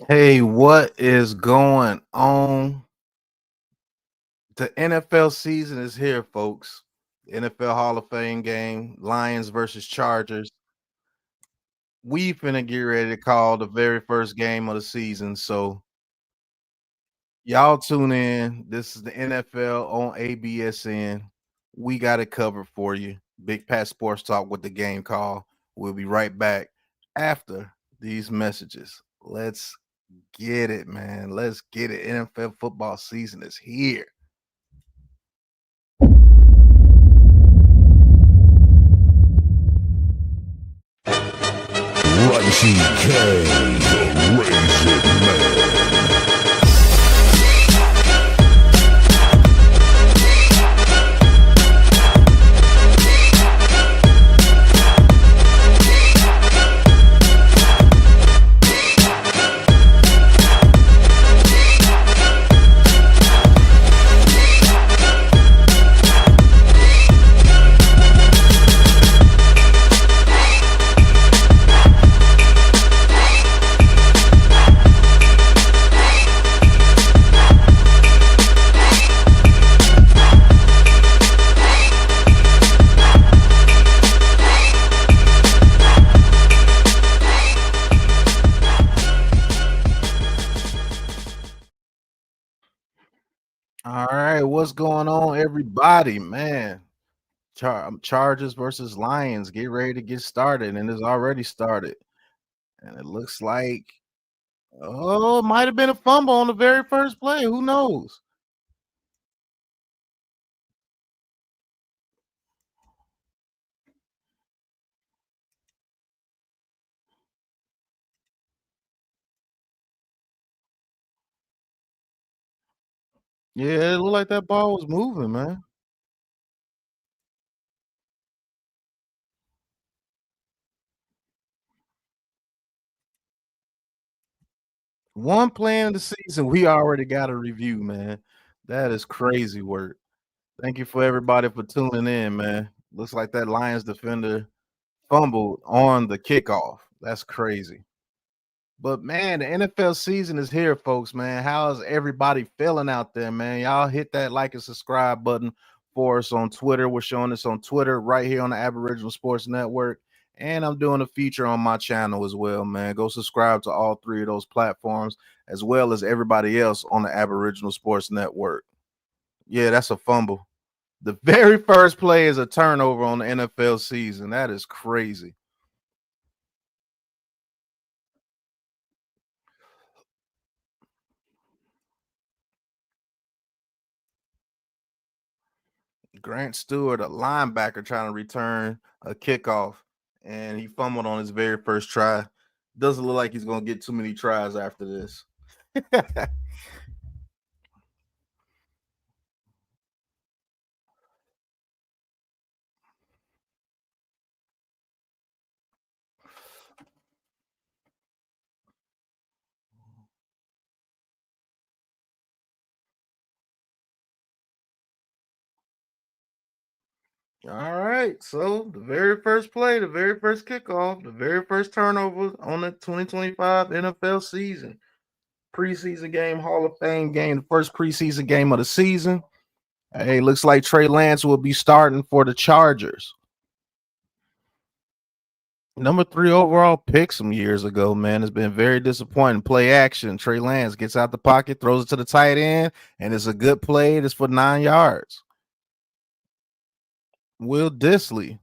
Hey, what is going on? The NFL season is here, folks. The NFL Hall of Fame game, Lions versus Chargers. We finna get ready to call the very first game of the season. So y'all tune in. This is the NFL on ABSN. We got it covered for you. Big Pat Sports Talk with the game call. We'll be right back after these messages. Let's get it, man. Let's get it. NFL football season is here. Rising King, the Raisin Man. All right, what's going on, everybody? Man, Chargers versus Lions. Get ready to get started, and it's already started. And it looks like, oh, it might have been a fumble on the very first play. Who knows? Yeah, it looked like that ball was moving, man. One play in the season, we already got a review, man. That is crazy work. Thank you for everybody for tuning in, man. Looks like that Lions defender fumbled on the kickoff. That's crazy. But man, the NFL season is here, folks. Man, how's everybody feeling out there, man? Y'all hit that like and subscribe button for us on Twitter. We're showing this on Twitter right here on the Aboriginal Sports Network. And I'm doing a feature on my channel as well, man. Go subscribe to all three of those platforms, as well as everybody else on the Aboriginal Sports Network. Yeah, that's a fumble. The very first play is a turnover on the NFL season. That is crazy. Grant Stewart, a linebacker, trying to return a kickoff, and he fumbled on his very first try. Doesn't look like he's going to get too many tries after this. All right, so the very first play, the very first kickoff, the very first turnover on the 2025 NFL season. Preseason game, Hall of Fame game, the first preseason game of the season. Hey, looks like Trey Lance will be starting for the Chargers. Number 3 overall pick some years ago, man. It's been very disappointing. Play action. Trey Lance gets out the pocket, throws it to the tight end, and it's a good play. It's for 9 yards. Will Disley.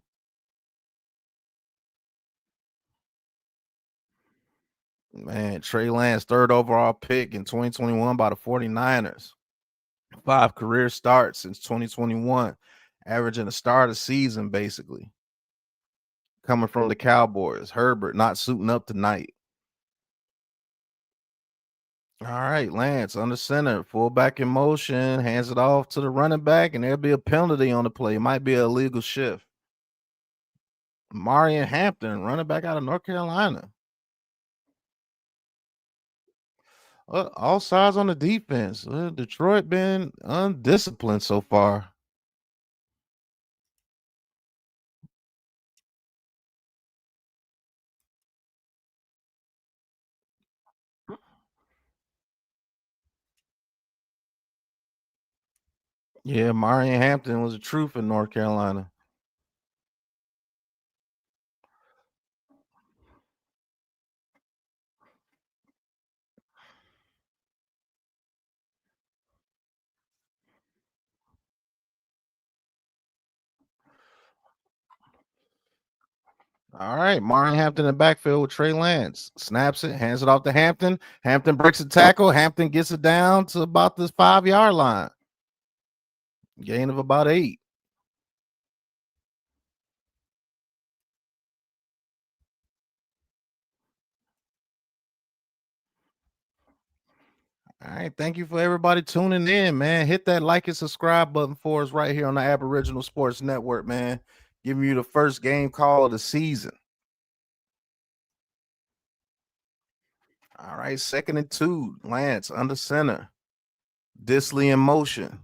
Man, Trey Lance, 3rd overall pick in 2021 by the 49ers. 5 career starts since 2021, averaging a start a season, basically. Coming from the Cowboys. Herbert not suiting up tonight. All right, Lance under center, fullback in motion, hands it off to the running back, and there'll be a penalty on the play. It might be a illegal shift. Marion Hampton, running back out of North Carolina. All sides on the defense. Detroit been undisciplined so far. Yeah, Marion Hampton was a truth in North Carolina. All right, Marion Hampton in the backfield with Trey Lance. Snaps it, hands it off to Hampton. Hampton breaks a tackle. Hampton gets it down to about this 5-yard line. Gain of about 8. All right, thank you for everybody tuning in, man. Hit that like and subscribe button for us right here on the Aboriginal Sports Network, man. Giving you the first game call of the season. All right, 2nd and 2. Lance under center. Disley in motion.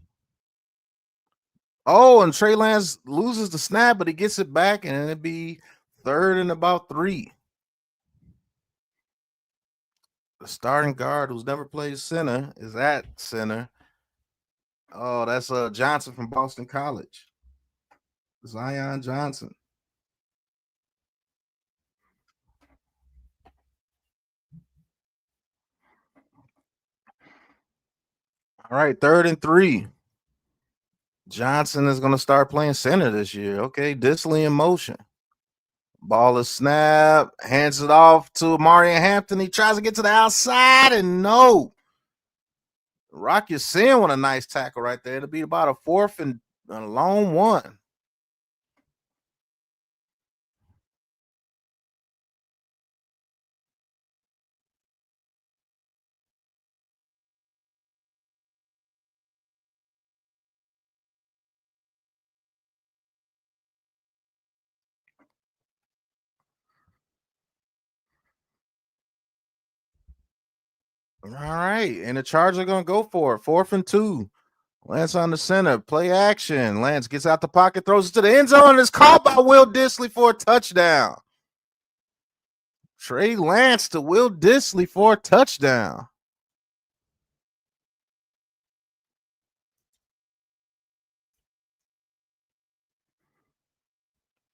Oh, and Trey Lance loses the snap, but he gets it back, and it'd be 3rd and about 3. The starting guard who's never played center is at center. Oh, that's Johnson from Boston College. Zion Johnson. All right, 3rd and 3. Johnson is going to start playing center this year. Okay, Disley in motion. Ball is snap, hands it off to Marion Hampton. He tries to get to the outside, and no. Rock Ya-Sin with a nice tackle right there. It'll be about a 4th and a long 1. All right, and the Chargers are going to go for it. 4th and 2. Lance on the center. Play action. Lance gets out the pocket, throws it to the end zone, and is caught by Will Disley for a touchdown. Trey Lance to Will Disley for a touchdown.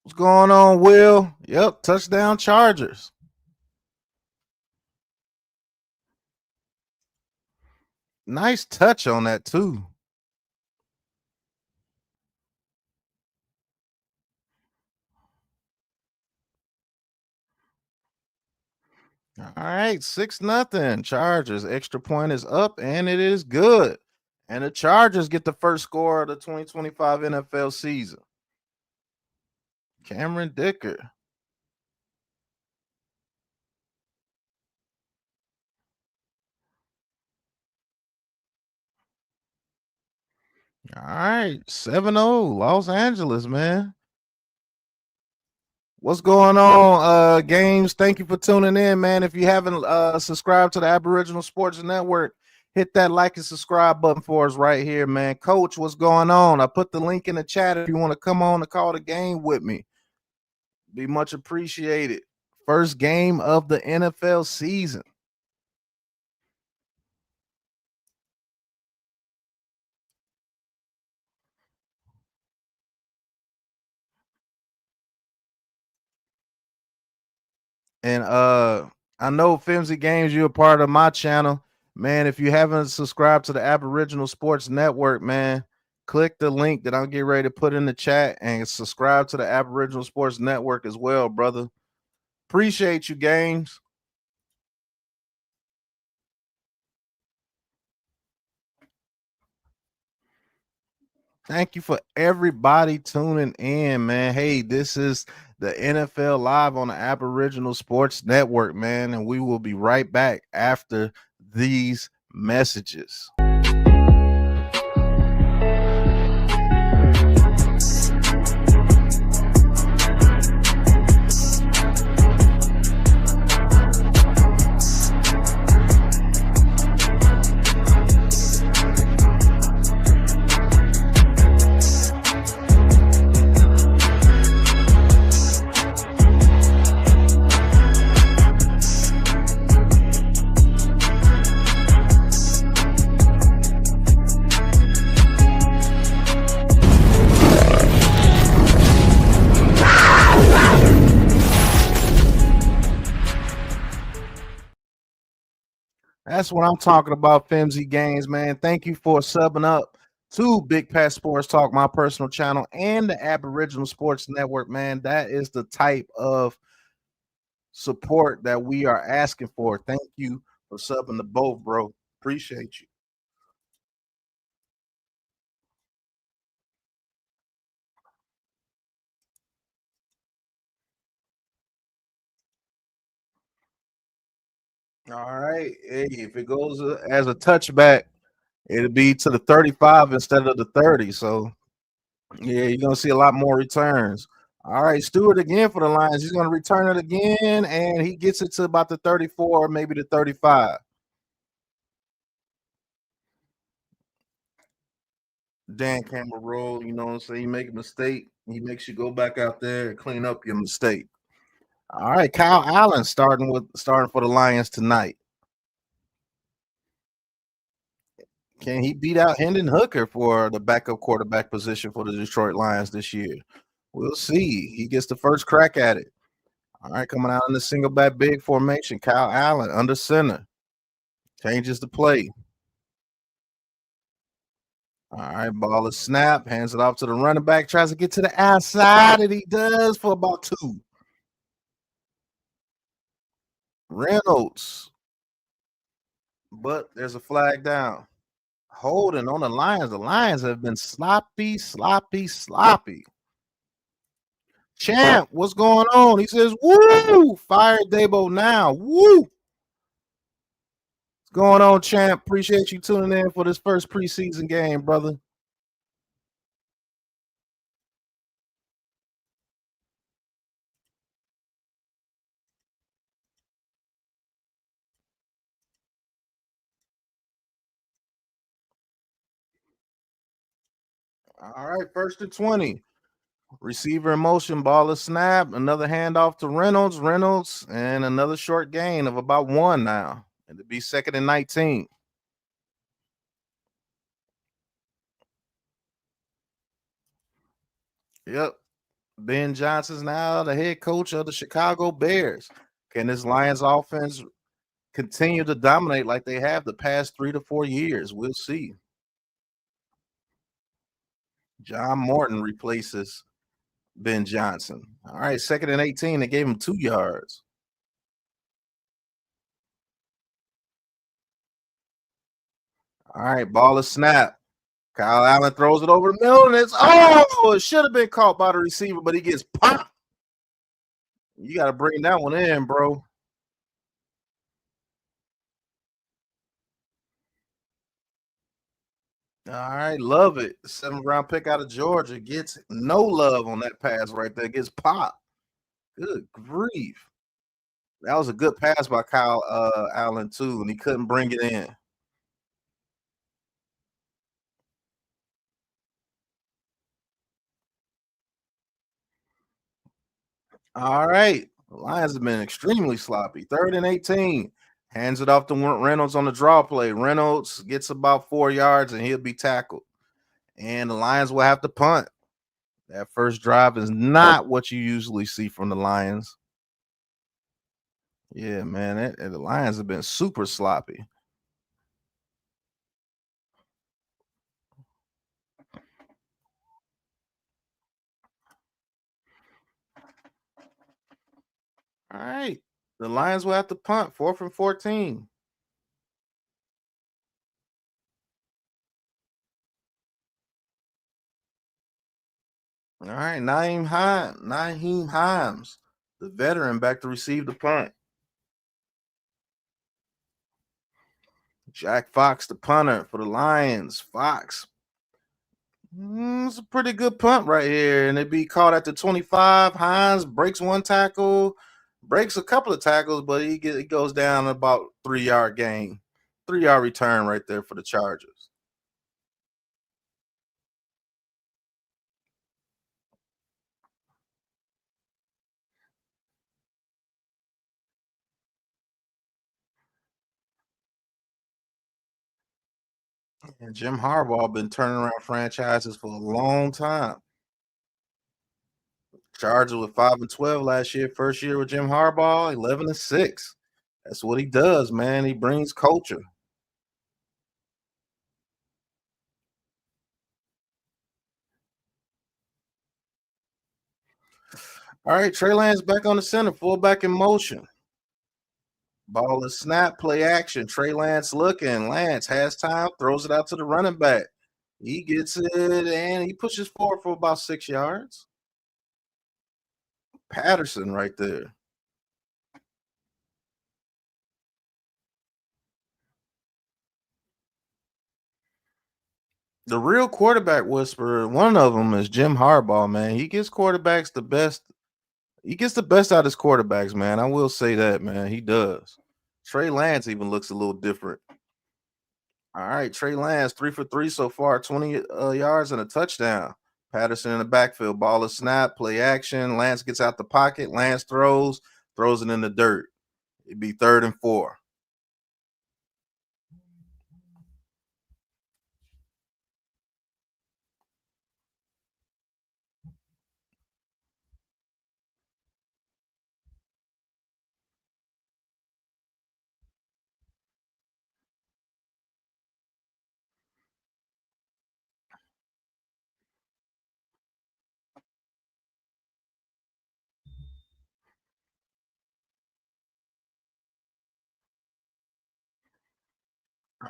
What's going on, Will? Yep, touchdown Chargers. Nice touch on that, too. All right, 6-0. Chargers. Extra point is up, and it is good. And the Chargers get the first score of the 2025 NFL season. Cameron Dicker. All right, 7-0, Los Angeles, man. What's going on, Games? Thank you for tuning in, man. If you haven't subscribed to the Aboriginal Sports Network, hit that like and subscribe button for us right here, man. Coach, what's going on? I put the link in the chat if you want to come on and call the game with me. Be much appreciated. First game of the NFL season. And I know Fimsy Games, you're a part of my channel. Man, if you haven't subscribed to the Aboriginal Sports Network, man, click the link that I'll get ready to put in the chat and subscribe to the Aboriginal Sports Network as well, brother. Appreciate you, Games. Thank you for everybody tuning in, man. Hey, this is the NFL Live on the Aboriginal Sports Network, man, and we will be right back after these messages. That's what I'm talking about, Fimsy Games, man. Thank you for subbing up to Big Pat Sports Talk, my personal channel, and the Aboriginal Sports Network, man. That is the type of support that we are asking for. Thank you for subbing to both, bro. Appreciate you. All right. Hey, if it goes as a touchback, it'll be to the 35 instead of the 30. So, yeah, you're going to see a lot more returns. All right, Stewart again for the Lions. He's going to return it again, and he gets it to about the 34, maybe the 35. Dan camera roll, you know what I'm saying? You make a mistake, he makes you go back out there and clean up your mistake. All right, Kyle Allen starting for the Lions tonight. Can he beat out Hendon Hooker for the backup quarterback position for the Detroit Lions this year? We'll see. He gets the first crack at it. All right, coming out in the single back big formation. Kyle Allen under center. Changes the play. All right, ball is snap. Hands it off to the running back. Tries to get to the outside, and he does for about 2. Reynolds. But there's a flag down. Holding on the Lions. The Lions have been sloppy. Champ, what's going on? He says, woo! Fire Dabo now. Woo! What's going on, Champ? Appreciate you tuning in for this first preseason game, brother. All right, first and 20. Receiver in motion, ball is snap. Another handoff to Reynolds. Reynolds, and another short gain of about 1 now. And to be second and 19. Yep. Ben Johnson's now the head coach of the Chicago Bears. Can this Lions offense continue to dominate like they have the past 3 to 4 years? We'll see. John Morton replaces Ben Johnson. All right, second and 18. They gave him 2 yards. All right, ball is snap. Kyle Allen throws it over the middle, and it should have been caught by the receiver, but he gets popped. You got to bring that one in, bro. All right, love it. 7th round pick out of Georgia gets no love on that pass right there. Gets popped. Good grief. That was a good pass by Kyle Allen, too, and he couldn't bring it in. All right. The Lions have been extremely sloppy. 3rd and 18. Hands it off to Reynolds on the draw play. Reynolds gets about 4 yards, and he'll be tackled. And the Lions will have to punt. That first drive is not what you usually see from the Lions. Yeah, man, the Lions have been super sloppy. All right. The Lions will have to punt. 4th and 14. All right. Naheem Himes, the veteran, back to receive the punt. Jack Fox, the punter for the Lions. Fox. It's a pretty good punt right here. And it'd be caught at the 25. Hines breaks 1 tackle, breaks a couple of tackles, but he goes down about 3-yard gain. 3-yard return right there for the Chargers. And Jim Harbaugh been turning around franchises for a long time. Chargers with 5-12 last year. First year with Jim Harbaugh, 11-6. That's what he does, man. He brings culture. All right, Trey Lance back on the center, fullback in motion. Ball is snap, play action. Trey Lance looking. Lance has time, throws it out to the running back. He gets it and he pushes forward for about 6 yards. Patterson right there. The real quarterback whisperer, one of them is Jim Harbaugh, man. He gives quarterbacks the best. He gets the best out of his quarterbacks, man. I will say that, man. He does. Trey Lance even looks a little different. All right, Trey Lance, 3 for 3 so far, 20 yards and a touchdown. Patterson in the backfield, ball is snap, play action. Lance gets out the pocket. Lance throws it in the dirt. It'd be 3rd and 4.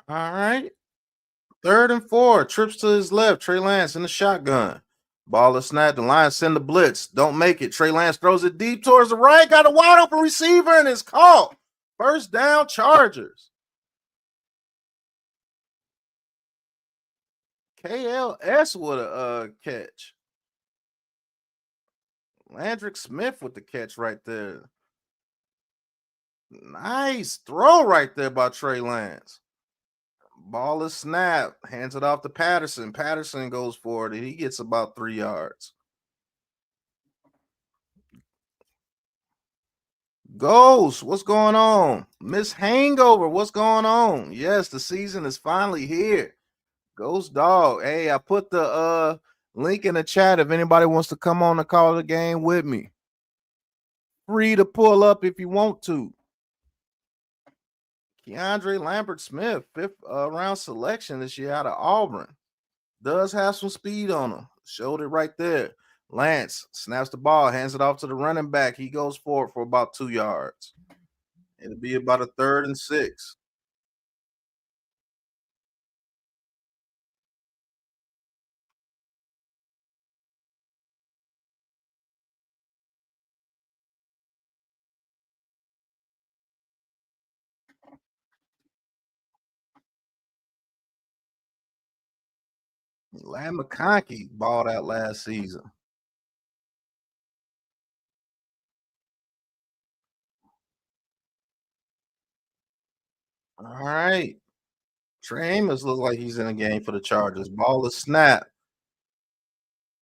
All right. 3rd and 4. Trips to his left. Trey Lance in the shotgun. Ball is snapped. The Lions send the blitz. Don't make it. Trey Lance throws it deep towards the right. Got a wide open receiver and it's caught. First down, Chargers. KLS with a catch. Landrick Smith with the catch right there. Nice throw right there by Trey Lance. Ball is snapped. Hands it off to Patterson. Patterson goes forward and he gets about 3 yards. Ghost, what's going on? Miss Hangover, what's going on? Yes, the season is finally here. Ghost Dog. Hey, I put the link in the chat if anybody wants to come on and call the game with me. Free to pull up if you want to. Keandre Lambert Smith, 5th round selection this year out of Auburn. Does have some speed on him. Showed it right there. Lance snaps the ball, hands it off to the running back. He goes forward for about 2 yards. It'll be about a 3rd and 6. Lam McConkey balled out last season. All right. Trey Amos looks like he's in a game for the Chargers. Ball is snap.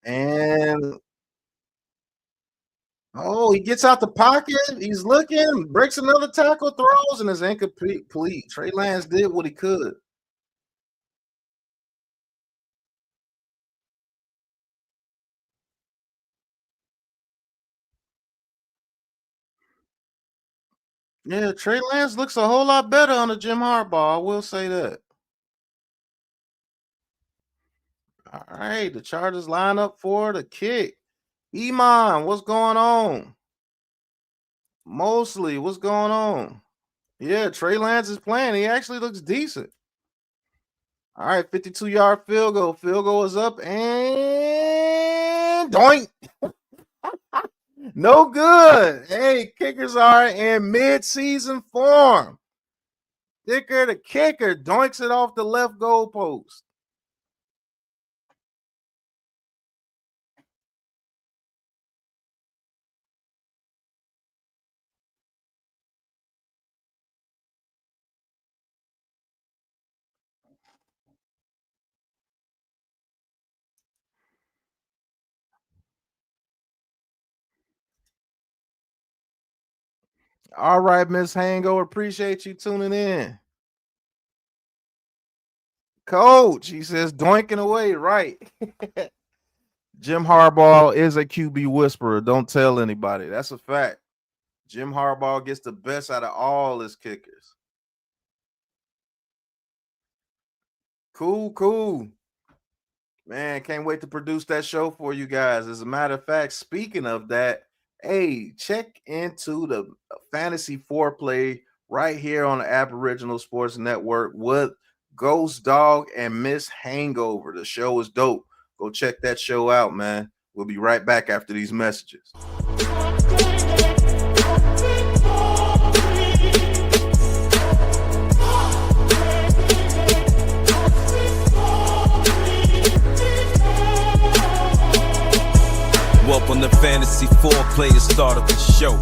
And he gets out the pocket. He's looking, breaks another tackle, throws, and is incomplete. Trey Lance did what he could. Yeah, Trey Lance looks a whole lot better on the Jim Harbaugh. I will say that. All right, the Chargers line up for the kick. Iman, what's going on? Mosley, what's going on? Yeah, Trey Lance is playing. He actually looks decent. All right, 52-yard field goal. Field goal is up and doink. No good. Hey, kickers are in mid-season form. Dicker, the kicker, doinks it off the left goal post. All right, Miss Hangover, appreciate you tuning in. Coach, he says, doinking away, right? Jim Harbaugh is a QB whisperer. Don't tell anybody. That's a fact. Jim Harbaugh gets the best out of all his kickers. Cool, cool. Man, can't wait to produce that show for you guys. As a matter of fact, speaking of that, hey, check into the fantasy foreplay right here on the Aboriginal Sports Network with Ghost Dog and Miss Hangover. The show is dope. Go check that show out, man. We'll be right back after these messages. Welcome to Fantasy Foreplay, the start of the show.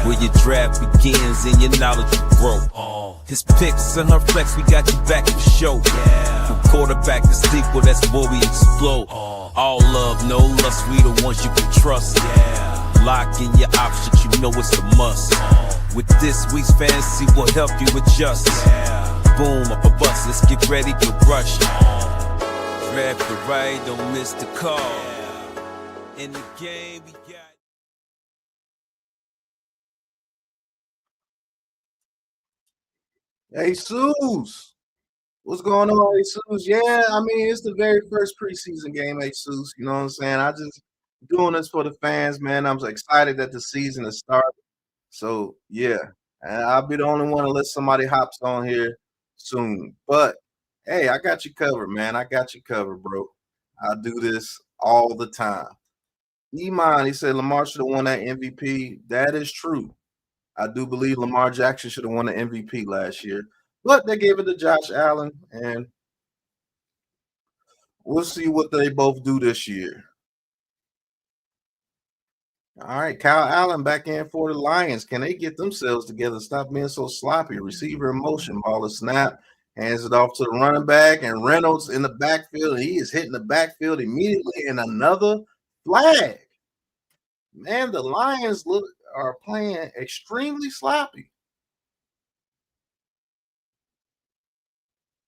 Where your draft begins and your knowledge will grow. His picks and her flex, we got you back for show. From quarterback to sequel, that's where we explode. All love, no lust, we the ones you can trust. Lock in your options, you know it's a must. With this week's fantasy, we'll help you adjust. Boom, up a bus, let's get ready to rush. Draft the right, don't miss the call. In the game, we got. Hey, Suze. What's going on, Jesus? Yeah, I mean, it's the very first preseason game, Jesus. You know what I'm saying? I just doing this for the fans, man. I'm so excited that the season has started. So yeah, and I'll be the only one unless somebody hops on here soon. But hey, I got you covered, man. I got you covered, bro. I do this all the time. Iman, he said Lamar should have won that MVP. That is true. I do believe Lamar Jackson should have won the MVP last year, but they gave it to Josh Allen, and we'll see what they both do this year. All right, Kyle Allen back in for the Lions. Can they get themselves together? Stop being so sloppy. Receiver in motion, ball is snap, hands it off to the running back, and Reynolds in the backfield. And he is hitting the backfield immediately, and another flag. Man, the Lions are playing extremely sloppy.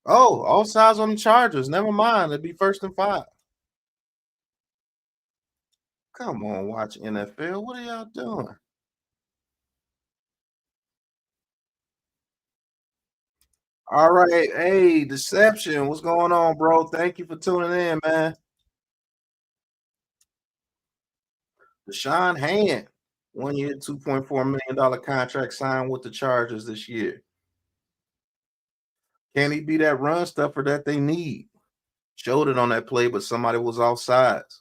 Oh, all sides on the Chargers. Never mind. It'd be 1st and 5. Come on, watch NFL. What are y'all doing? All right. Hey, Deception. What's going on, bro? Thank you for tuning in, man. Deshaun Hand, 1 year, $2.4 million contract signed with the Chargers this year. Can he be that run stuffer that they need? Showed it on that play, but somebody was offsides.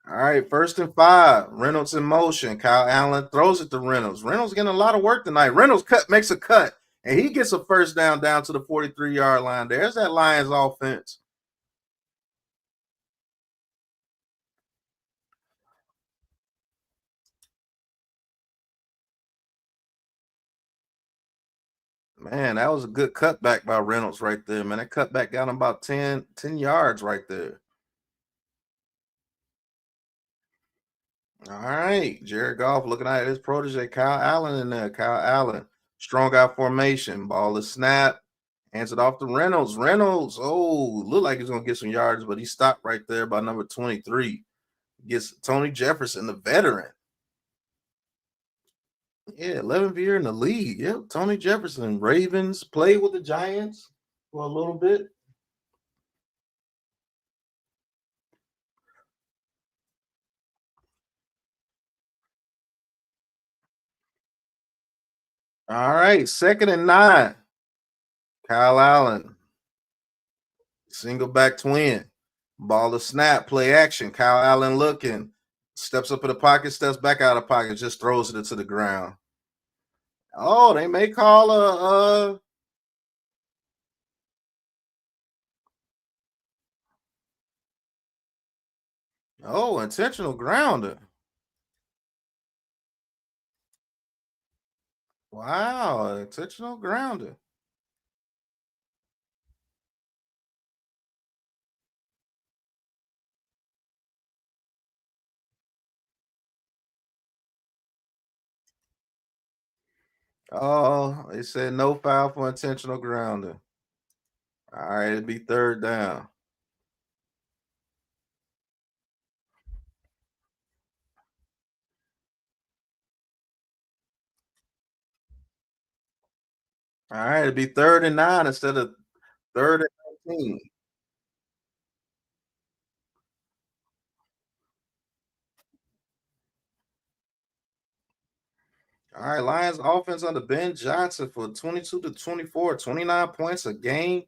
All right, 1st and 5. Reynolds in motion. Kyle Allen throws it to Reynolds. Reynolds getting a lot of work tonight. Reynolds makes a cut, and he gets a first down to the 43-yard line. There's that Lions offense. Man, that was a good cutback by Reynolds right there, man. That cutback got him about 10 yards right there. All right, Jared Goff looking at his protege, Kyle Allen in there. Kyle Allen, strong out formation. Ball is snap. Hands it off to Reynolds. Reynolds, look like he's going to get some yards, but he stopped right there by number 23. Gets Tony Jefferson, the veteran. Yeah, 11th year in the league. Yep, Tony Jefferson. Ravens played with the Giants for a little bit. All right, 2nd and 9. Kyle Allen. Single back twin. Ball to snap, play action. Kyle Allen looking. Steps up in the pocket, steps back out of the pocket, just throws it to the ground. Oh, they may call intentional grounder. Wow, intentional grounder. Oh, they said no foul for intentional grounding. All right, it'd be 3rd down. All right, it'd be 3rd and 9 instead of 3rd and 19. All right, Lions offense under Ben Johnson for 22 to 24, 29 points a game,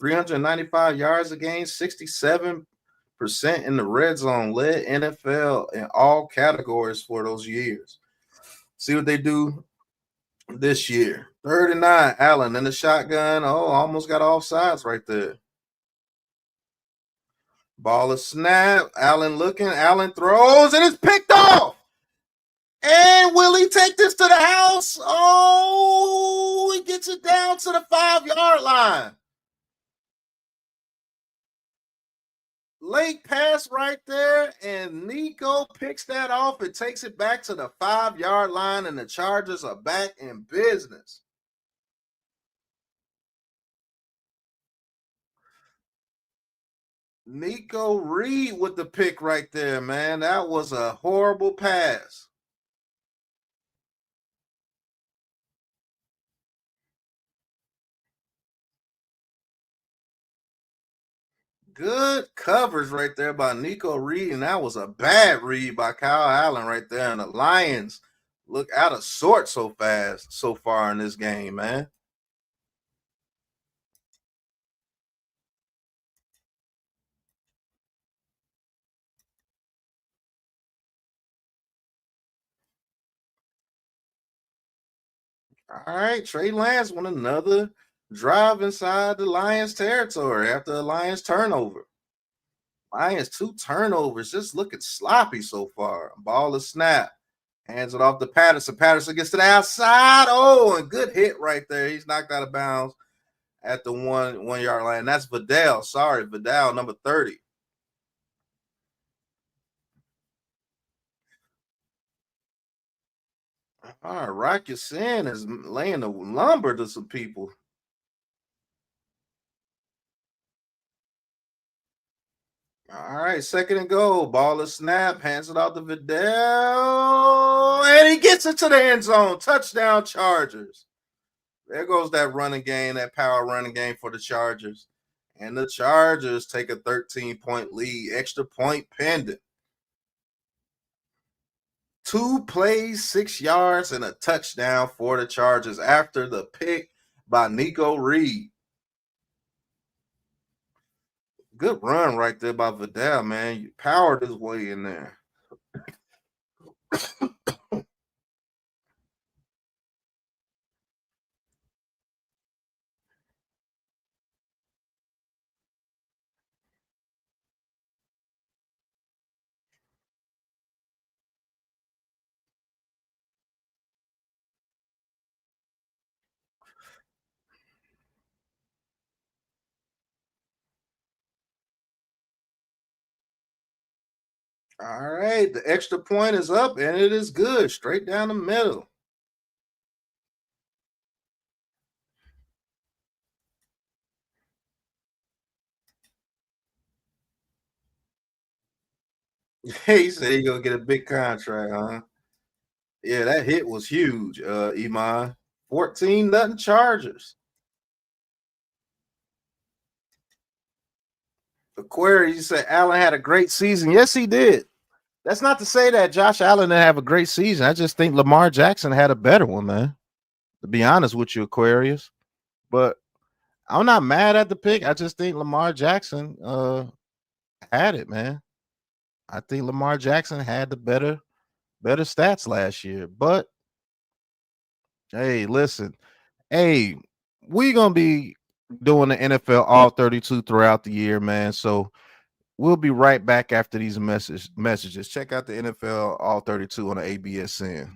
395 yards a game, 67% in the red zone, led NFL in all categories for those years. See what they do this year. 3rd and 9, Allen in the shotgun. Oh, almost got offsides right there. Ball is snap. Allen looking. Allen throws, and it's picked off. And will he take this to the house? Oh, he gets it down to the 5-yard line. Late pass right there, and Nico picks that off and takes it back to the 5-yard line, and the Chargers are back in business. Nico Reed with the pick right there, man. That was a horrible pass. Good coverage right there by Nico Reed, and that was a bad read by Kyle Allen right there. And the Lions look out of sorts so fast so far in this game, man. All right, Trey Lance won another drive inside the Lions territory after the Lions turnover. Lions 2 turnovers, just looking sloppy so far. Ball is snap. Hands it off to Patterson. Patterson gets to the outside. Oh, and good hit right there. He's knocked out of bounds at the 1-yard line. That's Vidal. Sorry, Vidal, number 30. All right, Rocky Sin is laying the lumber to some people. All right, 2nd and goal. Ball is snap. Hands it off to Vidal. And he gets it to the end zone. Touchdown, Chargers. There goes that running game, that power running game for the Chargers. And the Chargers take a 13-point lead. Extra point pending. 2 plays, 6 yards, and a touchdown for the Chargers after the pick by Nico Reed. Good run right there by Vidal, man. You powered his way in there. All right, the extra point is up, and it is good. Straight down the middle. He said he's going to get a big contract, huh? Yeah, that hit was huge, Iman. 14-0 Chargers. Aquarius, you said Allen had a great season. Yes, he did. That's not to say that Josh Allen didn't have a great season. I just think Lamar Jackson had a better one, man. To be honest with you, Aquarius. But I'm not mad at the pick. I just think Lamar Jackson had it, man. I think Lamar Jackson had the better stats last year. But hey, listen. Hey, we're gonna be doing the NFL all 32 throughout the year, man. So we'll be right back after these messages. Check out the NFL all 32 on the ABSN.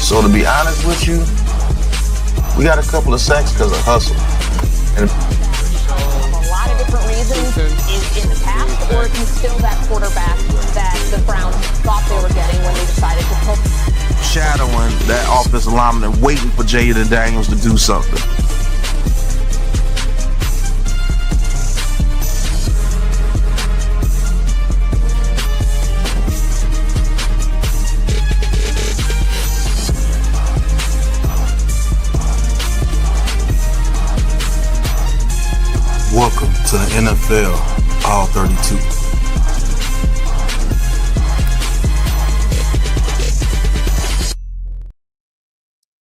So to be honest with you, We got a couple of sacks because of hustle. And a lot of different reasons in the past, or if he's still that quarterback that the Browns thought they were getting when they decided to pull. Shadowing that offensive lineman and waiting for Jaden Daniels to do something. Welcome to the NFL All 32.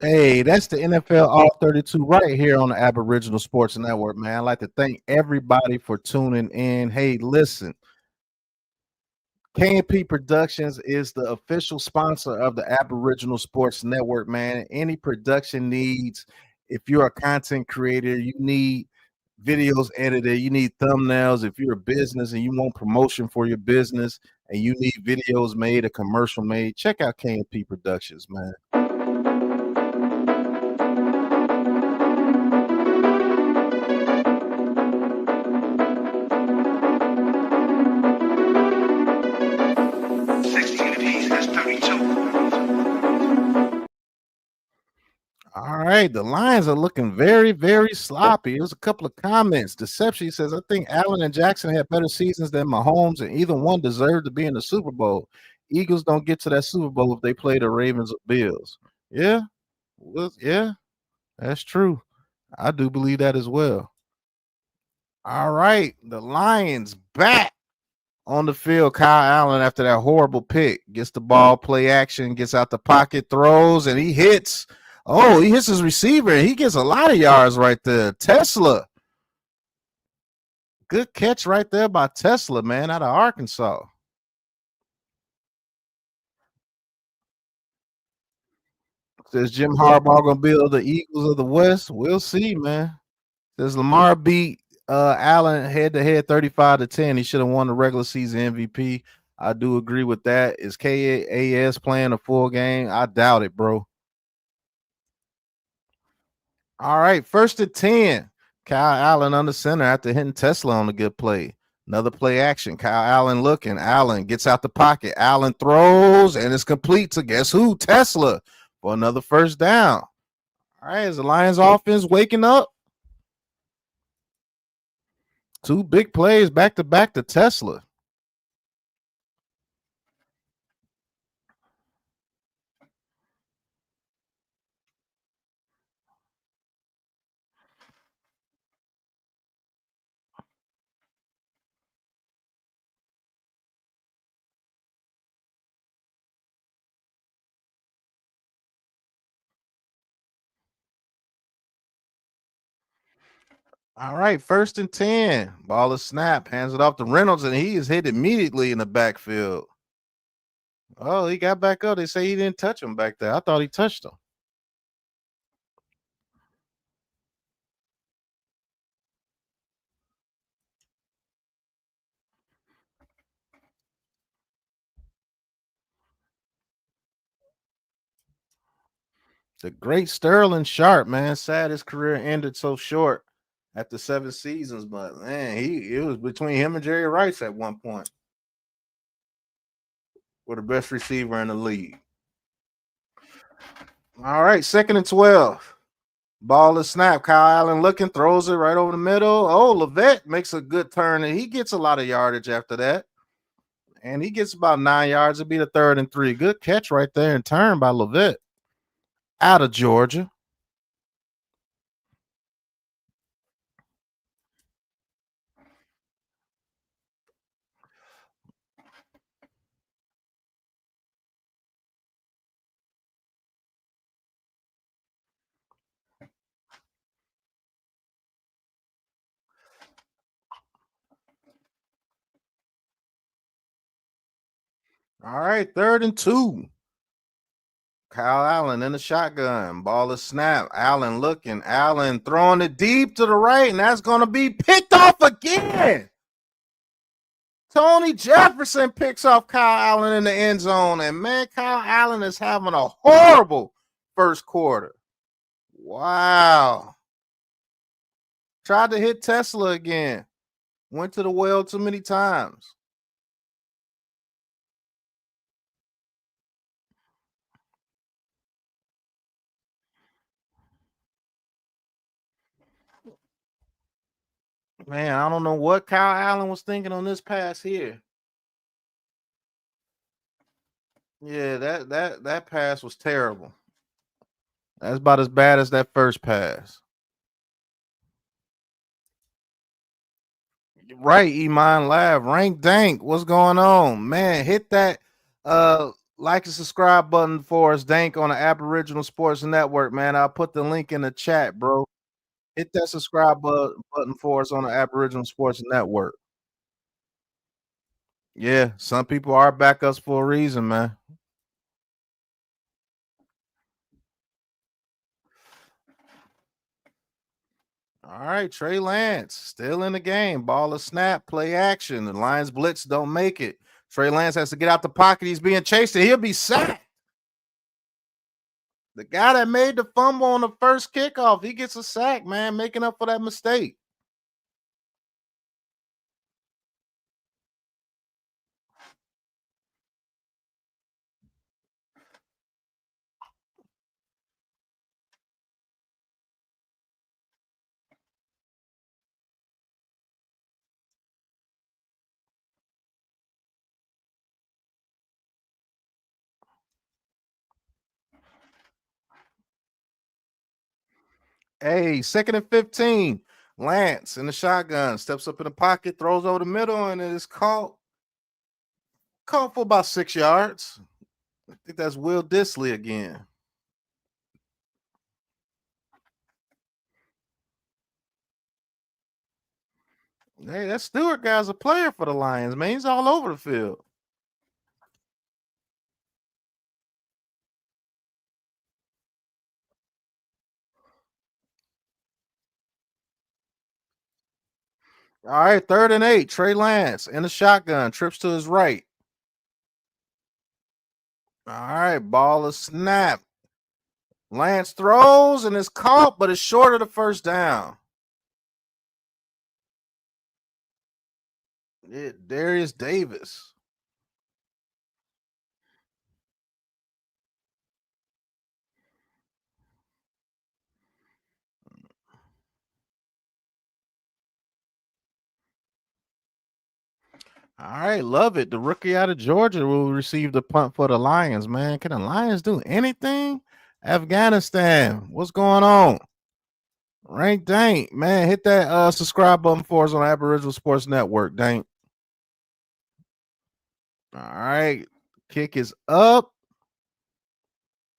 Hey, that's the NFL All 32 right here on the Aboriginal Sports Network, man. I'd like to thank everybody for tuning in. Hey, listen, K&P Productions is the official sponsor of the Aboriginal Sports Network, man. Any production needs, if you're a content creator, you need videos edited, you need thumbnails. If you're a business and you want promotion for your business and you need videos made, a commercial made, check out K&P Productions, man. All right, the Lions are looking very, very sloppy. There's a couple of comments. Deception says, I think Allen and Jackson had better seasons than Mahomes, and either one deserved to be in the Super Bowl. Eagles don't get to that Super Bowl if they play the Ravens or Bills. Yeah, well, yeah, that's true. I do believe that as well. All right, the Lions back on the field. Kyle Allen, after that horrible pick, gets the ball, play action, gets out the pocket, throws, and he hits. Oh, he hits his receiver, and he gets a lot of yards right there. Tesla. Good catch right there by Tesla, man, out of Arkansas. Says Jim Harbaugh going to build the Eagles of the West? We'll see, man. Says Lamar beat Allen head-to-head 35-10. He should have won the regular season MVP. I do agree with that. Is KAS playing a full game? I doubt it, bro. All right, 1st and 10. Kyle Allen under center after hitting Tesla on a good play. Another play action. Kyle Allen looking. Allen gets out the pocket. Allen throws, and it's complete to guess who? Tesla for another first down. All right, is the Lions offense waking up? 2 big plays back-to-back to Tesla. All right, 1st and 10. Ball is snap, hands it off to Reynolds, and he is hit immediately in the backfield. Oh, he got back up. They say he didn't touch him back there. I thought he touched him. The great Sterling Sharp, man. Sad his career ended so short after 7 seasons, but man, it was between him and Jerry Rice at one point. For the best receiver in the league. All right, 2nd and 12. Ball is snap. Kyle Allen looking, throws it right over the middle. Oh, Levet makes a good turn, and he gets a lot of yardage after that. And he gets about 9 yards. It'll be the 3rd and 3. Good catch right there and turn by Levet out of Georgia. All right, 3rd and 2. Kyle Allen in the shotgun. Ball is snap. Allen looking. Allen throwing it deep to the right, and that's going to be picked off again. Tony Jefferson picks off Kyle Allen in the end zone, and man, Kyle Allen is having a horrible first quarter. Wow. Tried to hit Tesla again. Went to the well too many times. Man, I don't know what Kyle Allen was thinking on this pass here. Yeah, that pass was terrible. That's about as bad as that first pass. Right, Iman Lab, Rank Dank, what's going on? Man, hit that like and subscribe button for us, Dank, on the Aboriginal Sports Network, man. I'll put the link in the chat, bro. Hit that subscribe button for us on the Aboriginal Sports Network. Yeah, some people are backups for a reason, man. All right, Trey Lance still in the game. Ball of snap, play action. The Lions blitz don't make it. Trey Lance has to get out the pocket. He's being chased and he'll be sacked. The guy that made the fumble on the first kickoff, he gets a sack, man, making up for that mistake. Hey, 2nd and 15. Lance in the shotgun steps up in the pocket, throws over the middle, and it is caught for about 6 yards. I think that's Will Disley again. Hey, that Stewart guy's a player for the Lions, man. He's all over the field. All right, 3rd and 8. Trey Lance in the shotgun, trips to his right. All right, ball is snap. Lance throws and is caught, but it's short of the first down. Darius Davis. All right, love it. The rookie out of Georgia will receive the punt for the Lions, man. Can the Lions do anything? Afghanistan, what's going on? Rank Dank, man, hit that subscribe button for us on Aboriginal Sports Network, Dank. All right, kick is up.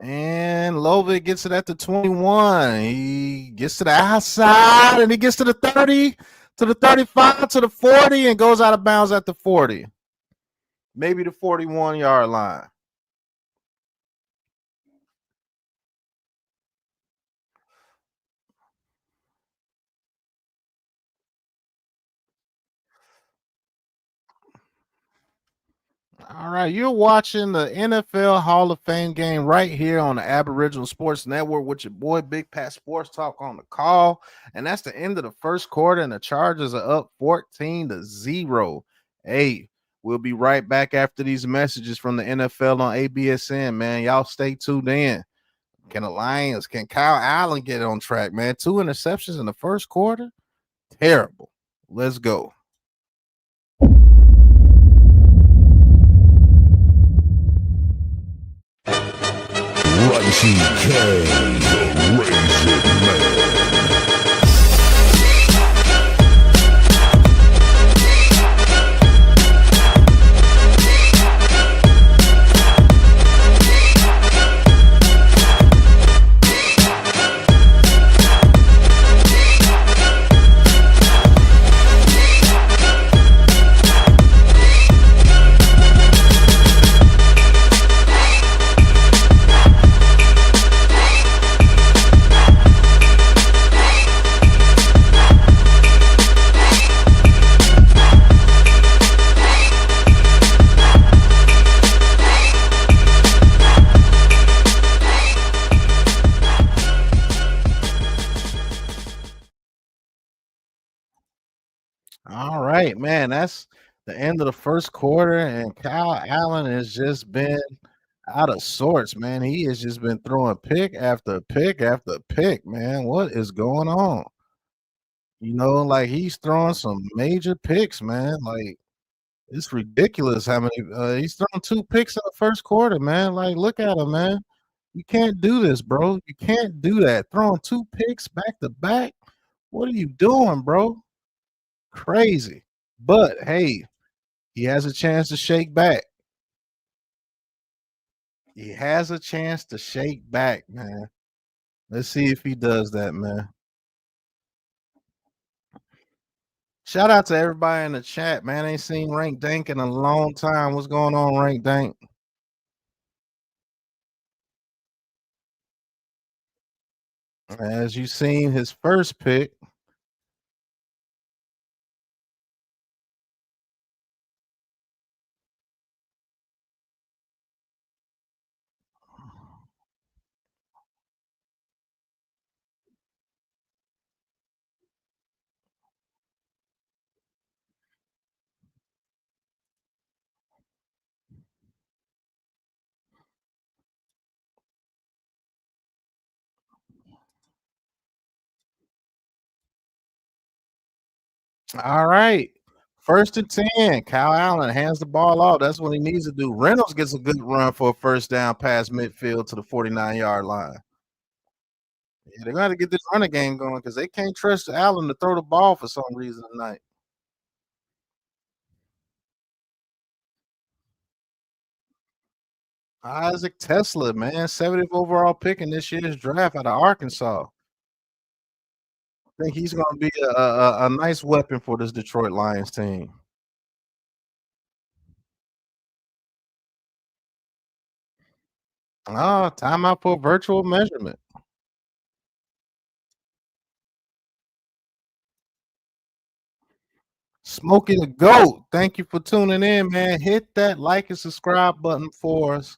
And Lovick gets it at the 21. He gets to the outside and he gets to the 30, to the 35, to the 40, and goes out of bounds at the 40. Maybe the 41-yard line. All right, you're watching the NFL Hall of Fame game right here on the Aboriginal Sports Network with your boy Big Pat Sports Talk on the call. And that's the end of the first quarter, and the Chargers are up 14-0. Hey, we'll be right back after these messages from the NFL on ABSN, man. Y'all stay tuned in. Can Kyle Allen get on track, man? 2 interceptions in the first quarter? Terrible. Let's go. TK, the Raisin Man. All right, man. That's the end of the first quarter, and Kyle Allen has just been out of sorts, man. He has just been throwing pick after pick after pick, man. What is going on? Like he's throwing some major picks, man. Like it's ridiculous how many he's thrown 2 picks in the first quarter, man. Like, look at him, man. You can't do this, bro. You can't do that. Throwing 2 picks back to back. What are you doing, bro? Crazy. But hey, he has a chance to shake back. He has a chance to shake back, man. Let's see if he does that, man. Shout out to everybody in the chat, man. Ain't seen Rank Dank in a long time. What's going on, Rank Dank? As you seen his first pick. All right. First and 10. Kyle Allen hands the ball off. That's what he needs to do. Reynolds gets a good run for a first down past midfield to the 49-yard line. Yeah, they're going to get this running game going because they can't trust Allen to throw the ball for some reason tonight. Isaac Tesla, man, 70th overall pick in this year's draft out of Arkansas. I think he's going to be a nice weapon for this Detroit Lions team. Timeout for virtual measurement. Smokey the GOAT. Thank you for tuning in, man. Hit that like and subscribe button for us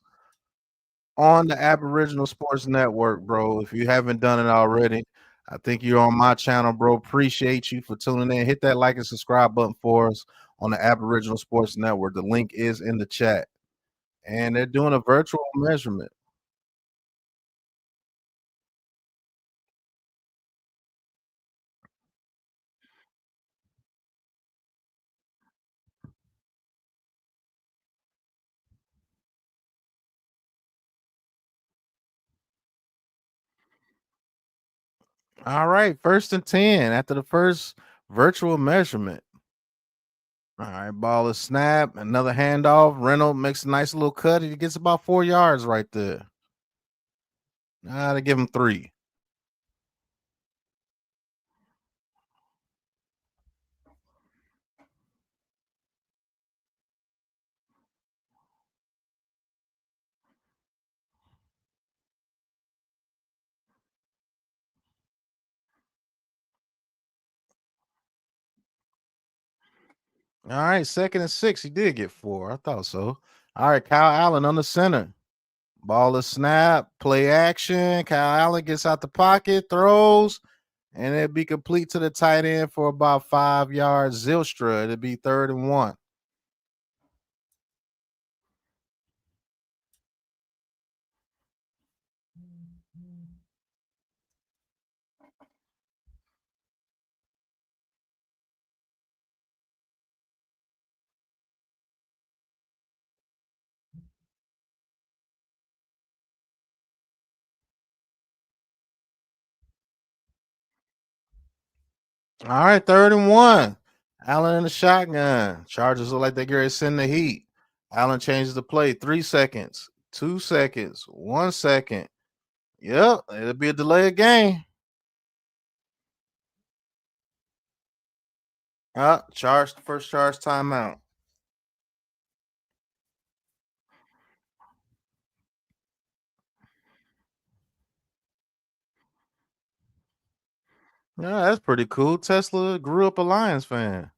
on the Aboriginal Sports Network, bro. If you haven't done it already, I think you're on my channel, bro. Appreciate you for tuning in. Hit that like and subscribe button for us on the Aboriginal Sports Network. The link is in the chat. And they're doing a virtual measurement. All right, first and 10 after the first virtual measurement. All right, ball is snap. Another handoff. Reynolds makes a nice little cut. He gets about 4 yards right there. They give him 3. All right, second and 6. He did get 4. I thought so. All right, Kyle Allen on the center. Ball is snap. Play action. Kyle Allen gets out the pocket, throws, and it'll be complete to the tight end for about 5 yards. Zylstra. It'll be 3rd and 1. All right, 3rd and 1. Allen in the shotgun. Chargers look like they're going to send the heat. Allen changes the play. 3 seconds, 2 seconds, 1 second. Yep, it'll be a delay of game. First charge timeout. Yeah, that's pretty cool. Tesla grew up a Lions fan.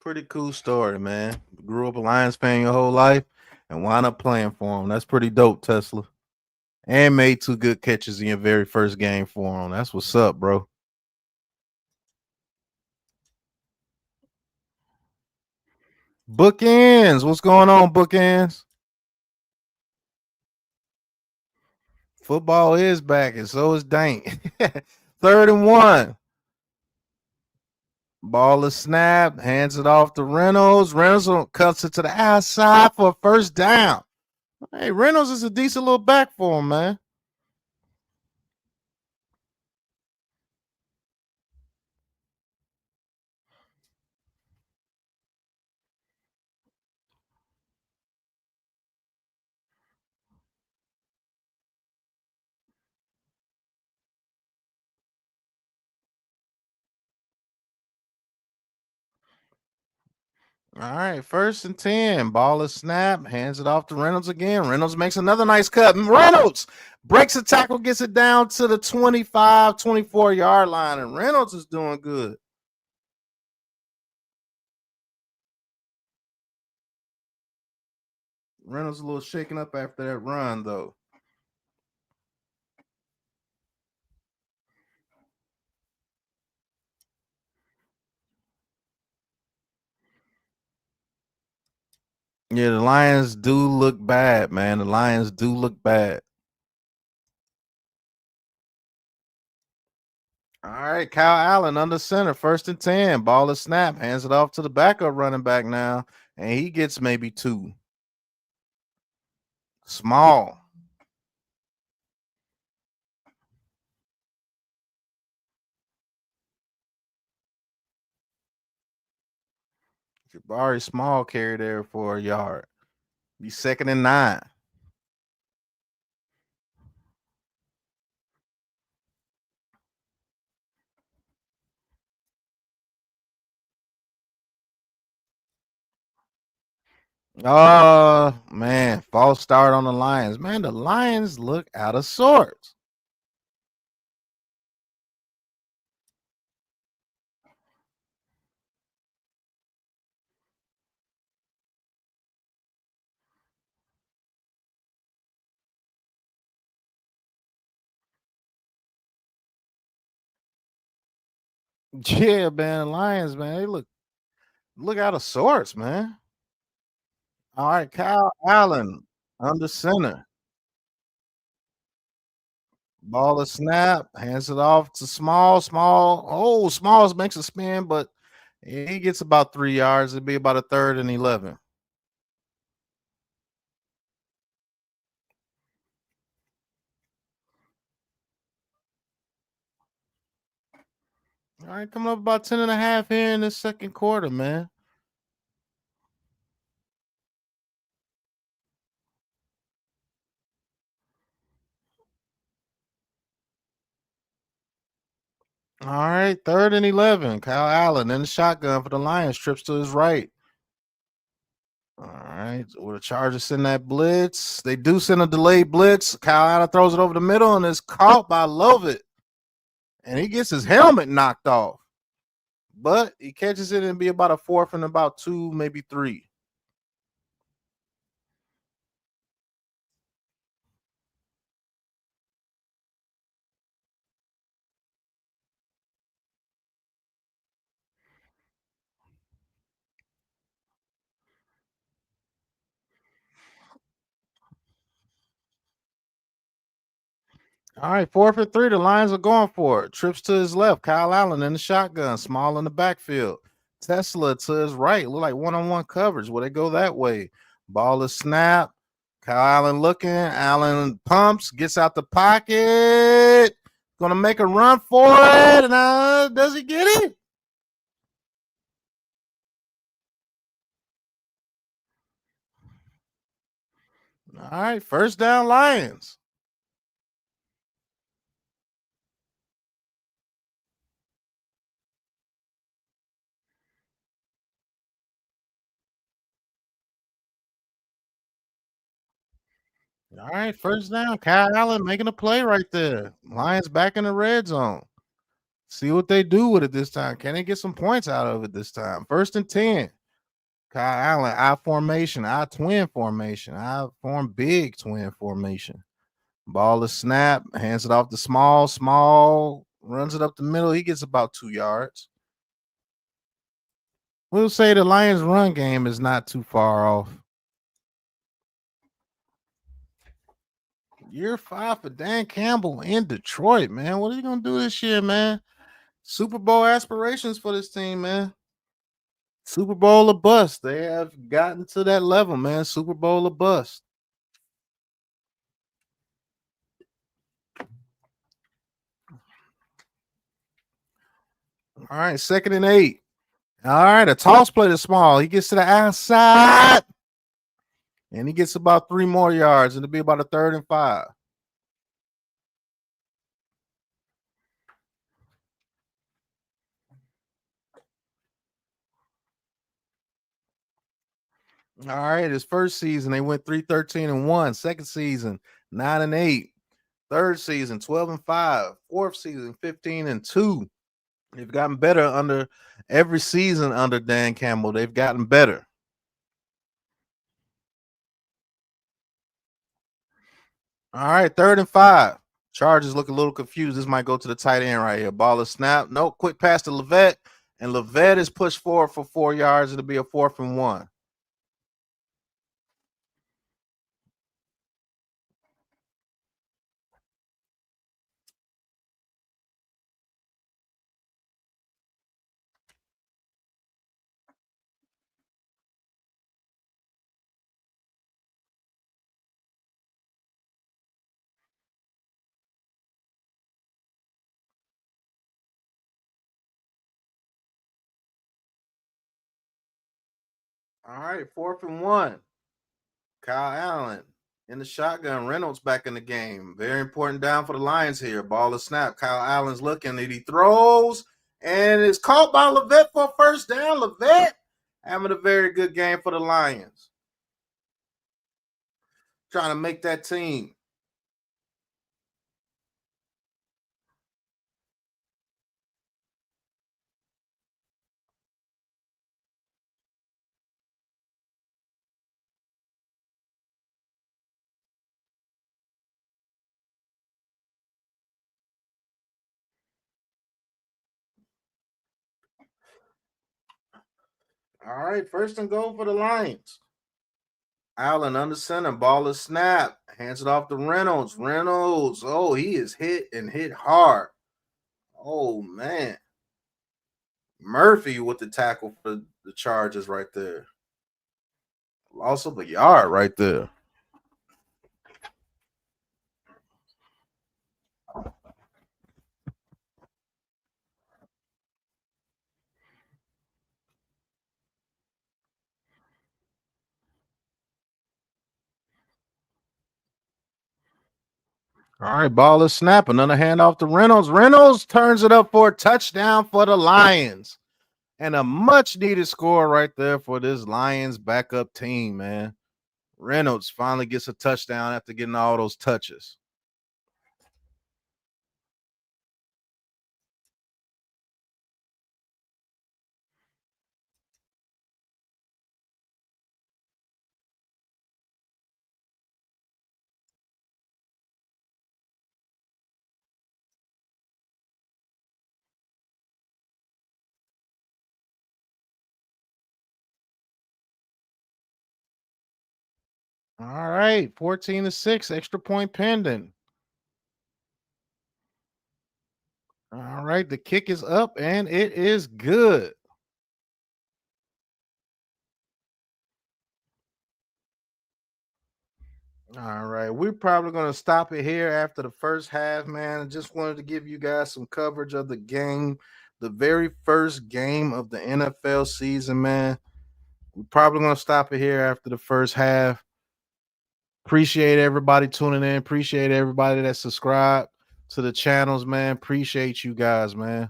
Pretty cool story, man. Grew up a Lions fan your whole life and wound up playing for him. That's pretty dope, Tesla. And made 2 good catches in your very first game for him. That's what's up, bro. Bookends. What's going on, Bookends? Football is back, and so is Dank. 3rd and 1. Ball is snapped, hands it off to Reynolds. Reynolds cuts it to the outside for a first down. Hey, Reynolds is a decent little back for him, man. All right, 1st and 10. Ball is snapped, hands it off to Reynolds again. Reynolds makes another nice cut. Reynolds breaks a tackle, gets it down to the 25, 24-yard line, and Reynolds is doing good. Reynolds a little shaken up after that run, though. Yeah, the Lions do look bad, man. The Lions do look bad. All right, Kyle Allen under center, 1st and 10. Ball is snapped, hands it off to the backup running back now, and he gets maybe 2. Small. Jabari Small carry there for a yard. Be 2nd and 9. Oh man, false start on the Lions. Man, the Lions look out of sorts. Yeah, man, Lions, man, they look out of sorts, man. All right, Kyle Allen under center. Ball is snap, hands it off to Small. Small. Oh, Smalls makes a spin, but he gets about 3 yards. It'd be about a 3rd and 11. All right, coming up about 10.5 here in the second quarter, man. All right, 3rd and 11. Kyle Allen in the shotgun for the Lions. Trips to his right. All right, well, the Chargers send that blitz. They do send a delayed blitz. Kyle Allen throws it over the middle and is caught by Lovett. And he gets his helmet knocked off. But he catches it and be about a 4th and about 2, maybe 3. All right, 4th and 3. The Lions are going for it. Trips to his left. Kyle Allen in the shotgun. Small in the backfield. Tesla to his right. Look like one-on-one coverage. Will they go that way? Ball is snapped. Kyle Allen looking. Allen pumps. Gets out the pocket. Gonna make a run for it. And does he get it? All right, first down Lions. All right, first down. Kyle Allen making a play right there. Lions back in the red zone. See what they do with it this time. Can they get some points out of it this time? 1st and 10. Kyle Allen, I formation, I twin formation, I form big twin formation. Ball is snap, hands it off to small, runs it up the middle. He gets about 2 yards. We'll say the Lions' run game is not too far off. Year 5 for Dan Campbell in Detroit, man. What are you gonna do this year, man? Super Bowl aspirations for this team, man. Super Bowl or bust. They have gotten to that level, man. Super Bowl or bust. All right, 2nd and 8. All right, a toss play to small. He gets to the outside, and he gets about 3 more yards. It'll be about a 3rd and 5. All right, his first season, they went 3-13-1. Second season, 9-8. Third season, 12-5. Fourth season, 15-2. They've gotten better under every season under Dan Campbell. They've gotten better. All right, 3rd and 5. Chargers look a little confused. This might go to the tight end right here. Ball is snap. No, quick pass to Levette. And Levette is pushed forward for 4 yards. It'll be a 4th and 1. All right, 4th and 1. Kyle Allen in the shotgun. Reynolds back in the game. Very important down for the Lions here. Ball is snap. Kyle Allen's looking and he throws and it's caught by Levette for a 1st down. Levette having a very good game for the Lions. Trying to make that team. All right, 1st and goal for the Lions. Allen under center, ball is snap, hands it off to Reynolds. Reynolds, oh, he is hit and hit hard. Oh, man. Murphy with the tackle for the Chargers right there. Loss of a yard right there. All right, ball is snap. Another handoff to Reynolds. Reynolds turns it up for a touchdown for the Lions. And a much needed score right there for this Lions backup team, man. Reynolds finally gets a touchdown after getting all those touches. All right, 14-6, extra point pending. All right, the kick is up and it is good. All right, we're probably going to stop it here after the first half, man. I just wanted to give you guys some coverage of the game, the very first game of the NFL season, man. We're probably going to stop it here after the first half. Appreciate everybody tuning in. Appreciate everybody that subscribed to the channels, man. Appreciate you guys, man.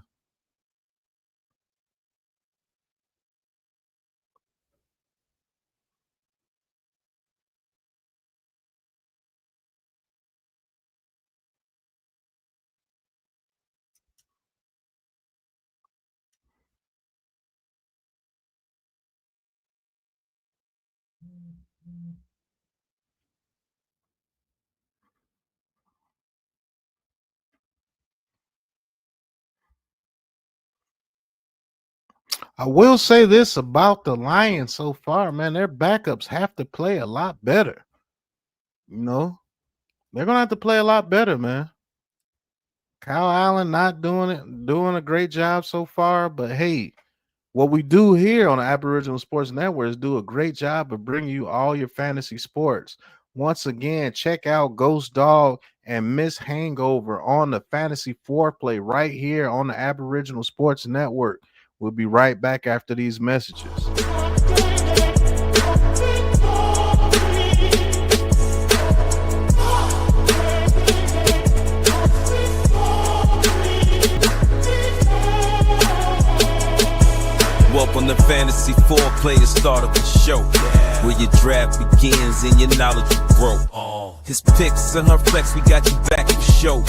I will say this about the Lions so far, man. Their backups have to play a lot better. You know, they're gonna have to play a lot better, man. Kyle Allen not doing a great job so far, but hey, what we do here on the Aboriginal Sports Network is do a great job of bringing you all your fantasy sports. Once again, check out Ghost Dog and Miss Hangover on the Fantasy Foreplay right here on the Aboriginal Sports Network. We'll be right back after these messages. Welcome to Fantasy Foreplay, the start of the show. Where your draft begins and your knowledge will grow. His picks and her flex, we got you back for show.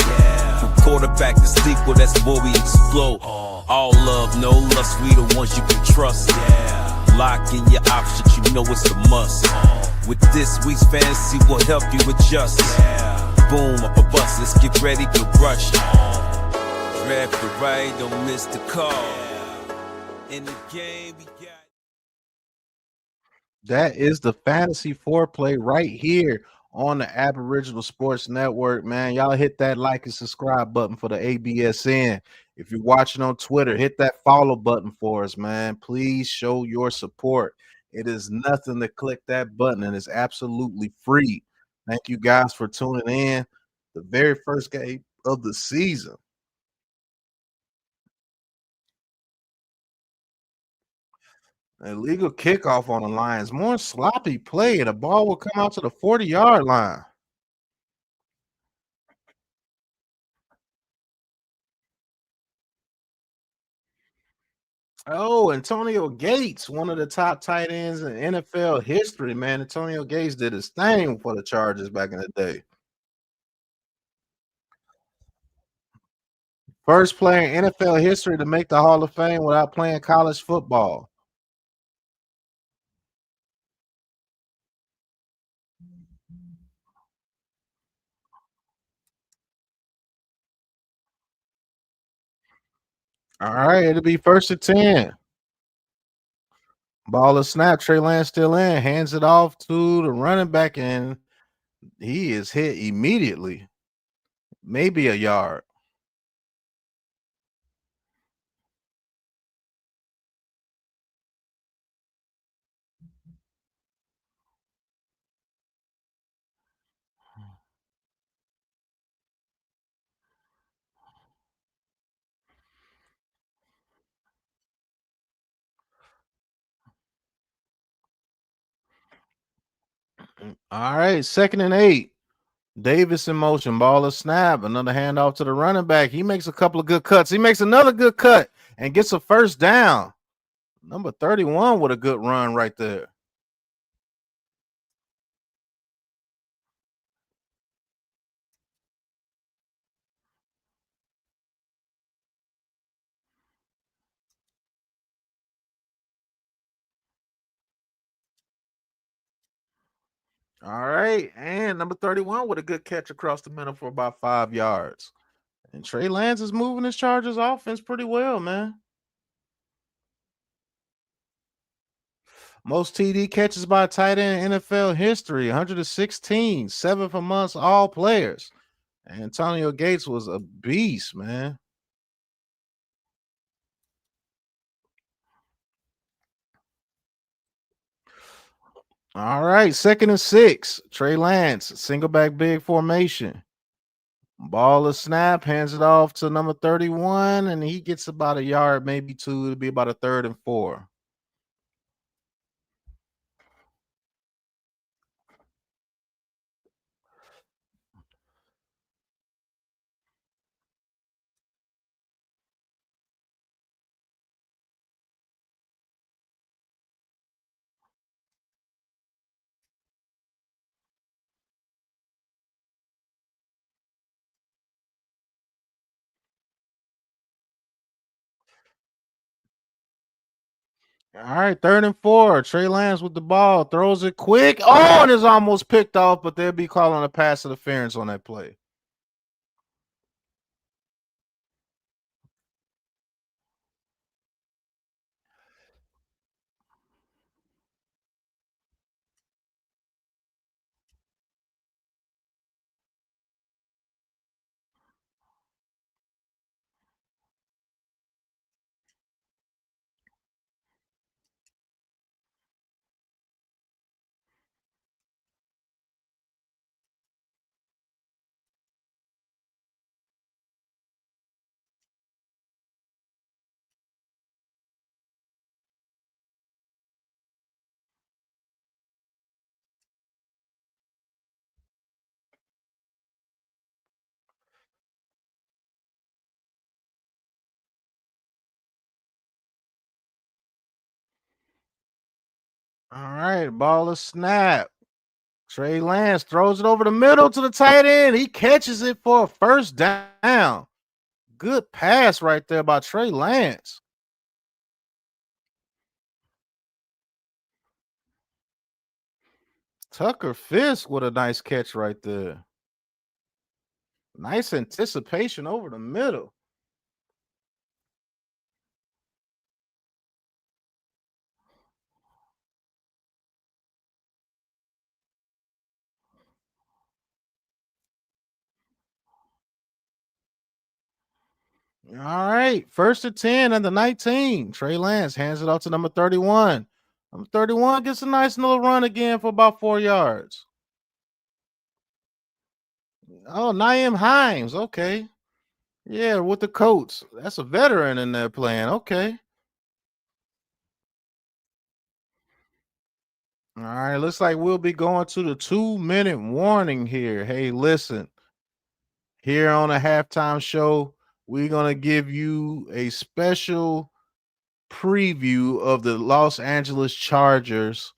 From quarterback to sequel, that's where we explode. All love, no lust, we the ones you can trust. Lock in your options, you know it's a must. With this week's fantasy, we'll help you adjust. Boom, up a bus, let's get ready to rush. Draft the right, don't miss the call. In the game, we got. That is the Fantasy Foreplay right here on the Aboriginal Sports Network, man. Y'all hit that like and subscribe button for the ABSN. If you're watching on Twitter, hit that follow button for us, man. Please show your support. It is nothing to click that button, and it's absolutely free. Thank you guys for tuning in. The very first game of the season. Illegal kickoff on the Lions. More sloppy play. The ball will come out to the 40-yard line. Oh, Antonio Gates, one of the top tight ends in NFL history, man. Antonio Gates did his thing for the Chargers back in the day. First player in NFL history to make the Hall of Fame without playing college football. All right, it'll be first and 10. Ball is snap. Trey Lance still in. Hands it off to the running back, and he is hit immediately. Maybe a yard. All right, second and 8. Davis in motion. Ball is snap. Another handoff to the running back. He makes a couple of good cuts. He makes another good cut and gets a first down. Number 31 with a good run right there. All right. And number 31 with a good catch across the middle for about 5 yards. And Trey Lance is moving his Chargers offense pretty well, man. Most TD catches by a tight end in NFL history, 116, 7th amongst all players. Antonio Gates was a beast, man. All right, second and 6. Trey Lance, single back big formation. Ball is snap, hands it off to number 31, and he gets about a yard, maybe two. It'll be about a third and 4. All right, 3rd and 4. Trey Lance with the ball, throws it quick. Oh, and it's almost picked off, but they'll be calling a pass interference on that play. All right, ball is snap. Trey Lance throws it over the middle to the tight end. He catches it for a first down. Good pass right there by Trey Lance. Tucker Fisk with a nice catch right there. Nice anticipation over the middle. All right, 1st and 10 at the 19. Trey Lance hands it off to number 31. Number 31 gets a nice little run again for about 4 yards. Oh, Naeem Hines. Okay. Yeah, with the Colts. That's a veteran in there playing. Okay. All right. Looks like we'll be going to the 2-minute warning here. Hey, listen. Here on a halftime show, we're going to give you a special preview of the Los Angeles Chargers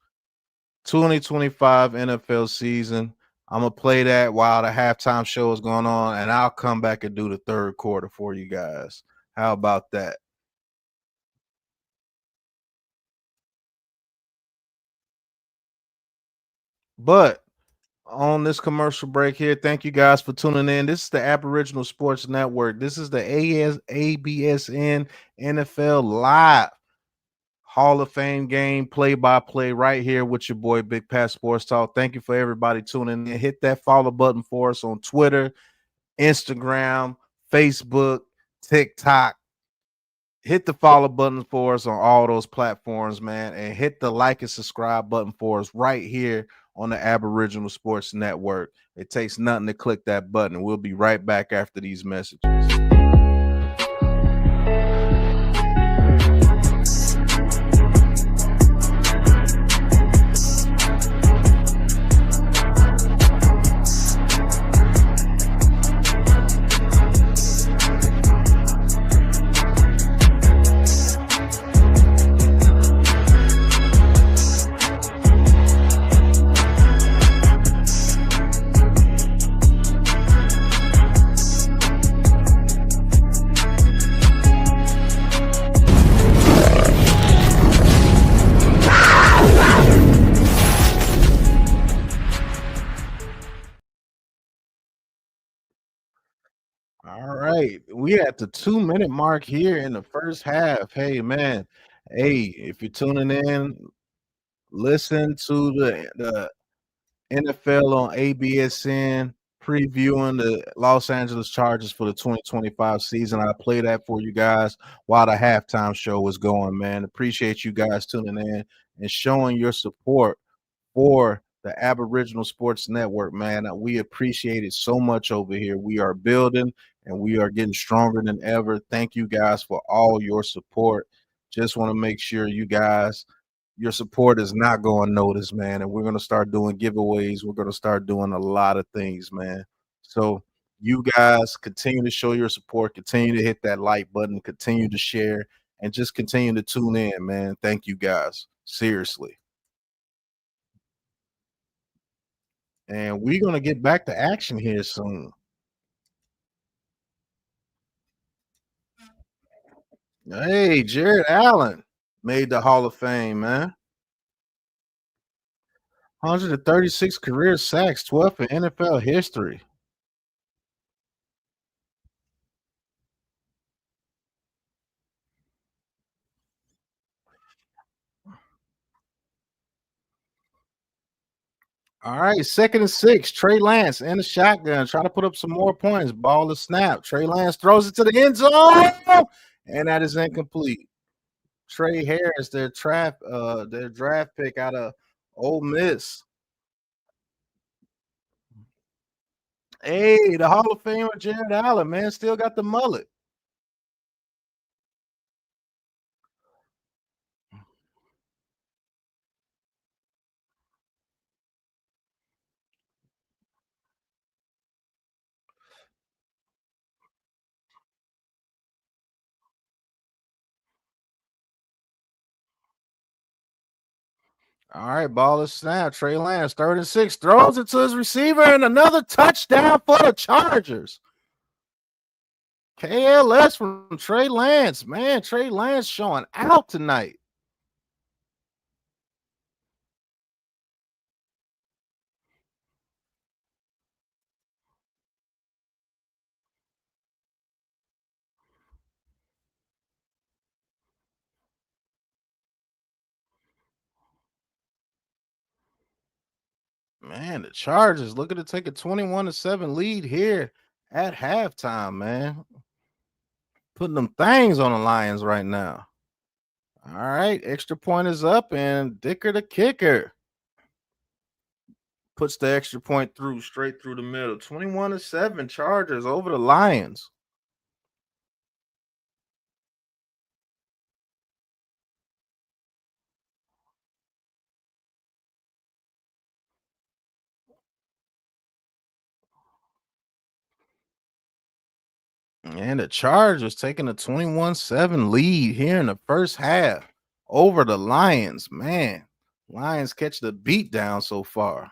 2025 NFL season. I'm going to play that while the halftime show is going on, and I'll come back and do the 3rd quarter for you guys. How about that? But on this commercial break here, thank you guys for tuning in. This is the Aboriginal Sports Network. This is the ABSN NFL Live Hall of Fame game play-by-play right here with your boy Big Pat Sports Talk. Thank you for everybody tuning in. Hit that follow button for us on Twitter, Instagram, Facebook, TikTok. Hit the follow button for us on all those platforms, man, and hit the like and subscribe button for us right here on the Aboriginal Sports Network. It takes nothing to click that button. We'll be right back after these messages. All right, we at the 2-minute mark here in the first half. Hey, man, hey, if you're tuning in, listen to the NFL on ABSN previewing the Los Angeles Chargers for the 2025 season. I play that for you guys while the halftime show is going, man. Appreciate you guys tuning in and showing your support for the Aboriginal Sports Network, man. We appreciate it so much over here. We are building and we are getting stronger than ever. Thank you guys for all your support. Just want to make sure you guys, your support is not going noticed, man. And we're going to start doing giveaways. We're going to start doing a lot of things, man. So you guys continue to show your support, continue to hit that like button, continue to share, and just continue to tune in, man. Thank you guys. Seriously. And we're going to get back to action here soon. Hey, Jared Allen. made the Hall of Fame, man. 136 career sacks, 12th in NFL history. All right, 2nd and 6. Trey Lance in the shotgun, trying to put up some more points. Ball to snap. Trey Lance throws it to the end zone, and that is incomplete. Trey Harris, their draft pick out of Ole Miss. Hey, the Hall of Famer Jared Allen, man, still got the mullet. All right, ball is snap. Trey Lance, 3rd and 6, throws it to his receiver, and another touchdown for the Chargers. KLS from Trey Lance. Man, Trey Lance showing out tonight. Man, the Chargers looking to take a 21-7 lead here at halftime, man. Putting them things on the Lions right now. All right, extra point is up, and Dicker the kicker puts the extra point through, straight through the middle. 21-7 Chargers over the Lions. And the Chargers taking a 21-7 lead here in the first half over the Lions. Man, Lions catch the beat down so far.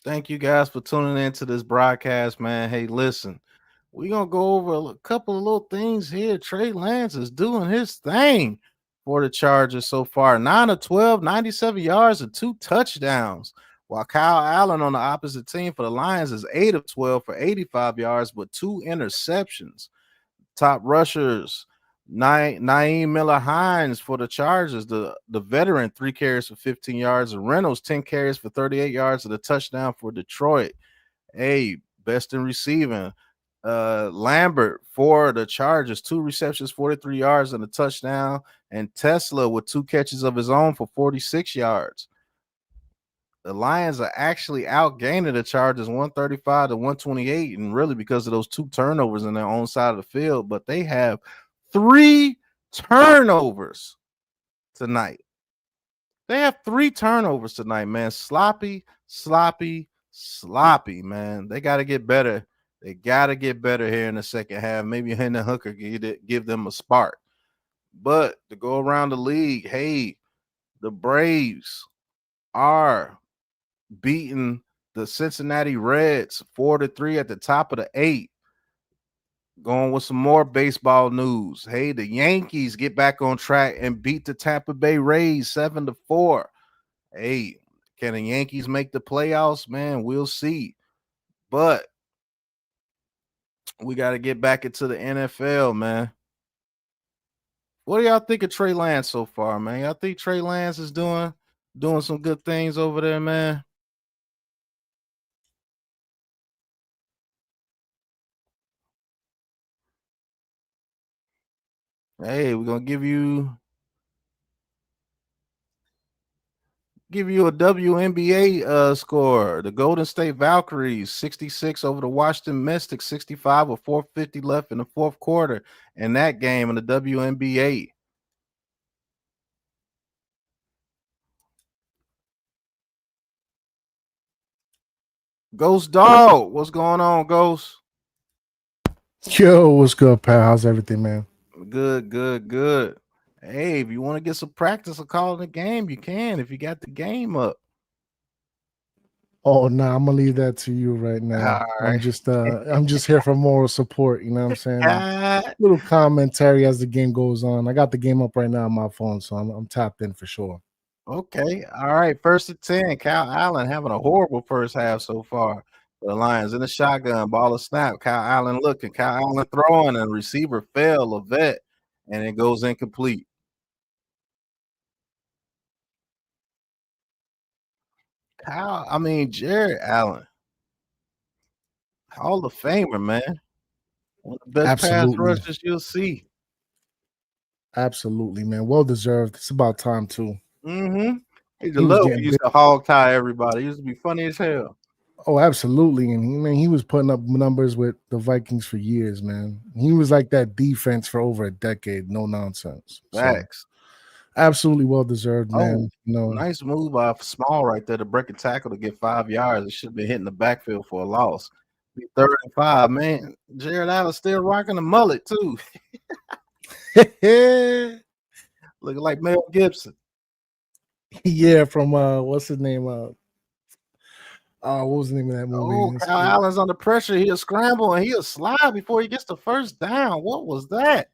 Thank you guys for tuning into this broadcast, man. Hey, listen, we're going to go over a couple of little things here. Trey Lance is doing his thing for the Chargers so far. 9 of 12, 97 yards and 2 touchdowns. While Kyle Allen on the opposite team for the Lions is 8 of 12 for 85 yards, but 2 interceptions. Top rushers, Naeem Miller-Hines for the Chargers, the veteran, 3 carries for 15 yards. And Reynolds, 10 carries for 38 yards and a touchdown for Detroit. Hey, best in receiving. Lambert for the Chargers, 2 receptions, 43 yards and a touchdown. And Tesla with 2 catches of his own for 46 yards. The Lions are actually outgaining the Chargers 135 to 128, and really because of those 2 turnovers in their own side of the field. But they have 3 turnovers tonight. They have 3 turnovers tonight, man. Sloppy, man. They got to get better. They got to get better here in the second half. Maybe Hendon Hooker give them a spark. But to go around the league, hey, the Braves are beating the Cincinnati Reds 4-3 at the top of the 8. Going with some more baseball news. Hey, the Yankees get back on track and beat the Tampa Bay Rays 7-4. Hey, can the Yankees make the playoffs? Man, we'll see. But we got to get back into the NFL, man. What do y'all think of Trey Lance so far, man? Y'all think Trey Lance is doing some good things over there, man? Hey, we're gonna give you a WNBA score. The Golden State Valkyries 66 over the Washington Mystics 65 with 4:50 left in the fourth quarter in that game in the WNBA. Ghost Dog, what's going on, Ghost? Yo, what's good, pal? How's everything, man? Good. Hey, if you want to get some practice of calling the game, you can if you got the game up. Oh no, I'm gonna leave that to you right now. All I'm right. just here for moral support. You know what I'm saying? God. Little commentary as the game goes on. I got the game up right now on my phone, so I'm tapped in for sure. Okay. All right. First and 10. Kyle Allen having a horrible first half so far. The Lions in the shotgun, ball of snap. Kyle Allen looking. Kyle Allen throwing, and receiver fell, Levette, and it goes incomplete. Jared Allen, Hall of Famer, man. One of the best pass Absolutely. rushers you'll see. Absolutely, man. Well deserved. It's about time too. Mm-hmm. He He was love getting he used big. to hog tie everybody. He used to be funny as hell. Oh, absolutely. And he was putting up numbers with the Vikings for years, man. He was like that defense for over a decade. No nonsense. So Facts. absolutely well deserved, man. Oh, nice move by Small right there to break a tackle to get 5 yards. It should have been hitting the backfield for a loss. Be 3rd and 5, man. Jared Allen still rocking the mullet too. Looking like Mel Gibson. Yeah, from what's his name? What was the name of that movie? Oh, Kyle Allen's under pressure. He'll scramble and he'll slide before he gets the first down. What was that?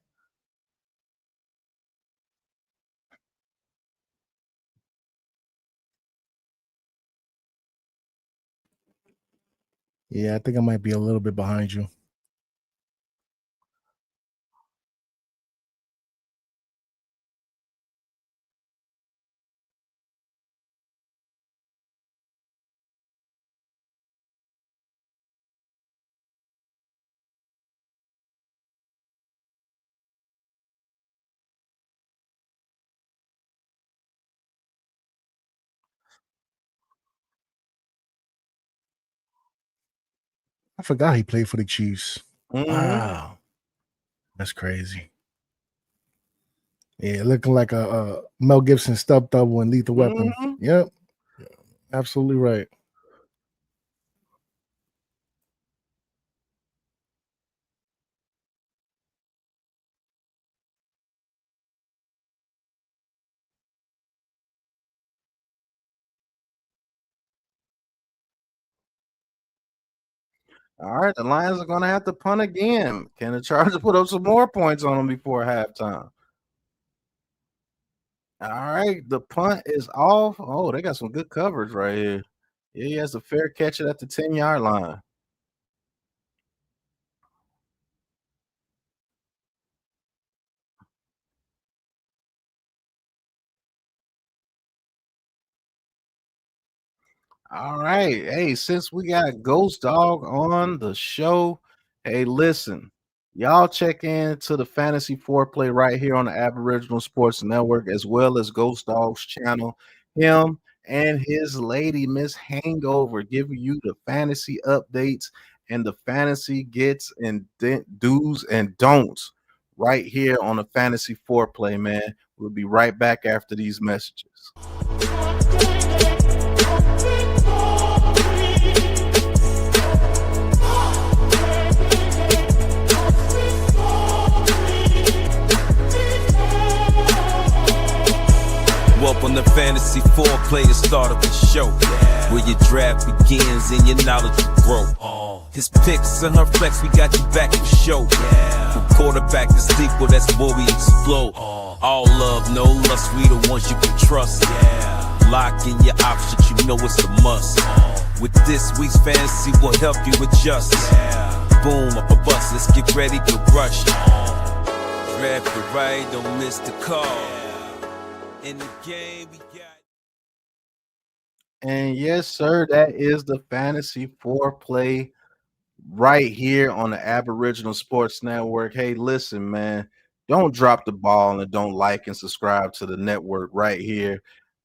Yeah, I think I might be a little bit behind you. I forgot he played for the Chiefs. Mm-hmm. Wow. That's crazy. Yeah, looking like a Mel Gibson stub double and Lethal Weapon. Mm-hmm. Yep. Absolutely right. All right, the Lions are going to have to punt again. Can the Chargers put up some more points on them before halftime? All right, the punt is off. Oh, they got some good coverage right here. Yeah, he has a fair catch it at the 10-yard line. All right. Hey, since we got Ghost Dog on the show, hey, listen, y'all check in to the Fantasy Foreplay right here on the Aboriginal Sports Network, as well as Ghost Dog's channel. Him and his lady, Miss Hangover, giving you the fantasy updates and the fantasy gets and do's and don'ts right here on the Fantasy Foreplay, man. We'll be right back after these messages. Welcome to Fantasy Foreplay, the start of the show, where your draft begins and your knowledge will grow. His picks and her flex, we got you back for show. From quarterback to sleeper, that's where we explode. All love, no lust, we the ones you can trust. Lock in your options, you know it's a must. With this week's fantasy, we'll help you adjust. Boom, up a bus, let's get ready to rush. Draft the right, don't miss the call. In the game, we got. And yes, sir, that is the Fantasy Foreplay right here on the Aboriginal Sports Network. Hey, listen, man, don't drop the ball and don't like and subscribe to the network right here.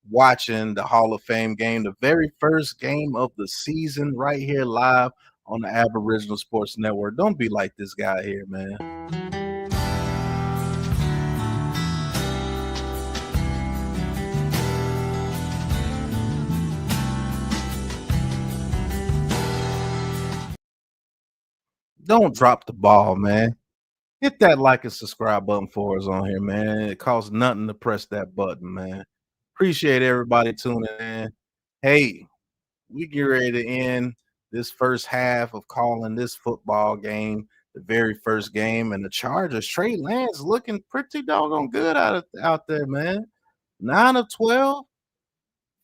Watching the Hall of Fame game, the very first game of the season, right here live on the Aboriginal Sports Network. Don't be like this guy here, man. Don't drop the ball, man. Hit that like and subscribe button for us on here, man. It costs nothing to press that button, man. Appreciate everybody tuning in. Hey, we get ready to end this first half of calling this football game the very first game, and the Chargers, Trey Lance looking pretty doggone good out there, man. 9 of 12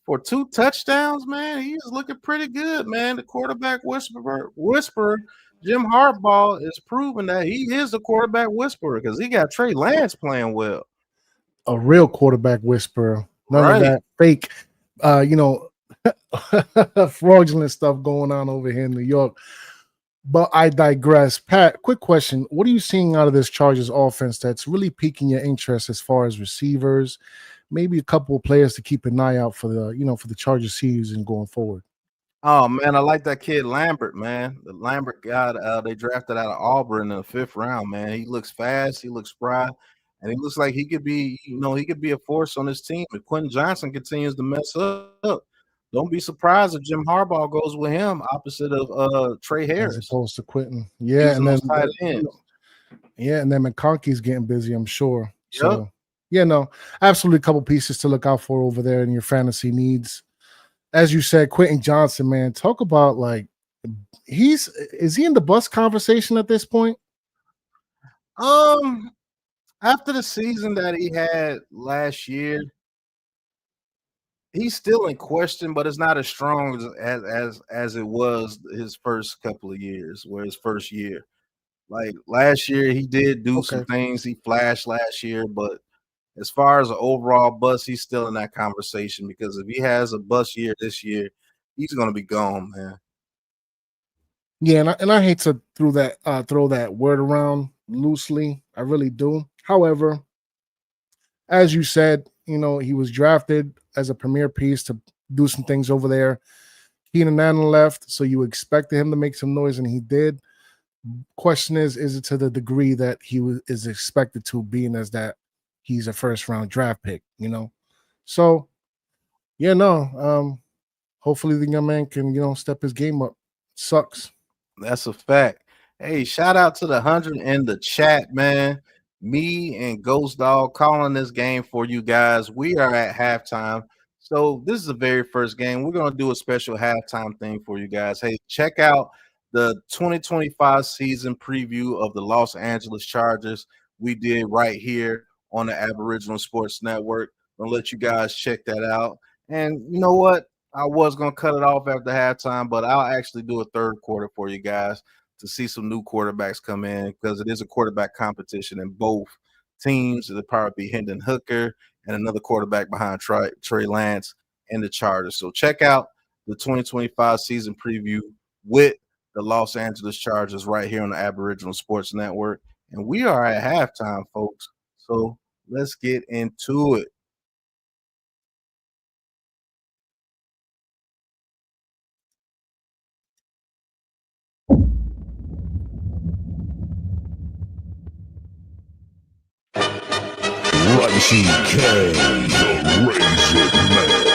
for 2 touchdowns, man. He's looking pretty good, man. The quarterback whisperer, Jim Harbaugh, is proving that he is the quarterback whisperer because he got Trey Lance playing well. A real quarterback whisperer. None Right. of that fake, fraudulent stuff going on over here in New York. But I digress. Pat, quick question. What are you seeing out of this Chargers offense that's really piquing your interest as far as receivers, maybe a couple of players to keep an eye out for the Chargers season going forward? Oh man, I like that kid Lambert, man. The Lambert guy they drafted out of Auburn in the 5th round, man. He looks fast, he looks spry, and he looks like he could be, he could be a force on this team. If Quentin Johnson continues to mess up, don't be surprised if Jim Harbaugh goes with him opposite of Trey Harris. As opposed to Quentin. Yeah, Using and then those tight ends. and then McConkey's getting busy, I'm sure. Yep. So absolutely a couple pieces to look out for over there in your fantasy needs. As you said, Quentin Johnson, man, talk about is he in the bus conversation at this point? After the season that he had last year, he's still in question, but it's not as strong as it was his first couple of years, where his first year. Like last year, he did do some things. He flashed last year, but as far as an overall bust, he's still in that conversation because if he has a bust year this year, he's going to be gone, man. Yeah, and I hate to throw that word around loosely. I really do. However, as you said, he was drafted as a premier piece to do some things over there. Keenan Allen left, so you expected him to make some noise, and he did. Question is it to the degree that is expected to, being as that he's a first-round draft pick, So, hopefully the young man can, step his game up. Sucks. That's a fact. Hey, shout out to the 100 in the chat, man. Me and Ghost Dog calling this game for you guys. We are at halftime. So this is the very first game. We're going to do a special halftime thing for you guys. Hey, check out the 2025 season preview of the Los Angeles Chargers we did right here on the Aboriginal Sports Network. I'll let you guys check that out. And you know what? I was going to cut it off after halftime, but I'll actually do a third quarter for you guys to see some new quarterbacks come in because it is a quarterback competition in both teams. It'll probably be Hendon Hooker and another quarterback behind Trey Lance and the Chargers. So check out the 2025 season preview with the Los Angeles Chargers right here on the Aboriginal Sports Network. And we are at halftime, folks. So let's get into it. Righty K, the Razor Man.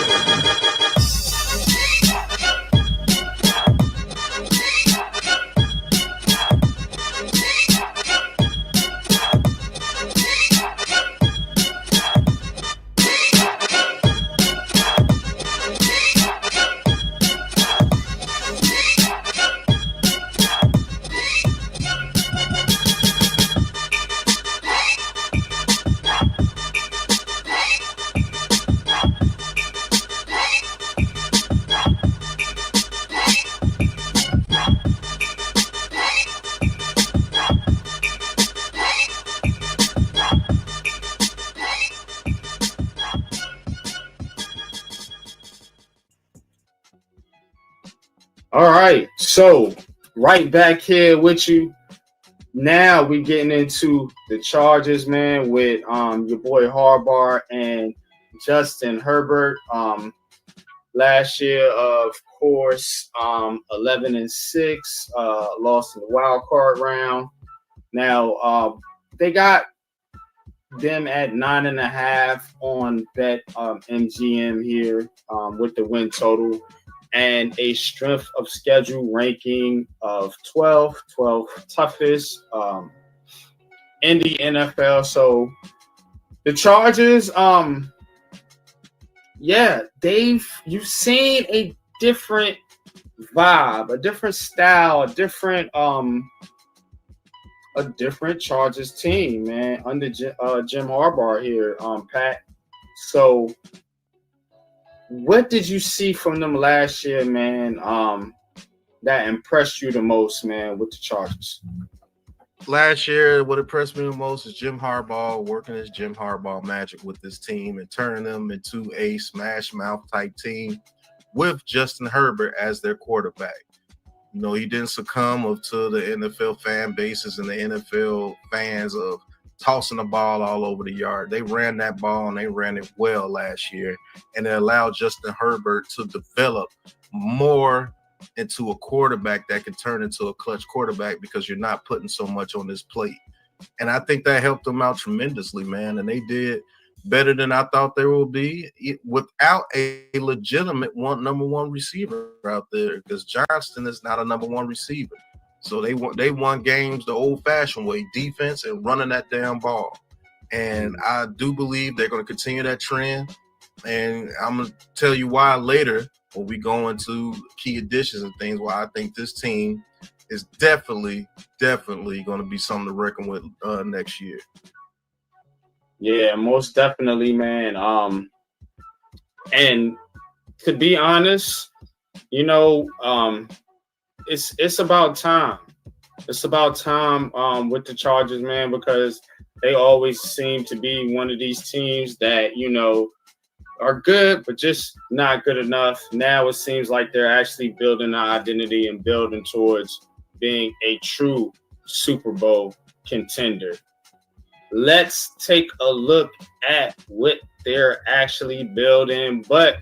All right, so right back here with you. Now we're getting into the Chargers, man, with your boy Harbaugh and Justin Herbert. Last year, of course, 11-6, lost in the wild card round. Now they got them at 9.5 on Bet MGM here with the win total. And a strength of schedule ranking of 12 toughest. in the NFL. So the Chargers, yeah, you've seen a different vibe, a different style, a different Chargers team, man, under Jim Harbaugh here, Pat. So what did you see from them last year, man, that impressed you the most, man, with the Chargers? Last year, what impressed me the most is Jim Harbaugh working his Jim Harbaugh magic with this team and turning them into a smash mouth type team with Justin Herbert as their quarterback. You know, he didn't succumb to the NFL fan bases and the NFL fans of tossing the ball all over the yard. They ran that ball and they ran it well last year, and it allowed Justin Herbert to develop more into a quarterback that can turn into a clutch quarterback because you're not putting so much on his plate. And I think that helped them out tremendously, man. And they did better than I thought they would be without a legitimate number one receiver out there, because Johnston is not a number one receiver. So they won games the old-fashioned way, defense and running that damn ball. And I do believe they're going to continue that trend. And I'm going to tell you why later when we go into key additions and things, why I think this team is definitely going to be something to reckon with next year. Yeah, most definitely, man. And to be honest, you know, it's about time. It's about time with the Chargers, man, because they always seem to be one of these teams that, you know, are good, but just not good enough. Now it seems like they're actually building an identity and building towards being a true Super Bowl contender. Let's take a look at what they're actually building, but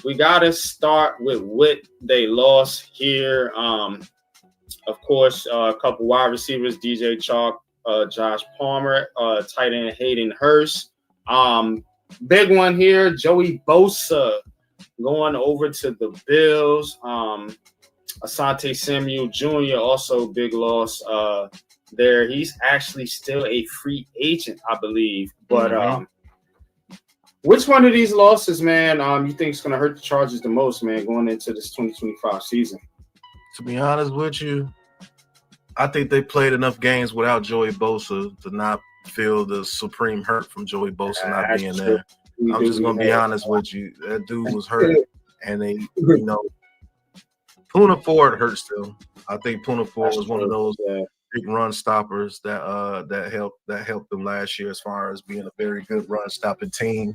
we got to start with what they lost here. Of course, a couple wide receivers, DJ Chalk, Josh Palmer, tight end Hayden Hurst. Big one here, Joey Bosa going over to the Bills. Asante Samuel Jr., also big loss there. He's actually still a free agent, I believe. But which one of these losses, man, you think is going to hurt the Chargers the most, man, going into this 2025 season? To be honest with you, I think they played enough games without Joey Bosa to not feel the supreme hurt from Joey Bosa not being there. I'm just going to be honest with you. That dude was hurt. And they, you know, Poona Ford hurt still. I think Poona Ford was one of those big run stoppers that helped them last year as far as being a very good run stopping team.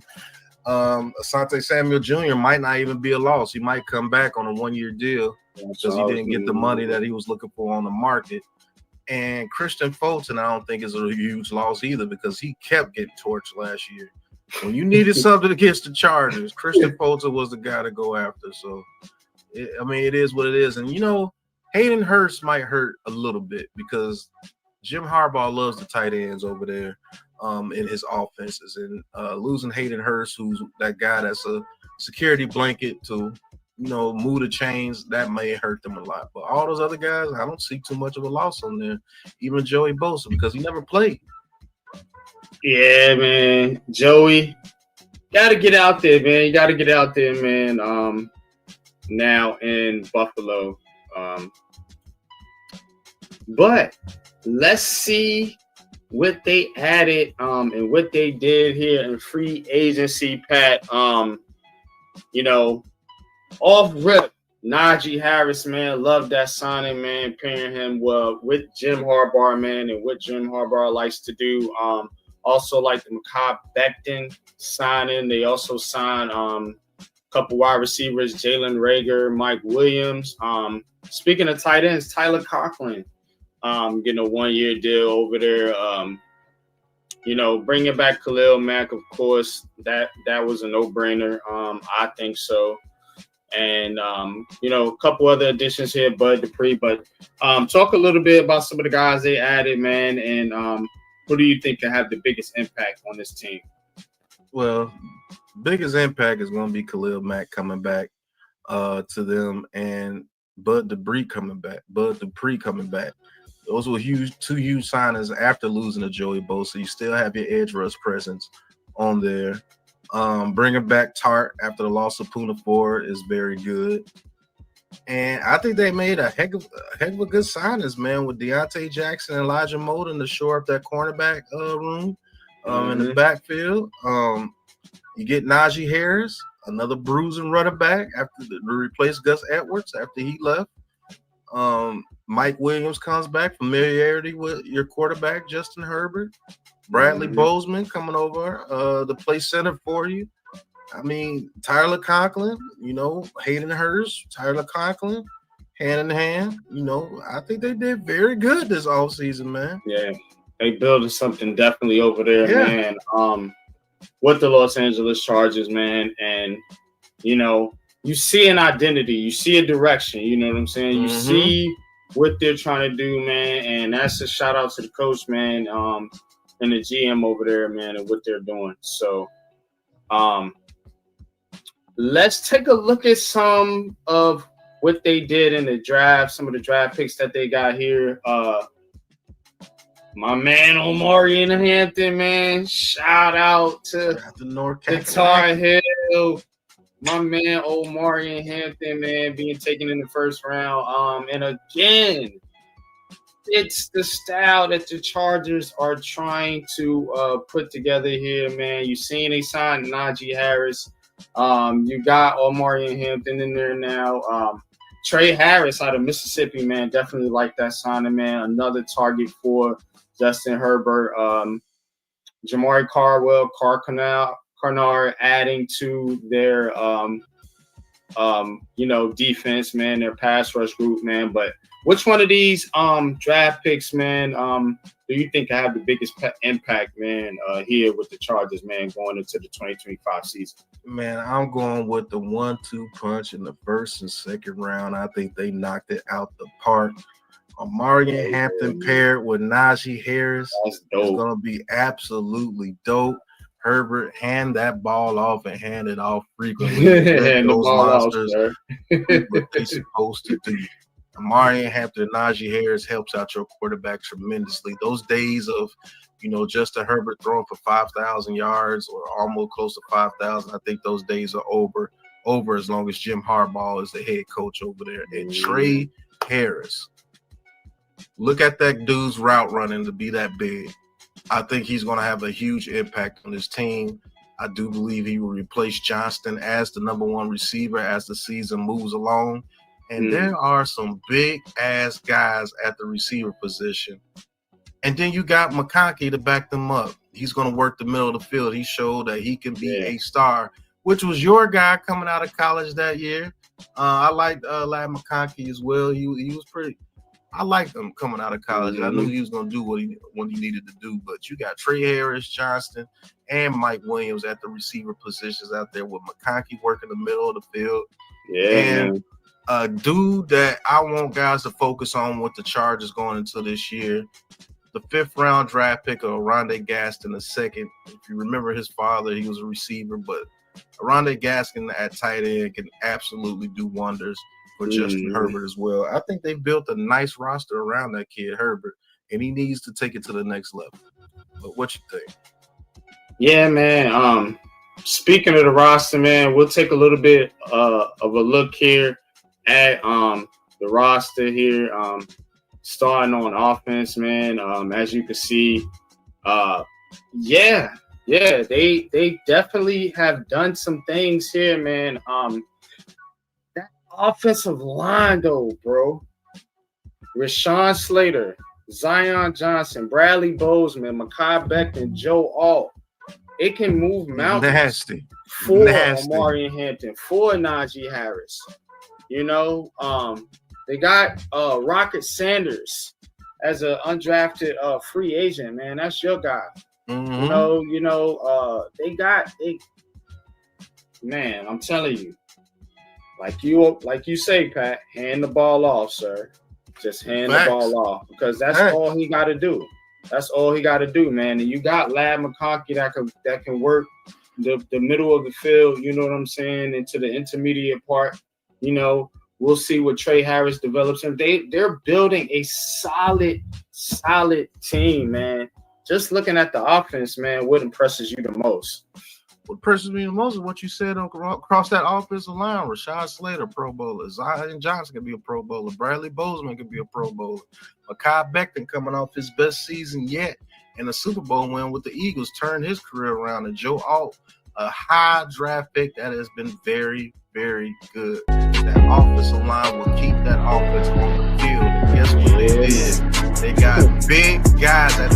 Asante Samuel Jr. might not even be a loss. He might come back on a 1-year deal because he didn't get the money that he was looking for on the market. And Christian Fulton, I don't think is a huge loss either because he kept getting torched last year. When you needed something against the Chargers, Christian Fulton was the guy to go after. So, it is what it is. And, you know, Hayden Hurst might hurt a little bit because Jim Harbaugh loves the tight ends over there in his offenses. And losing Hayden Hurst, who's that guy that's a security blanket to, you know, move the chains, that may hurt them a lot. But all those other guys, I don't see too much of a loss on there. Even Joey Bosa, because he never played. Yeah, man. Joey, got to get out there, man. You got to get out there, man, now in Buffalo. But let's see what they added and what they did here in free agency, Pat. You know, off rip, Najee Harris, man, love that signing, man, pairing him well with Jim Harbaugh, man, and what Jim Harbaugh likes to do. Also like the Mekhi Becton signing. They also signed a couple wide receivers, Jalen Reagor, Mike Williams. Speaking of tight ends, Tyler Conklin getting a 1-year deal over there. You know, bringing back Khalil Mack, of course, that was a no-brainer. I think so. And, you know, a couple other additions here, Bud Dupree. But talk a little bit about some of the guys they added, man, and who do you think can have the biggest impact on this team? Well, biggest impact is going to be Khalil Mack coming back to them and Bud Dupree coming back. Those were two huge signings after losing to Joey Bosa. You still have your edge rush presence on there. Bringing back Tart after the loss of Poona Ford is very good. And I think they made a heck of a good signings, man, with Deontay Jackson and Elijah Molden to shore up that cornerback room in the backfield. You get Najee Harris, another bruising running back to replace Gus Edwards after he left. Mike Williams comes back, familiarity with your quarterback, Justin Herbert. Bradley Bozeman coming over to play center for you. I mean, Tyler Conklin, Hayden Hurst, Tyler Conklin, hand in hand. I think they did very good this offseason, man. Yeah, they building something definitely over there, man. With the Los Angeles Chargers, man. And, you see an identity. You see a direction. You know what I'm saying? You see what they're trying to do, man. And that's a shout out to the coach, man, and the GM over there, man, and what they're doing. So, let's take a look at some of what they did in the draft, some of the draft picks that they got here. My man Omari in Hampton, man. Shout out to the Tar Heel. My man Omari in Hampton, man, being taken in the first round. And again, it's the style that the Chargers are trying to put together here, man. You seen they signed Najee Harris. You got Omari and Hampton in there now. Trey Harris out of Mississippi, man, definitely like that signing, man. Another target for Justin Herbert. Jamari Carwell, Carnard adding to their defense, man, their pass rush group, man. But which one of these draft picks, man, do you think have the biggest impact, man, here with the Chargers, man, going into the 2025 season? Man, I'm going with the 1-2 punch in the first and second round. I think they knocked it out the park. Omari and Hampton paired with Najee Harris is going to be absolutely dope. Herbert, hand that ball off and hand it off frequently. And those monsters what they're supposed to do. Amari and Hampton, Najee Harris helps out your quarterback tremendously. Those days of, Justin Herbert throwing for 5,000 yards or almost close to 5,000, I think those days are over as long as Jim Harbaugh is the head coach over there. And Trey Harris, look at that dude's route running to be that big. I think he's going to have a huge impact on his team. I do believe he will replace Johnston as the number one receiver as the season moves along. And there are some big-ass guys at the receiver position. And then you got McConkey to back them up. He's going to work the middle of the field. He showed that he can be a star, which was your guy coming out of college that year. I liked Lad McConkey as well. He was pretty – I liked him coming out of college. I knew he was going to do what he needed to do. But you got Trey Harris, Johnston, and Mike Williams at the receiver positions out there with McConkey working the middle of the field. And a dude that I want guys to focus on with the Chargers going into this year, the 5th round draft pick of Rondé Gaston II. If you remember his father, he was a receiver, but Rondé Gaston at tight end can absolutely do wonders for Justin Herbert as well. I think they built a nice roster around that kid, Herbert, and he needs to take it to the next level. But what you think? Yeah, man. Speaking of the roster, man, we'll take a little bit of a look here at the roster here. Starting on offense, man. As you can see, they definitely have done some things here, man. That offensive line, though, bro. Rashawn Slater, Zion Johnson, Bradley Bozeman, Mekhi Becton, Joe Alt. It can move mountains. Nasty. For Omari and Hampton, for Najee Harris. They got Rocket Sanders as an undrafted free agent, man. That's your guy. Man, I'm telling you, like you say, Pat, hand the ball off, sir. Just hand the ball off, because that's all he got to do. That's all he got to do, man. And you got Lad McConkey that can work the middle of the field, you know what I'm saying, into the intermediate part, with We'll see what Trey Harris develops, and they're building a solid team, man. Just looking at the offense, man, what impresses you the most? What impresses me the most is what you said across that offensive line. Rashad Slater, Pro Bowler. Zion Johnson can be a Pro Bowler. Bradley Bozeman can be a Pro Bowler. Mekhi Becton coming off his best season yet and a Super Bowl win with the Eagles turned his career around. And Joe Alt, a high draft pick that has been very, very good. That offensive line will keep that offense on the field. And guess what they did? They got big guys that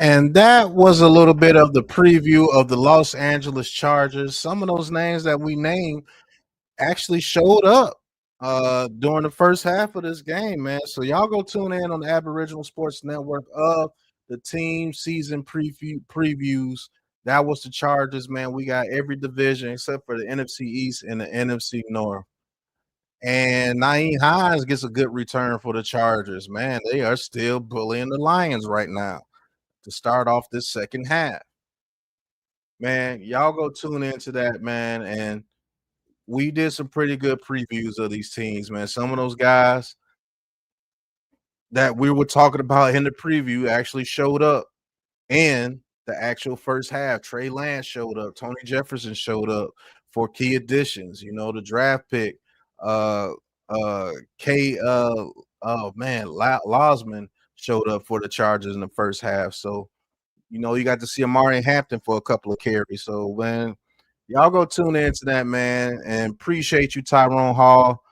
And that was a little bit of the preview of the Los Angeles Chargers. Some of those names that we named actually showed up during the first half of this game, man. So y'all go tune in on the Aboriginal Sports Network of the team season previews. That was the Chargers, man. We got every division except for the NFC East and the NFC North. And Naeem Hines gets a good return for the Chargers, man. They are still bullying the Lions right now to start off this second half. Man, y'all go tune into that, man. And we did some pretty good previews of these teams, man. Some of those guys that we were talking about in the preview actually showed up in the actual first half. Trey Lance showed up. Tony Jefferson showed up for key additions. You know, the draft pick, Losman showed up for the Chargers in the first half. So, you know, you got to see Amari Hampton for a couple of carries. So, man, y'all go tune into that, man, and appreciate you, Tyrone Hall.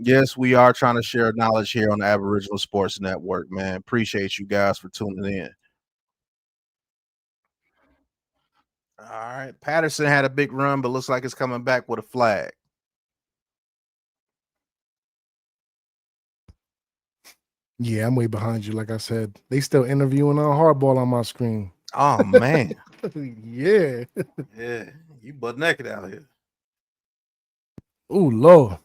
Yes, we are trying to share knowledge here on the Aboriginal Sports Network, man. Appreciate you guys for tuning in. All right. Patterson had a big run, but looks like it's coming back with a flag. Yeah, I'm way behind you. Like I said, they still interviewing on hardball on my screen. Oh, man. Yeah. Yeah. You butt naked out here. Ooh, Lord.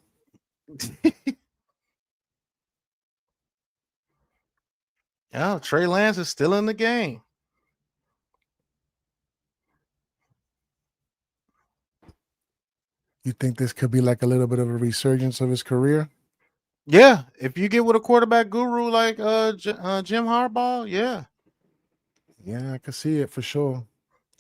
Yeah, Trey Lance is still in the game. You think this could be like a little bit of a resurgence of his career? Yeah, if you get with a quarterback guru like Jim Harbaugh, yeah. Yeah, I can see it for sure.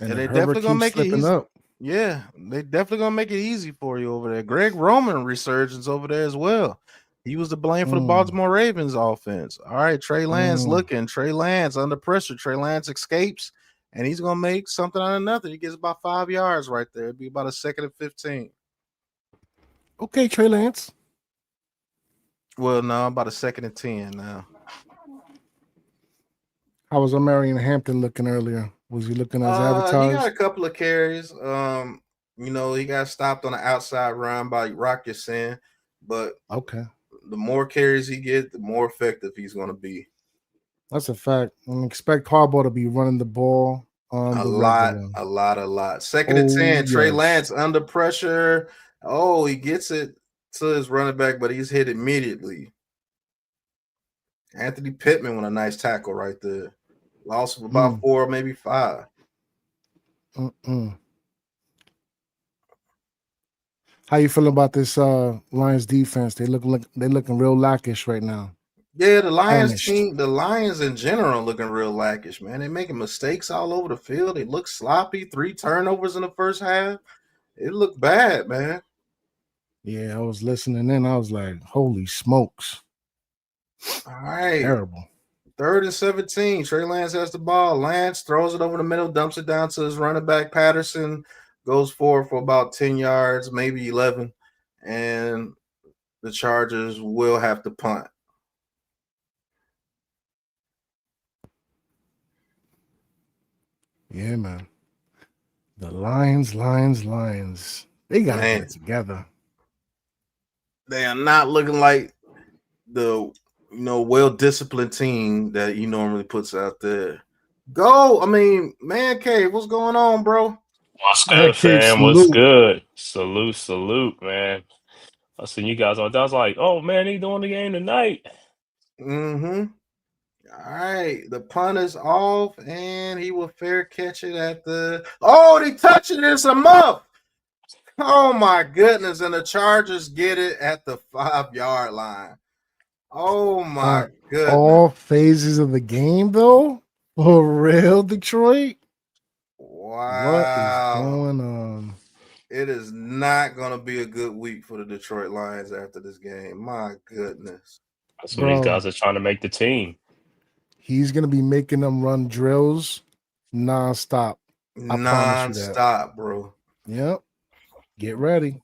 And Yeah, they Herbert definitely gonna keeps make it slipping easy. up. Yeah, they definitely gonna make it easy for you over there. Greg Roman resurgence over there as well. He was to blame for the Baltimore Ravens offense. All right, Trey Lance looking. Trey Lance under pressure. Trey Lance escapes, and he's gonna make something out of nothing. He gets about 5 yards right there. It'd be about a 2nd and 15. Okay, Trey Lance. Well, no, about a 2nd and 10 now. How was Marion Hampton looking earlier? Was he looking as He advertised? got a couple of carries. You know, he got stopped on the outside run by Rock Ya-Sin, but okay, the more carries he gets, the more effective he's going to be. That's a fact. And expect Harbaugh to be running the ball on A the lot. regular. 2nd and 10. Trey yes. Lance under pressure. Oh, he gets it to his running back, but he's hit immediately. Anthony Pittman with a nice tackle right there. Loss of about 4, maybe 5. How you feeling about this Lions defense? They're looking real lackish right now. Yeah, the Lions team, the Lions in general are looking real lackish, man. They're making mistakes all over the field. They look sloppy. 3 turnovers in the first half. It looked bad, man. Yeah, I was listening in. I was like, holy smokes. All right. Terrible. 3rd and 17. Trey Lance has the ball. Lance throws it over the middle, dumps it down to his running back. Patterson goes forward for about 10 yards, maybe 11. And the Chargers will have to punt. Yeah, man. The Lions. They gotta get Man, it together. they are not looking like the well-disciplined team that he normally puts out there. Man cave, what's going on, bro? What's Man good, cave fam? What's salute. good? Salute, man. I seen you guys on. I was like, oh man, they doing the game tonight. Mm-hmm. All right, the punt is off, and he will fair catch it at the. Oh, they touch it! It's a muff. Oh my goodness! And the Chargers get it at the 5-yard line. Oh my goodness! All phases of the game, though. For real, Detroit. What is Wow! going on? It is not going to be a good week for the Detroit Lions after this game. My goodness. That's when these Bro, guys are trying to make the team. he's gonna be making them run drills nonstop. I promise you that. Non-stop, bro. Yep. Get ready.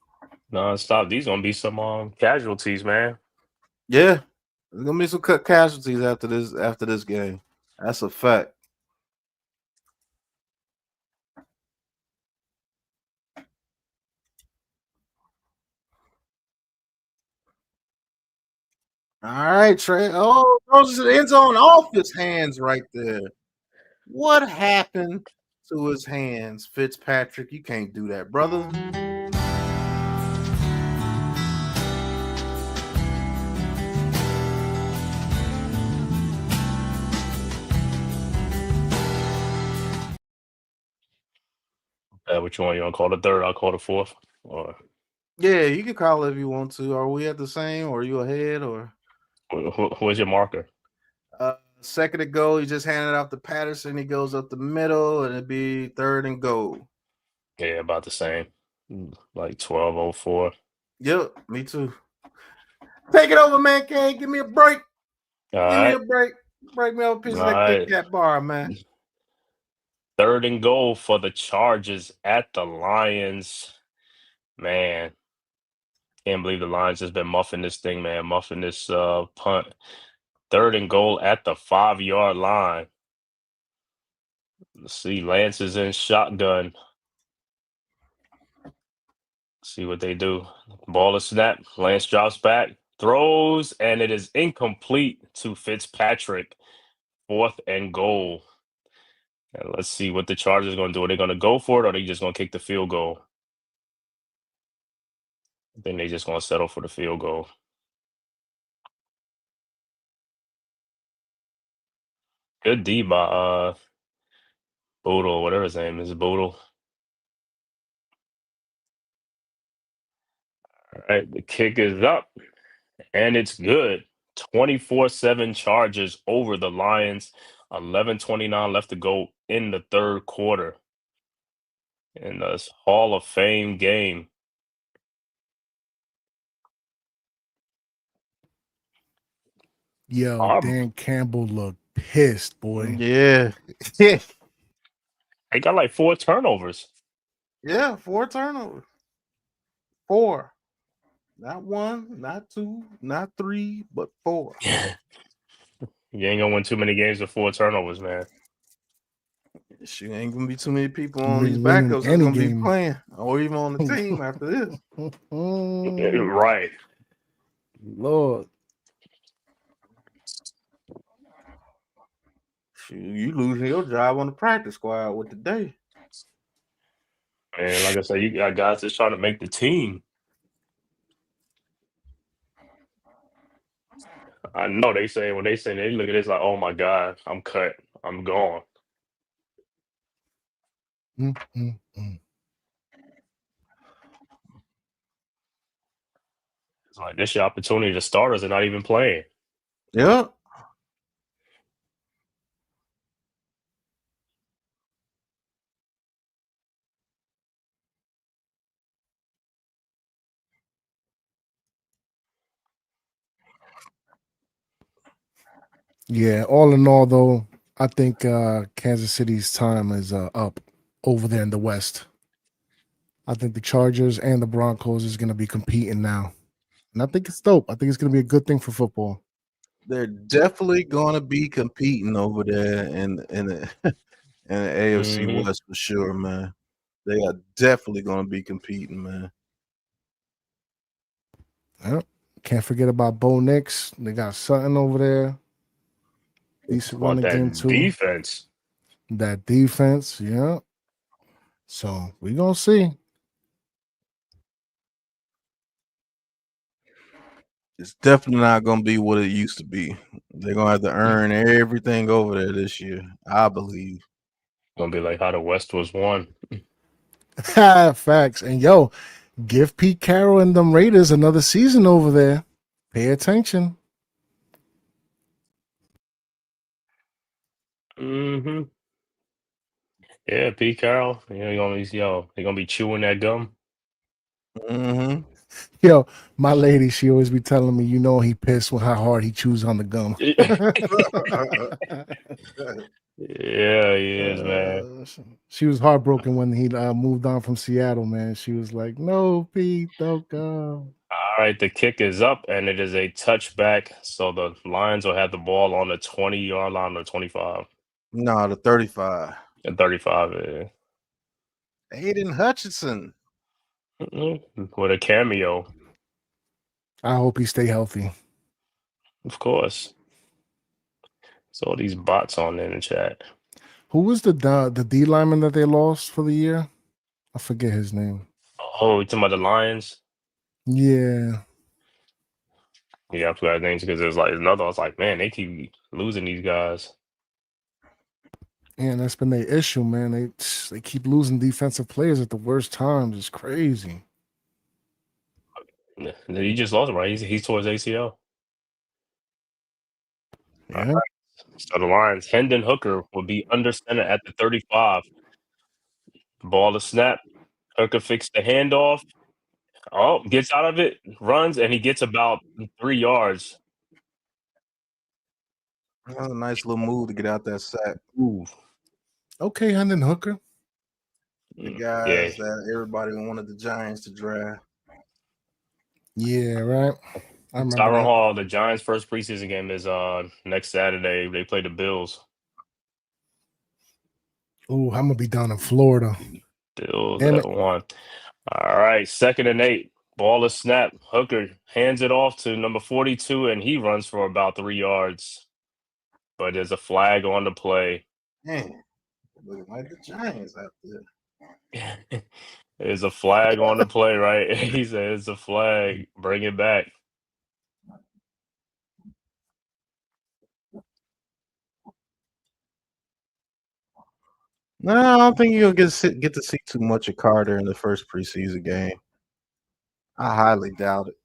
Non-stop. These gonna be some casualties, man. Yeah, there's gonna be some cut casualties after this game. That's a fact. All right, Trey. Oh, throws it to the end zone off his hands right there. What happened to his hands, Fitzpatrick? You can't do that, brother. Which one you want to call the third? I'll call the fourth. Or Yeah, you can call it if you want to. Are we at the same? Or are you ahead? Or who is your marker? second to go, he just handed off to Patterson. He goes up the middle, and it'd be 3rd and goal. Yeah, about the same. Like 12:04. Yep, me too. Take it over, man. K. Give me a break. All Give me right. a break. Break me up a piece of All that right. Kit Kat bar, man. 3rd and goal for the Chargers at the Lions. Man, can't believe the Lions has been muffing this thing, man. Muffing this punt. 3rd and goal at the 5-yard line. Let's see, Lance is in shotgun. See what they do. Ball is snapped. Lance drops back, throws, and it is incomplete to Fitzpatrick. 4th and goal. And let's see what the Chargers are going to do. Are they going to go for it, or are they just going to kick the field goal? I think they're just going to settle for the field goal. Good D by Boodle, whatever his name is, Boodle. All right, the kick is up, and it's good. 24-7 Chargers over the Lions. 11:29 left to go in the 3rd quarter in this Hall of Fame game. Yo, Dan Campbell looked pissed, boy. Yeah. They got like 4 turnovers. Yeah, 4 turnovers. 4. Not 1, not 2, not 3, but 4. You ain't gonna win too many games with 4 turnovers, man. Shoot, ain't gonna be too many people You on ain't these winning backups that's any gonna be game. playing or even on the team after this. Right. Lord. Shoot, you losing your job on the practice squad with today. And like I said, you got guys that's trying to make the team. I know they say when they look at this like, oh my God, I'm cut. I'm gone. It's like this your opportunity. The starters are not even playing. Yeah. Yeah, all in all, though, I think Kansas City's time is up over there in the West. I think the Chargers and the Broncos is going to be competing now. And I think it's dope. I think it's going to be a good thing for football. They're definitely going to be competing over there in the AFC West for sure, man. They are definitely going to be competing, man. Yep. Can't forget about Bo Nix. They got Sutton over there. Decent About running game that too. defense. That defense, yeah. So we gonna see. It's definitely not going to be what it used to be. They're going to have to earn everything over there this year, I believe. Gonna be like how the West was won. Facts. And yo, give Pete Carroll and them Raiders another season over there. Pay attention. Mm-hmm. Yeah, Pete Carroll. He gonna be chewing that gum. Mm-hmm. Yo, my lady, she always be telling me, he pissed with how hard he chews on the gum. Yeah, he is, man. She was heartbroken when he moved on from Seattle, man. She was like, "No, Pete, don't go." All right, the kick is up, and it is a touchback. So the Lions will have the ball on the 20-yard line or 25 No, the 35. and 35. Yeah. Aiden Hutchinson. With a cameo, I hope he stay healthy. of course. So all these bots on there in the chat. Who was the D lineman that they lost for the year? I forget his name. Oh, you talking about the Lions? Yeah. Yeah, I forgot names because there's like another. I was like, man, they keep losing these guys. And that's been their issue, man. They keep losing defensive players at the worst times. It's crazy. He just lost him, right? He's towards ACL. Yeah. So the Lions, Hendon Hooker will be under center at the 35. Ball to snap. Hooker fixed the handoff. Oh, gets out of it, runs, and he gets about 3 yards. That was a nice little move to get out that sack. Ooh. Okay, Hendon Hooker. The guys that everybody wanted the Giants to draft. Yeah, right. I remember Tyron that. Hall, the Giants' first preseason game is next Saturday. They play the Bills. Ooh, I'm gonna be down in Florida. Bills at 1. All right, 2nd and 8. Ball is snap. Hooker hands it off to number 42, and he runs for about 3 yards. But there's a flag on the play. Man, looking like the Giants out there. There's a flag on the play, right? He says it's a flag. Bring it back. No, I don't think you'll get to see too much of Carter in the first preseason game. I highly doubt it.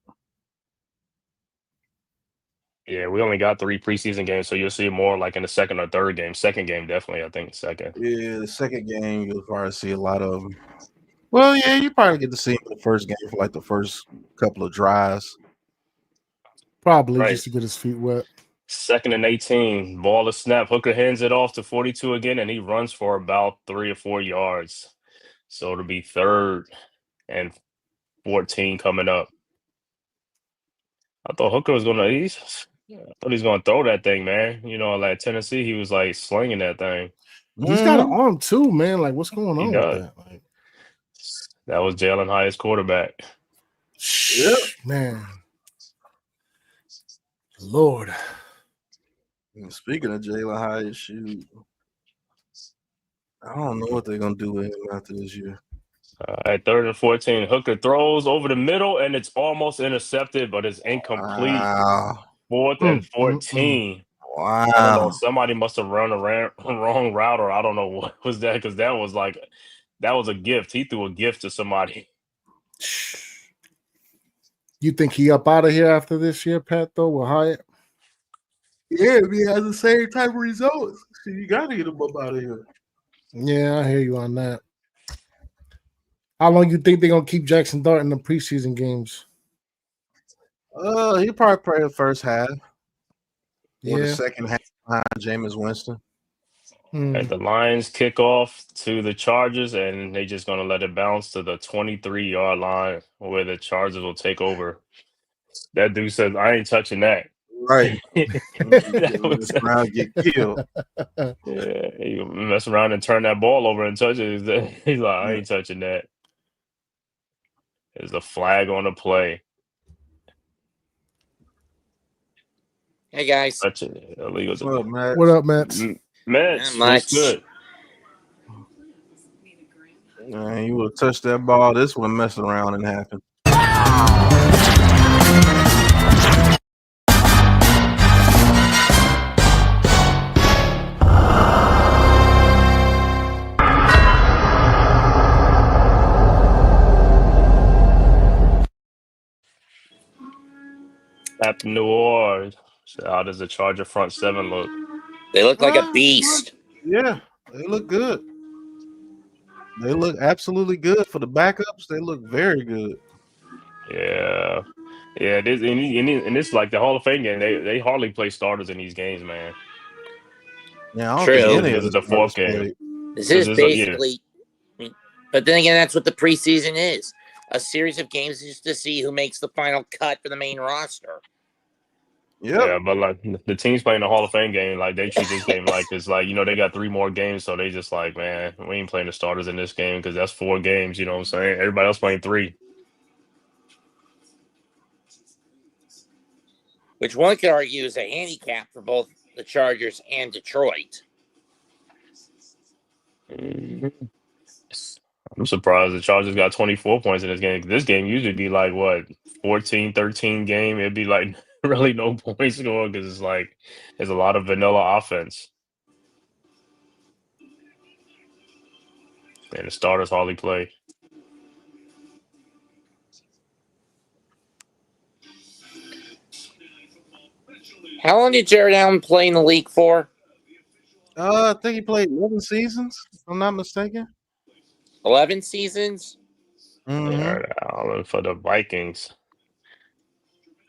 Yeah, we only got 3 preseason games, so you'll see more like in the second or third game. Second game, definitely, I think second. Yeah, the second game you'll probably see a lot of them. Well, yeah, you probably get to see him in the first game for like the first couple of drives. Probably Right. just to get his feet wet. 2nd and 18. Ball to snap. Hooker hands it off to 42 again, and he runs for about 3 or 4 yards. So it'll be 3rd and 14 coming up. I thought Hooker was gonna. I thought he was gonna throw that thing, man. Like Tennessee, he was like slinging that thing. He's got an arm too, man. Like, what's going on with does. that? Like, that was Jalen Hyatt's quarterback. Yep. Man. Lord. And speaking of Jalen Hyatt, shoot, I don't know what they're gonna do with him after this year. At 3rd and 14, Hooker throws over the middle, and it's almost intercepted, but it's incomplete. Wow. 4th and 14. Wow. I don't know. Somebody must have run a wrong route, or I don't know what was that, because that was a gift. He threw a gift to somebody. You think he up out of here after this year, Pat, though, with Hyatt? Yeah, if he has the same type of results, so you gotta get him up out of here. Yeah, I hear you on that. How long you think they're gonna keep Jackson Dart in the preseason games? He probably play the first half. Or the Yeah. second half behind Jameis Winston. At the Lions kick off to the Chargers, and they're just going to let it bounce to the 23-yard line where the Chargers will take over. That dude says, I ain't touching that. Right. That was, This round get killed. yeah, he mess around and turn that ball over and touch it. He's like, I ain't touching that. There's a flag on the play. Hey guys. Touch it. Illegal. What's up, Matt? What up, Mets? Mets, Not what's much. good? Man, you would have touched that ball. This one mess around and happen. At New Orleans. So how does the Charger front seven look? They look like a beast. Yeah, they look good. They look absolutely good for the backups. They look very good. Yeah. Yeah, this and it's like the Hall of Fame game. They hardly play starters in these games, man. Yeah, I don't True. think any This of is the the fourth starters game. played. This This is is basically, but then again, that's what the preseason is. A series of games just to see who makes the final cut for the main roster. Yep. Yeah, but like the teams playing the Hall of Fame game, like they treat this game like it's like, they got 3 more games, so they just like, man, we ain't playing the starters in this game because that's 4 games, you know what I'm saying? Everybody else playing 3. Which one could argue is a handicap for both the Chargers and Detroit. I'm surprised the Chargers got 24 points in this game. This game usually be like, what, 14, 13 game? It'd be like really no points scored because it's like there's a lot of vanilla offense. And the starters hardly play. How long did Jared Allen play in the league for? I think he played 11 seasons, if I'm not mistaken. 11 seasons? Mhm. Jared Allen for the Vikings.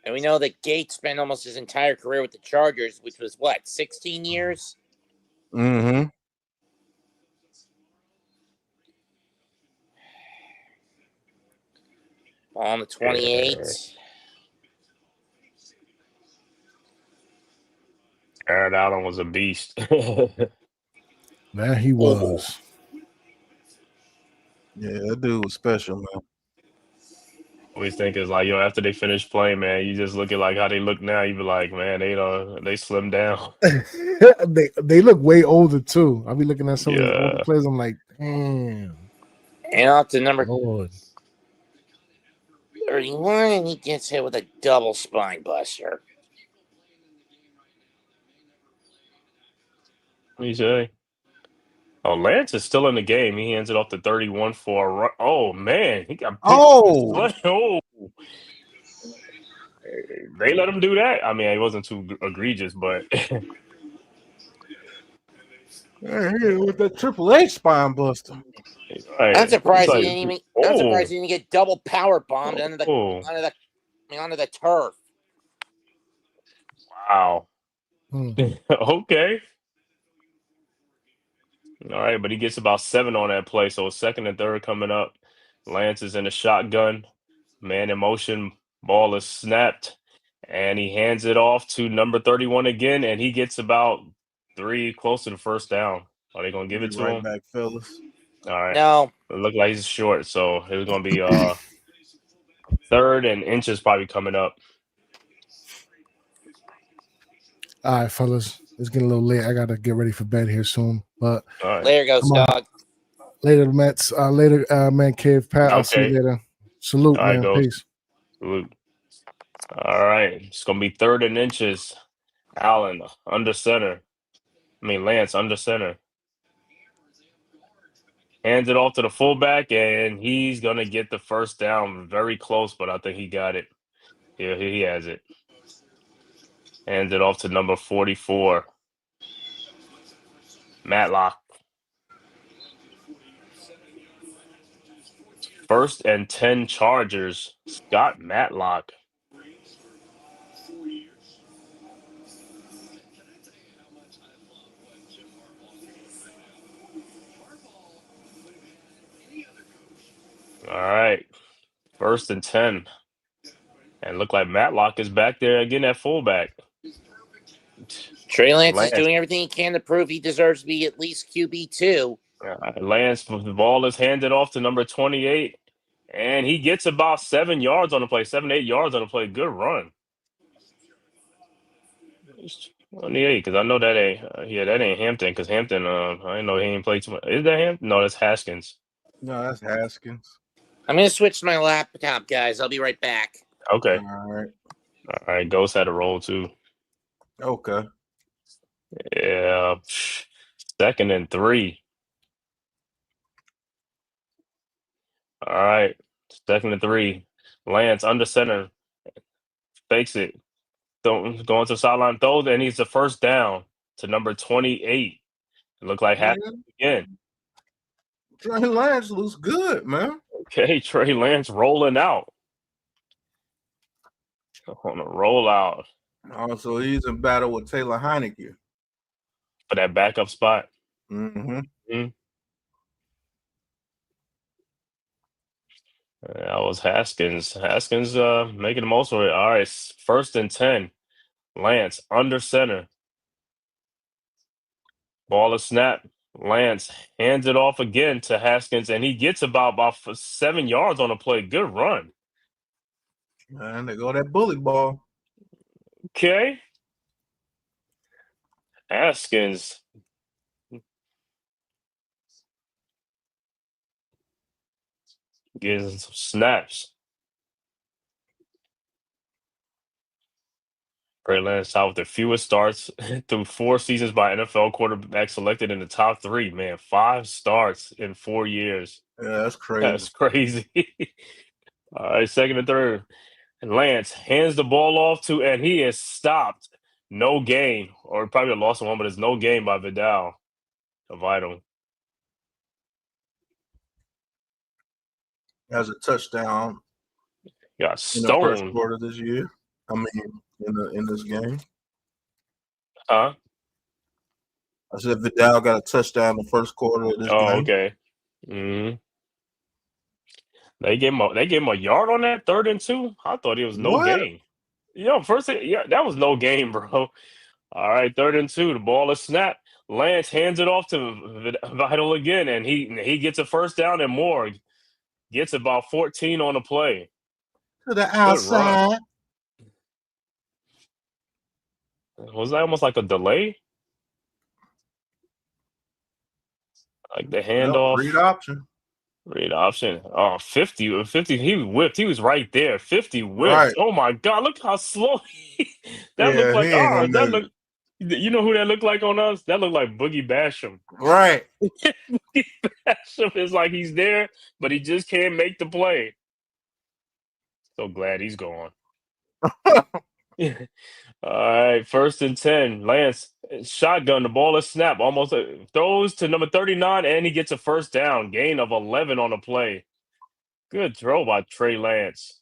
And we know that Gates spent almost his entire career with the Chargers, which was what, 16 years? Mm-hmm. On the 28. Jared Allen was a beast. Man, he was. Yeah, that dude was special, man. Always think is like, after they finish playing, man, you just look at like how they look now. You be like, man, they slimmed down. they look way older too. I'll be looking at some of the older Yeah. players. I'm like, damn. And off to number Lord. 31, and he gets hit with a double spine buster. What do you say? Oh, Lance is still in the game. He hands it off to 31 for a run. Oh man, he got picked. Oh, Oh, they let him do that. I mean, it wasn't too egregious, but with that Triple H spine buster. right. I'm surprised It's he like, didn't even. oh. I'm surprised he didn't get double power bombed onto Oh. the turf. Wow. Hmm. Okay. All right, but he gets about 7 on that play. So 2nd and 3rd coming up. Lance is in a shotgun. Man in motion. Ball is snapped. And he hands it off to number 31 again. And he gets about 3 close to the first down. Are they going to give it to Right him? back, fellas. All right. No. It looked like he's short. So it was going to be 3rd and inches probably coming up. All right, fellas. It's getting a little late. I gotta get ready for bed here soon. But All right. Later goes Come on. dog. later, Mets. Later, man cave. Pat, I'll see you Okay. later. Salute, All right, man. Ghost. Peace. Salute. All right. It's going to be 3rd and inches. Allen under center. Lance under center. Hands it off to the fullback, and he's going to get the first down. Very close, but I think he got it. Yeah, he has it. Hands it off to number 44. Matlock. 1st and 10 Chargers. Scott Matlock. All right. 1st and 10. And look like Matlock is back there again at fullback. Trey Lance is Lance. doing everything he can to prove he deserves to be at least QB2. Lance, the ball is handed off to number 28, and he gets about 7 yards on the play, 8 yards on the play. Good run. 28, because I know that ain't that ain't Hampton, because Hampton, I didn't know he ain't played too much. Is that him? No, that's Haskins. No, that's Haskins. I'm going to switch to my laptop, guys. I'll be right back. Okay. All right. Ghost had a roll too. Okay. Yeah. 2nd and 3. All right. 2nd and 3. Lance under center. Fakes it. Going to the sideline, throws, and he's the first down to number 28. It looked like Haskins again. Trey Lance looks good, man. Okay, Trey Lance rolling out. On a rollout. Also, he's in battle with Taylor Heineke for that backup spot. Mm-hmm. That was Haskins. Haskins making the most of it. All right, 1st and 10. Lance under center. Ball is snapped. Lance hands it off again to Haskins, and he gets about 7 yards on the play. Good run. And they go that bully ball. Okay. Haskins. Getting some snaps. Trey Lance out with the fewest starts through 4 seasons by NFL quarterback selected in the top 3. Man, 5 starts in 4 years. Yeah, that's crazy. That's crazy. All right, 2nd and 3rd. And Lance hands the ball off to, and he is stopped. No gain, or probably lost one, but it's no gain by Vidal. Vital. Has a touchdown. Got stoned. In the first quarter this year. I mean, in this game. Huh? I said Vidal got a touchdown in the first quarter of this game. Oh, okay. Mm-hmm. They gave him a yard on that 3rd and 2. I thought it was no gain. That was no game, bro. All right, 3rd and 2. The ball is snapped. Lance hands it off to Vital again, and he gets a first down and more. Gets about 14 on the play. To the outside. Was that almost like a delay? Like the handoff. Read option. Oh, 50. He whipped. He was right there. 50 whipped. Right. Oh, my God. Look how slow. Looked like ours. You know who that looked like on us? That looked like Boogie Basham. Right. Boogie Basham is like he's there, but he just can't make the play. So glad he's gone. All right, 1st and 10. Lance, shotgun. The ball is snapped. Almost throws to number 39, and he gets a first down. Gain of 11 on the play. Good throw by Trey Lance.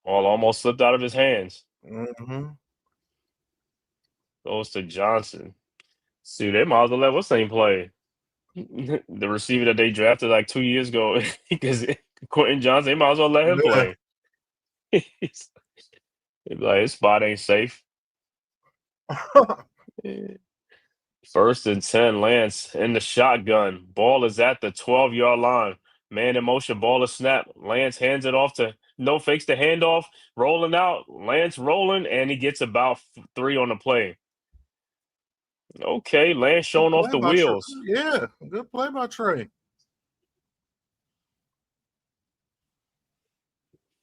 Ball almost slipped out of his hands. Mm-hmm. Goes to Johnson. See, they might as well let what's name play. The receiver that they drafted like 2 years ago, because Quentin Johnson, they might as well let him play. Like, his spot ain't safe. 1st and 10, Lance in the shotgun. Ball is at the 12-yard line. Man in motion, ball is snapped. Lance hands it off to no fakes the handoff, rolling out. Lance rolling, and he gets about 3 on the play. Okay, Lance showing off the wheels. Yeah, good play by Trey.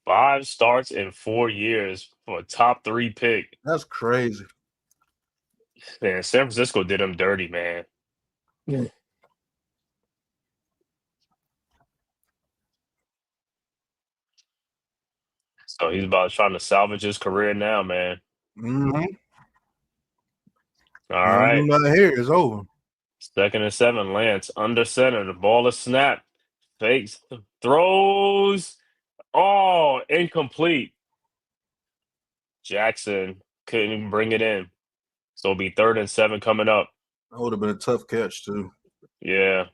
5 starts in 4 years for a top 3 pick. That's crazy. Man, San Francisco did him dirty, man. Yeah. So he's about trying to salvage his career now, man. Mm-hmm. All right. Here is over. 2nd and 7, Lance under center. The ball is snapped. Fakes, throws. Oh, incomplete. Jackson couldn't even bring it in. So it'll be 3rd and 7 coming up. That would have been a tough catch, too. Yeah.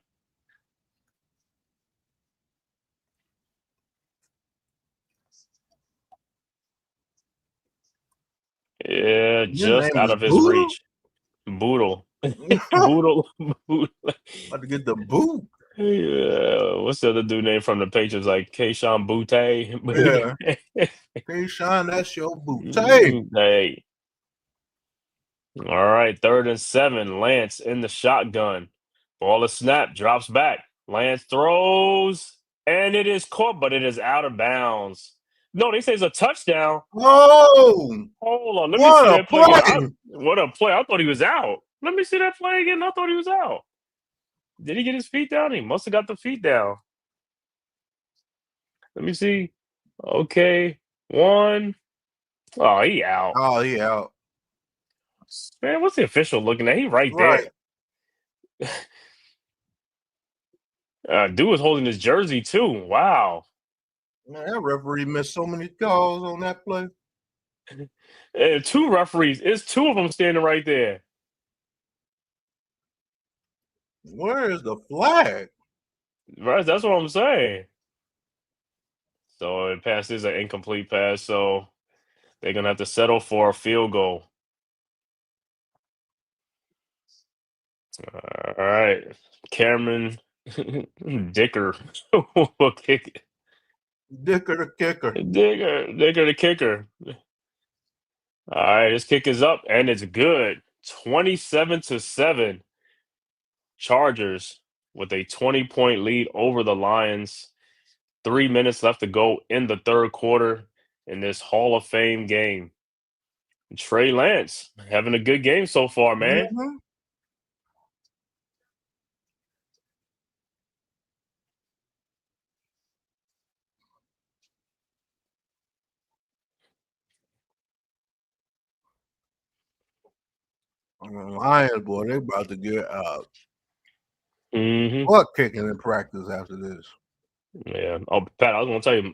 Yeah, Your just name out is of his Boodle? reach. Boodle. Boodle. Boodle. About to get the boot. Yeah. What's the other dude name from the Patriots? Like Keyshawn Butte. Yeah. Hey, Sean, that's your boot. Hey. Hey. All right, 3rd and 7. Lance in the shotgun. Ball is snapped, drops back. Lance throws, and it is caught, but it is out of bounds. No, they say it's a touchdown. Whoa. Hold on, let me What see a that play again. play. What a play. I thought he was out. Let me see that play again. I thought he was out. Did he get his feet down? He must have got the feet down. Let me see. Okay. 1. Oh, he out. Oh, he out. Man, what's the official looking at? He right Right. there. Dude was holding his jersey too. Wow. Man, that referee missed so many calls on that play. And 2 referees. It's 2 of them standing right there. Where is the flag? Right, that's what I'm saying. So it passes an incomplete pass. So they're gonna have to settle for a field goal. All right, Cameron Dicker will kick it. Dicker the kicker. Dicker the kicker. All right, this kick is up and it's good. 27-7. Chargers with a 20-point lead over the Lions. 3 minutes left to go in the 3rd quarter in this Hall of Fame game. Trey Lance having a good game so far, man. Mm-hmm. Lions, boy, they about to get butt kicking in practice after this. Yeah. Oh, Pat, I was gonna tell you,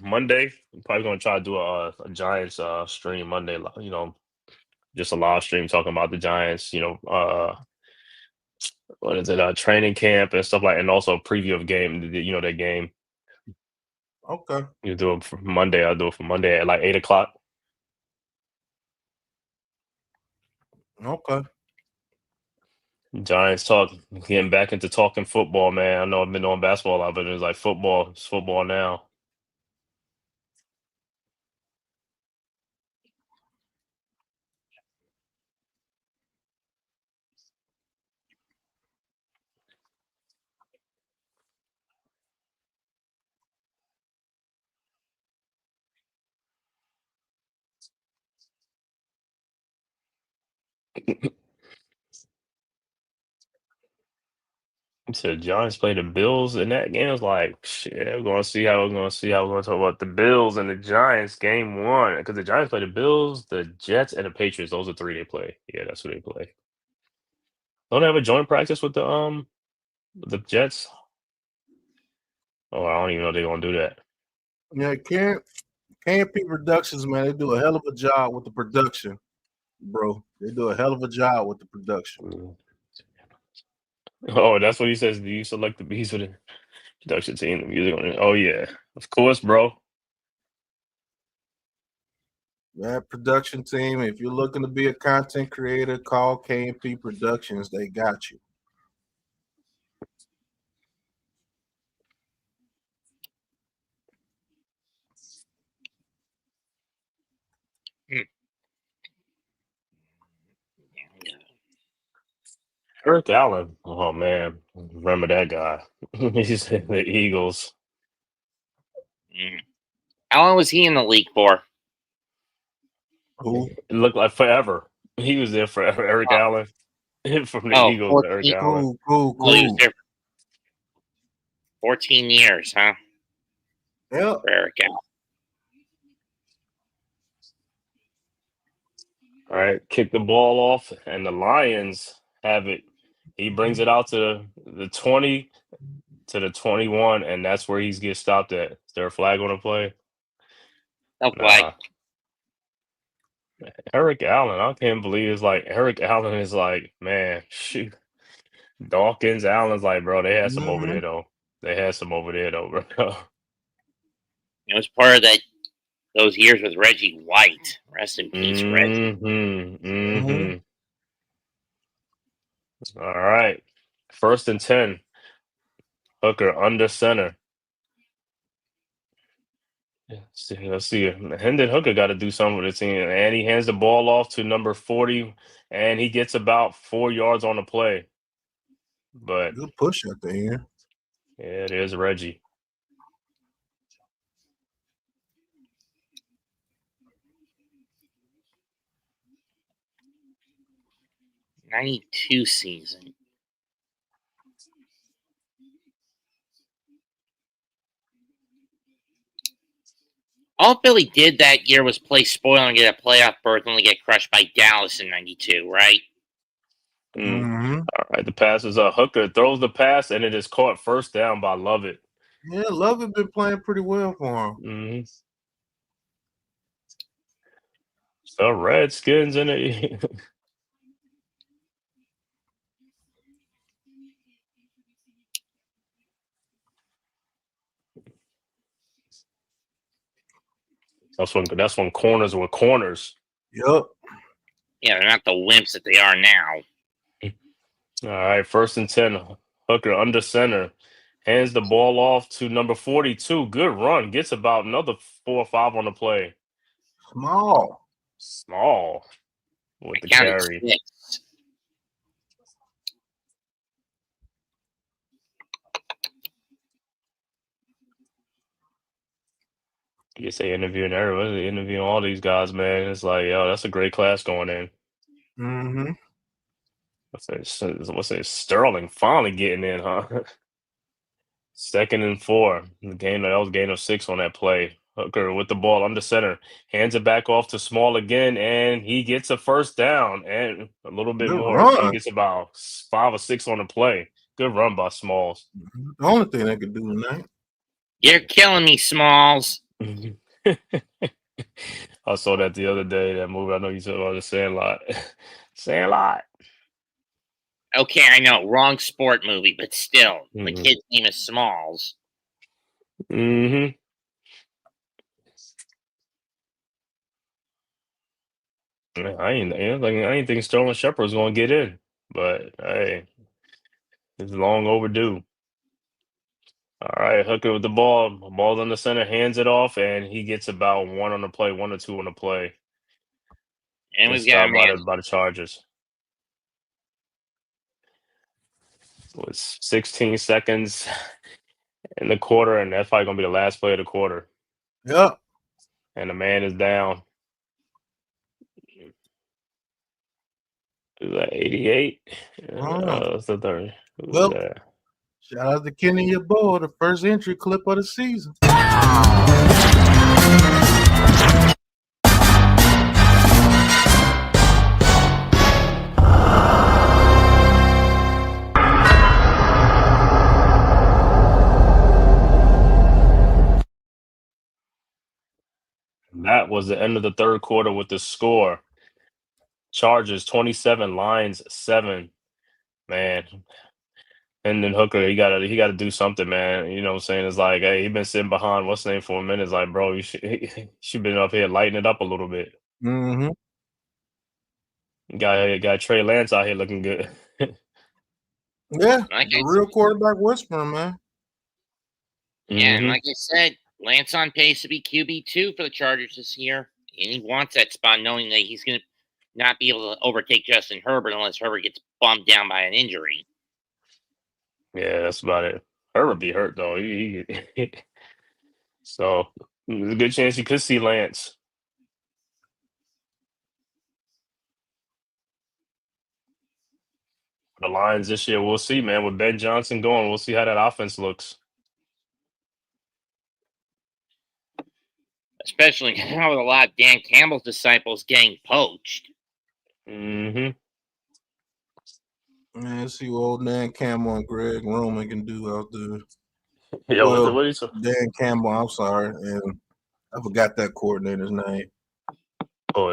Monday, I'm probably gonna try to do a Giants stream Monday. You know, just a live stream talking about the Giants. You know, what is it? Training camp and stuff like, and also a preview of game. You know, that game. Okay. You do it for Monday. I'll do it for Monday at like 8:00. Okay. Giants talk, getting back into talking football, man. I know I've been doing basketball a lot, but it's like football. It's football now. He said Giants play the Bills in that game. I was like, shit, we're gonna see how we're gonna see how we're gonna talk about the Bills and the Giants game 1. Because the Giants play the Bills, the Jets, and the Patriots. Those are 3 they play. Yeah, that's who they play. Don't they have a joint practice with the Jets? Oh, I don't even know they're gonna do that. Yeah, KMP Productions, man, they do a hell of a job with the production, bro. They do a hell of a job with the production. Oh, that's what he says. Do you select the beats for the production team, the music on it? Oh yeah, of course, bro. That production team, if you're looking to be a content creator, call KMP Productions. They got you. Eric Allen. Oh man, remember that guy? He's in the Eagles. How long was he in the league for? Who? It looked like forever. He was there forever. Eric Allen from the Oh, Eagles. Eric Allen. Cool. Well, he was there for 14 years, huh? Yep. For Eric Allen. All right, kick the ball off, and the Lions have it. He brings it out to the 20 to the 21, and that's where he gets stopped at. Is there a flag on the play? No flag. Nah. Eric Allen, I can't believe it's like Eric Allen is like, man, shoot. Dawkins, Allen's like, bro, they had some over there though. They had some over there though, bro. It was part of that those years with Reggie White. Rest in peace, Reggie. Mm-hmm. All right. 1st and 10. Hooker under center. Let's see. Hendon Hooker got to do something with the team. And he hands the ball off to number 40, and he gets about 4 yards on the play. But Good push at the end. yeah, it is Reggie. '92 season. All Philly did that year was play spoil and get a playoff berth and only get crushed by Dallas in '92, right? Mm-hmm. All right, the pass is up. Hooker throws the pass, and it is caught first down by Lovett. Yeah, Lovett been playing pretty well for him. Mm-hmm. The Redskins in it. That's when corners were corners. Yep. Yeah, they're not the wimps that they are now. All right, 1st and 10. Hooker under center. Hands the ball off to number 42. Good run. Gets about another 4 or 5 on the play. Small with the carry. 6. I guess they interviewing everybody. They interviewing all these guys, man. It's like, yo, that's a great class going in. Mm-hmm. What's that? Sterling finally getting in, huh? 2nd and 4. That was a gain of 6 on that play. Hooker with the ball under center. Hands it back off to Small again, and he gets a first down and a little bit Good more. run. So he gets about 5 or 6 on the play. Good run by Smalls. The only thing they could do tonight. You're killing me, Smalls. I saw that the other day, that movie. I know you said about the Sandlot. Sandlot. Okay, I know, wrong sport movie, but still, the Mhm. kid's name is Smalls. Mm-hmm. I ain't think Sterling Shepard was gonna get in, but hey, it's long overdue. All right, Hooker with the ball. Ball's on the center, hands it off, and he gets about 1 on the play, 1 or 2 on the play. And It's we've got a stopped man. by the Chargers. With 16 seconds in the quarter, and that's probably gonna be the last play of the quarter. Yep. And the man is down. Is that 88? That's the 30. Who's Well, that? shout out to Kenny Yeboah, the first entry clip of the season. That was the end of the third quarter with the score. Chargers 27, Lions 7. Man. And then Hooker, he gotta do something, man. You know what I'm saying? It's like, hey, he been sitting behind what's the name for a minute. It's like, bro, you should been up here lighting it up a little bit. Mm-hmm. Got Trey Lance out here looking good. Yeah, the real quarterback whispering, man. Yeah, and like I said, Lance on pace to be QB2 for the Chargers this year. And he wants that spot knowing that he's going to not be able to overtake Justin Herbert unless Herbert gets bummed down by an injury. Yeah, that's about it. Herbert be hurt, though. So, there's a good chance you could see Lance. The Lions this year, we'll see, man. With Ben Johnson going, we'll see how that offense looks. Especially now with a lot of Dan Campbell's disciples getting poached. Mm-hmm. Man, let's see what old Dan Campbell and Greg Roman can do out there. Yeah, Well, what is it? Dan Campbell, I'm sorry, and I forgot that coordinator's name. Oh,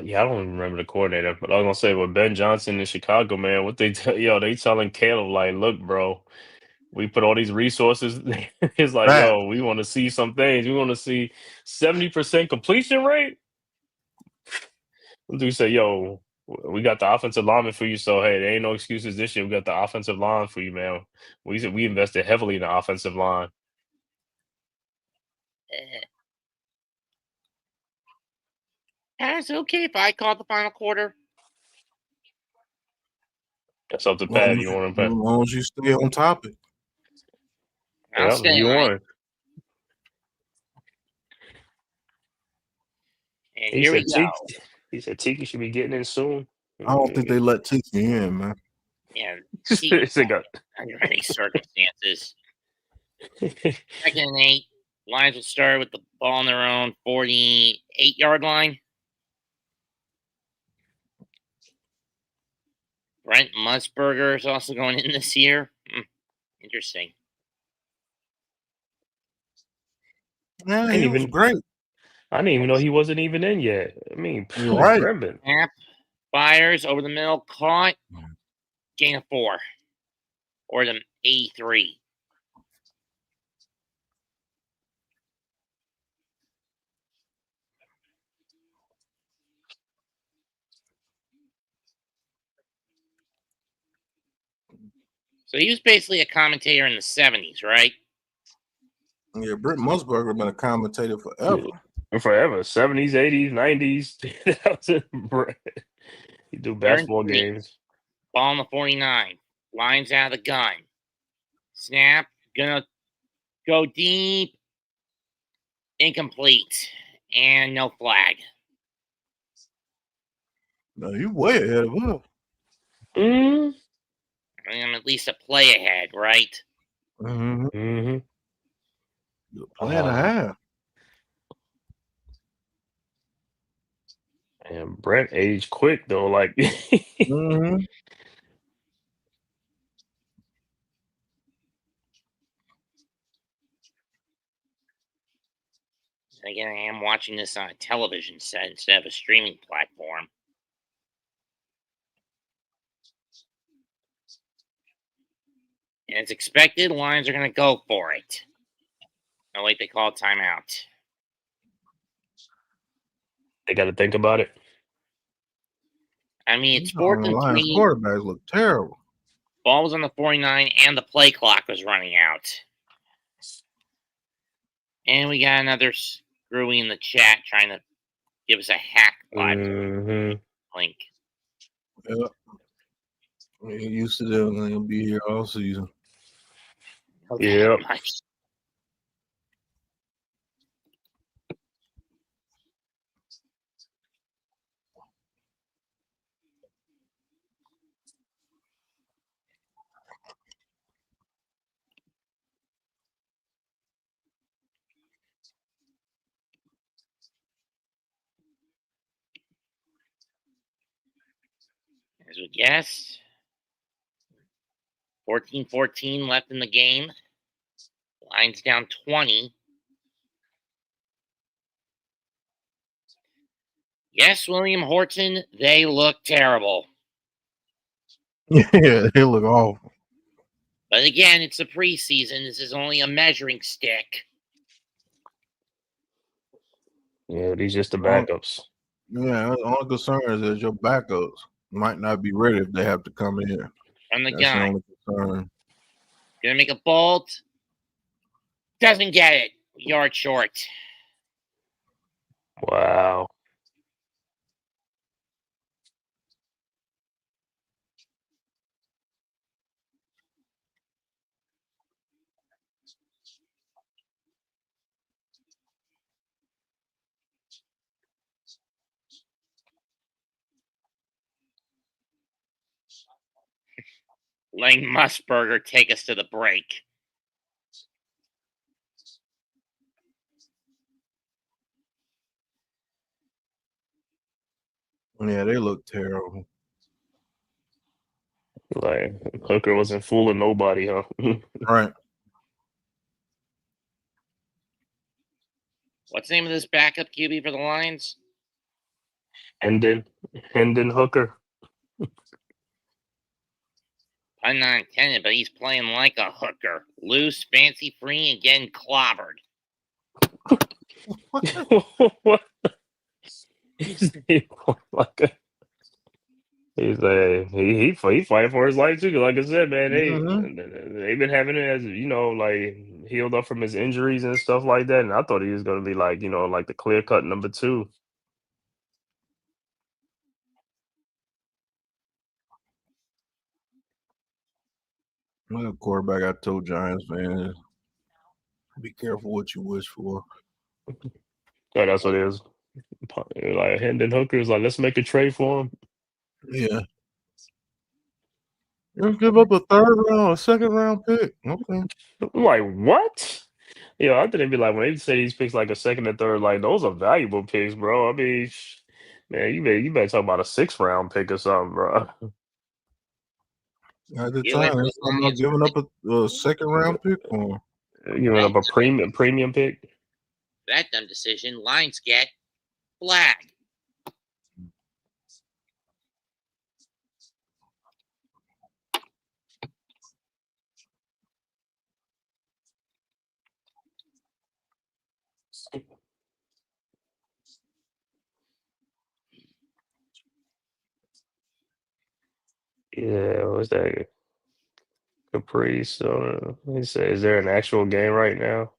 yeah, I don't even remember the coordinator, but I was gonna say with Ben Johnson in Chicago, man, what they telling Caleb, like, look, bro, We put all these resources. It's like, Right. yo, we want to see some things. We want to see 70% completion rate. We say, yo, we got the offensive lineman for you. So hey, there ain't no excuses this year. We got the offensive line for you, man. We invested heavily in the offensive line. It's okay if I call the final quarter. That's up to Pat. You want As to long as you stay on topic. I'll stay you on it. want. And here we go. He said Tiki should be getting in soon. I don't think they let Tiki in, man. Yeah, It's like under any circumstances. 2nd and 8. Lions will start with the ball on their own 48-yard line. Brent Musburger is also going in this year. Interesting. Yeah, he was great. I didn't even know he wasn't even in yet. I mean, You're right. Snap, fires over the middle, caught, gain of 4, or the 83. So he was basically a commentator in the 70s, right? Yeah, Brent Musburger been a commentator forever. Forever. 70s, 80s, 90s. He do basketball games. Ball on the 49. Lines out of the gun. Snap. Gonna go deep. Incomplete. And no flag. No, you way ahead of us. I mean, I'm at least a play ahead, right? Mm-hmm. Play and a half. And Brent aged quick though, like Mm-hmm. Again, I am watching this on a television set instead of a streaming platform. And as expected, Lions are going to go for it. Oh, wait, they call timeout. They got to think about it. I mean, it's 4th and 3. Quarterbacks look terrible. Ball was on the 49, and the play clock was running out. And we got another screwy in the chat trying to give us a hack live link. Yep. We're used to them. They'll be here all season. Yeah. As we guessed, 14-14 left in the game. Lions down 20. Yes, William Horton, they look terrible. Yeah, they look awful. But again, it's the preseason. This is only a measuring stick. Yeah, these just the backups. Yeah, the only concern is that your backups might not be ready if they have to come in. From the That's gun. the only concern. Gonna make a bolt. Doesn't get it. Yard short. Wow. Letting Musburger take us to the break. Yeah, they look terrible. Like Hooker wasn't fooling nobody, huh? Right. What's the name of this backup QB for the Lions? Hendon Hooker. I'm not intended, but he's playing like a hooker. Loose, fancy free, and getting clobbered. What? He's like a. He's like he fighting for his life too. 'Cause like I said, man, they've been having it as like healed up from his injuries and stuff like that. And I thought he was gonna be like like the clear cut number 2. Well, quarterback, I told Giants fans, be careful what you wish for. Yeah, that's what it is. Like Hendon Hooker is like, let's make a trade for him. Yeah. Let's give up a third round, a second round pick. Okay. I'm like, what? Yeah, I think it'd be like when they say these picks like a second and third, like those are valuable picks, bro. I mean, man, you better talk about a 6th round pick or something, bro. At the You went time, for I'm not giving up a second round pick for him. Giving up a premium pick. That dumb decision. Lions get flag. Yeah, what's that? Caprice. He said, is there an actual game right now?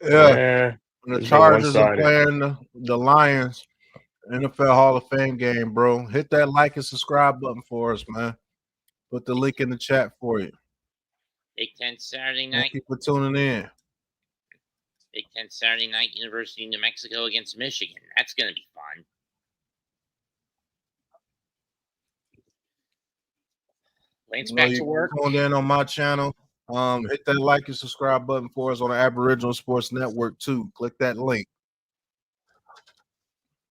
Yeah. And the it's been Chargers are one-sided. playing the Lions NFL Hall of Fame game, bro. Hit that like and subscribe button for us, man. Put the link in the chat for you. Big Ten Saturday night. Thank you for tuning in. Big Ten Saturday night. University of New Mexico against Michigan. That's going to be fun. Lance back to work. Tuned in on my channel. Hit that like and subscribe button for us on the Aboriginal Sports Network too. Click that link.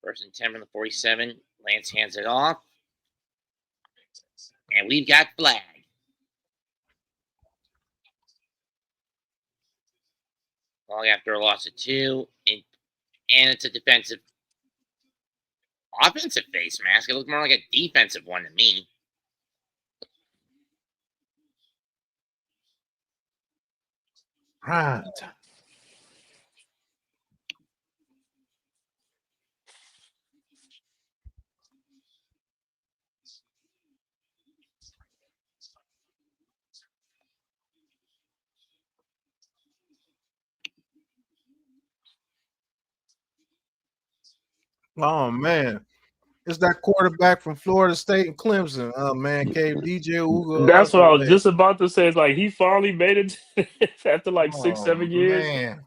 1st and 10 from the 47. Lance hands it off. And we've got flag. Long after a loss of 2. And it's a offensive face mask. It looked more like a defensive one to me. Right. Oh man, it's that quarterback from Florida State and Clemson. Oh man, came DJ Uga. That's what I was just about to say. It's like he finally made it after like 6-7 years. Man.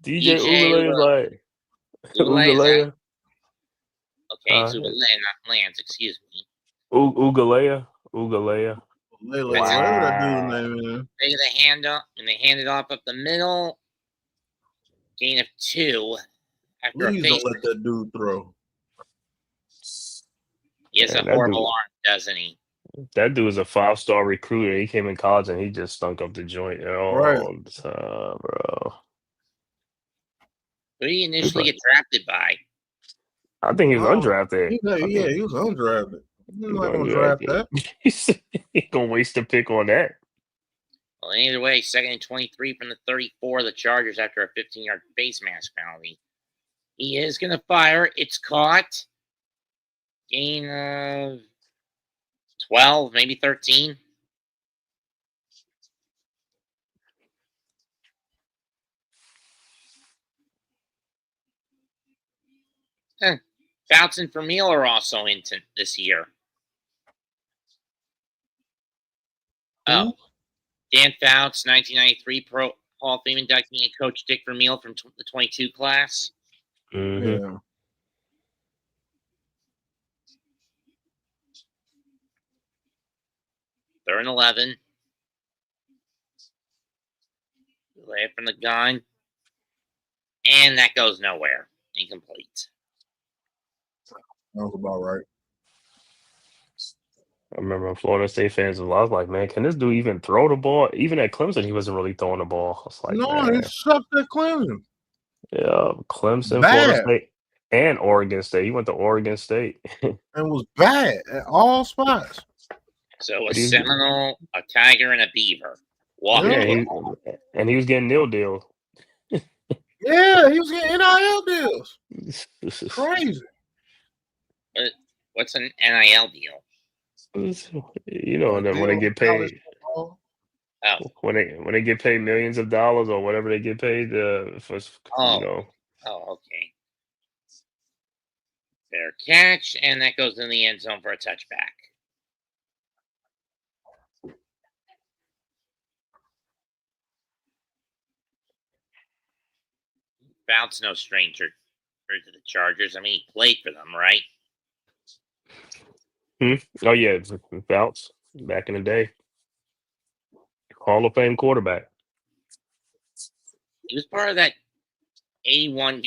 DJ Ugalele is like Ugalele. Okay, it's Ugalele, not Lance. Excuse me. Ugalele. Wow. They get a hand up, and they hand it off up the middle. Gain of 2. After Please don't let that dude throw. He has a horrible arm, doesn't he? That dude is a 5-star recruiter. He came in college and he just stunk up the joint all the time, bro. Who did he initially get drafted by? I think he was undrafted. He was undrafted. He's not going to draft that. He's going to waste a pick on that. Well, either way, 2nd and 23 from the 34 of the Chargers after a 15-yard face mask penalty. He is going to fire. It's caught. Gain of 12, maybe 13. Fouts and Vermeil are also in this year. Oh, Dan Fouts, 1993 Pro Hall of Fame inductee, and Coach Dick Vermeil from the 22 class. Mm-hmm. Yeah. They're in 11. Lay it from the gun. And that goes nowhere. Incomplete. Sounds about right. I remember Florida State fans, I was like, man, can this dude even throw the ball? Even at Clemson, he wasn't really throwing the ball. I was like, no, man. he sucked at Clemson. Yeah, Clemson, Florida State, and Oregon State. He went to Oregon State. And was bad at all spots. So a But he's, Seminole, a Tiger, and a Beaver. Walk yeah, football. he was getting nil deal. Yeah, he was getting NIL deals. Crazy. What's an NIL deal? You know, A when deal they with get college paid, football. Oh, when they get paid millions of dollars or whatever they get paid for, you know. Okay. Fair catch, and that goes in the end zone for a touchback. Bounce no stranger to the Chargers. I mean, he played for them, right? Oh yeah, Bounce back in the day, Hall of Fame quarterback. He was part of that 81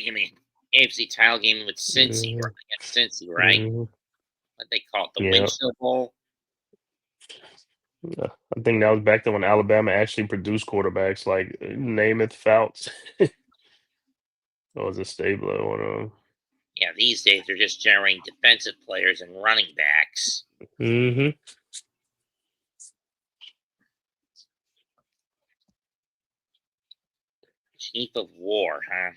AFC title game with Cincy, Mhm. against Cincy, right? Mhm. What they call it, the Yeah. Windshield Bowl. Yeah, I think that was back then when Alabama actually produced quarterbacks like Namath, Fouts. Or was it Stabler? One of them. Yeah, these days they're just generating defensive players and running backs. Mm-hmm. Chief of War, huh?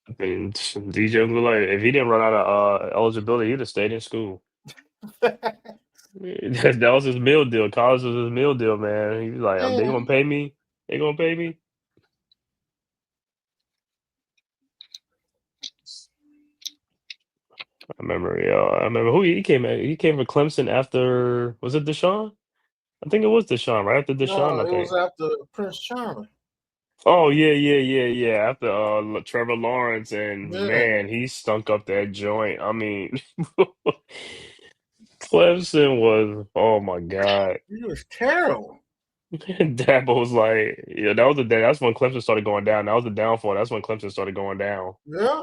I mean, DJ was like, if he didn't run out of eligibility, he'd have stayed in school. That was his meal deal. College was his meal deal, man. He was like, they gonna pay me. They gonna pay me. I remember, I remember who he came at. He came from Clemson after, was it Deshaun? I think it was Deshaun, right after Deshaun, No, I it was think. after Prince Charming. Oh yeah. After Trevor Lawrence, and Yeah, man, he stunk up that joint. I mean, Clemson was, oh my God. he was terrible. Dabo was like, yeah, that was the day. That's when Clemson started going down. That was the downfall. That's when Clemson started going down. Yeah,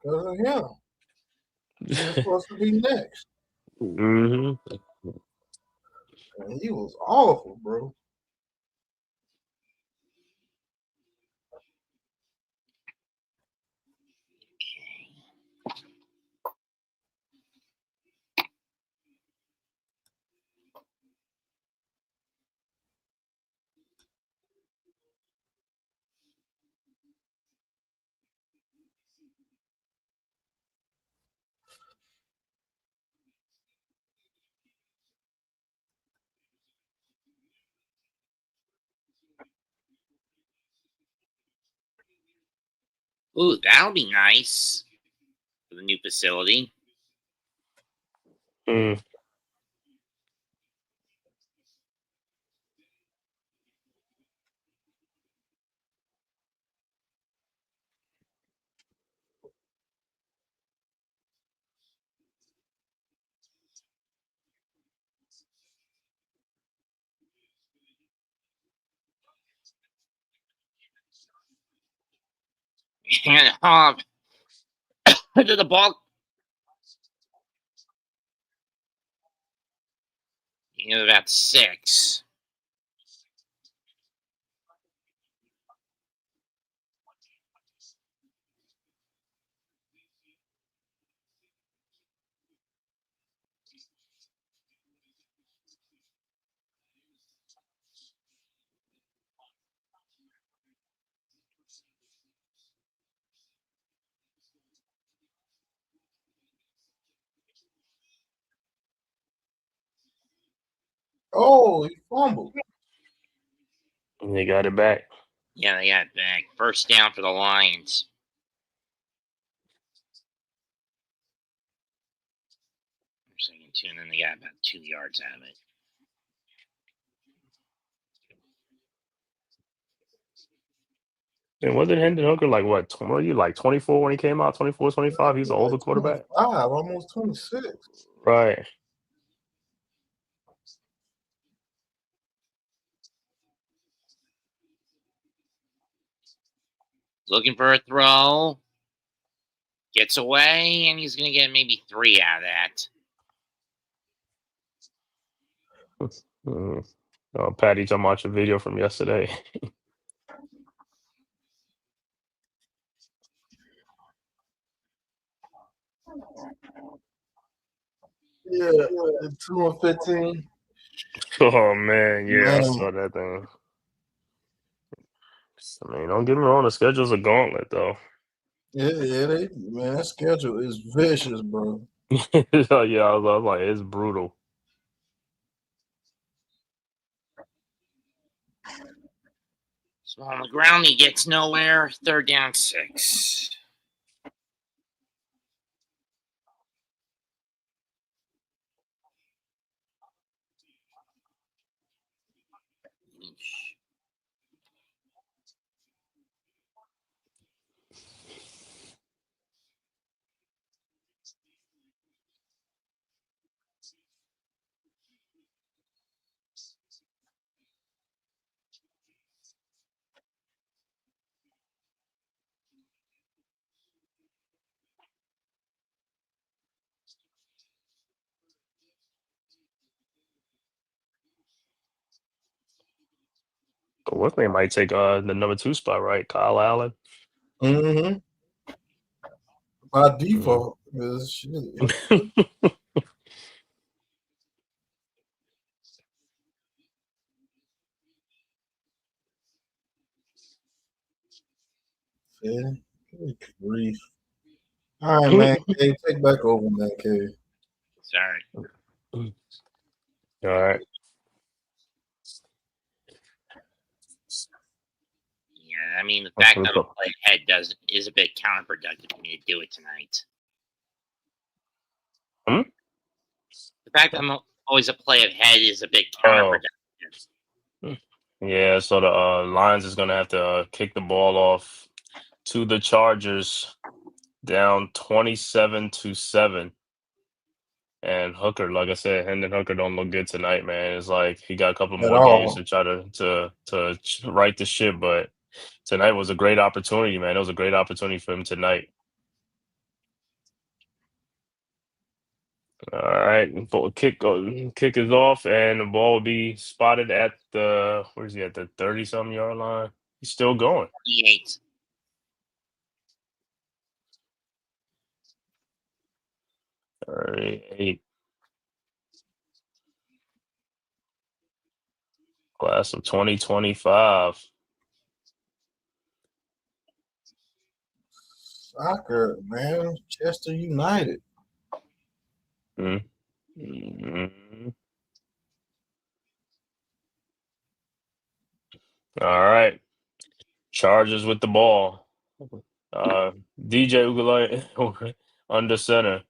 because of him. He was supposed to be next. Hmm. And he was awful, bro. Ooh, that'll be nice for the new facility. Mm. And to the ball. About 6. Oh, he fumbled. And they got it back. Yeah, they got it back. First down for the Lions. Second 2, and then they got about 2 yards out of it. And wasn't Hendon Hooker like what? Were you like 24 when he came out? 24, 25? He's an older Like quarterback. 25, almost 26. Right. Looking for a throw. Gets away, and he's going to get maybe 3 out of that. Mm. Patty, talking about your video from yesterday. Yeah, 2-15. Oh man, yeah, I Man. saw that thing. I mean, don't get me wrong, the schedule's a gauntlet though. Yeah, man, that schedule is vicious, bro. Yeah, I was like, it's brutal. So on the ground, he gets nowhere. 3rd down, 6. But Whitney might take the number 2 spot, right? Kyle Allen. Mm-hmm. By default, shit. Yeah. Good grief. All right, man. K, take back over, man. K. Sorry. All right. Yeah, I mean, the fact that I play ahead is a bit counterproductive for me to do it tonight. The fact that I'm always a play ahead is a bit counterproductive. Yeah, so the Lions is gonna have to kick the ball off to the Chargers, down 27-7. And Hooker, like I said, Hendon Hooker don't look good tonight, man. It's like he got a couple more games to try to right the ship, but tonight was a great opportunity, man. It was a great opportunity for him tonight. All right, kick is off, and the ball will be spotted at the where is he at the 30-something yard line? He's still going. 28. All right. Class of 2025. Soccer, man. Chester United. Mm-hmm. All right. Chargers with the ball. DJ Ugalay under center.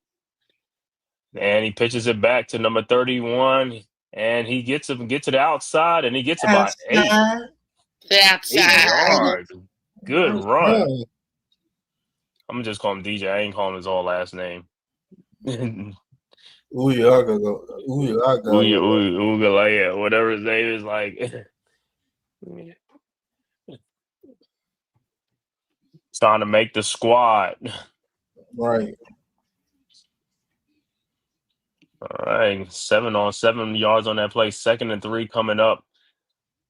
And he pitches it back to number 31. And he gets to the outside, and he gets about 8. That's 8 yards. Good run. I'm gonna just call him DJ. I ain't calling his all last name. Ugalay, whatever his name is, like. Trying to make the squad. Right. All right. 7 on 7 yards on that play. 2nd and 3 coming up.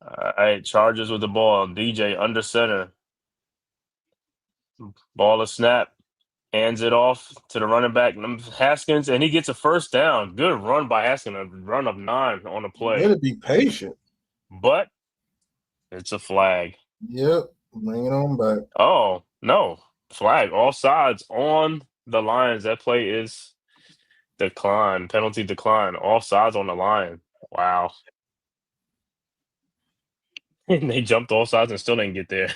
All right. Chargers with the ball. DJ under center. Ball is snap. Hands it off to the running back, Haskins, and he gets a 1st down. Good run by Haskins. A run of 9 on the play. Better be patient. But it's a flag. Yep. Bring it on back. Oh, no. Flag. All sides on the Lions. That play is decline. Penalty decline. All sides on the line. Wow. And they jumped all sides and still didn't get there.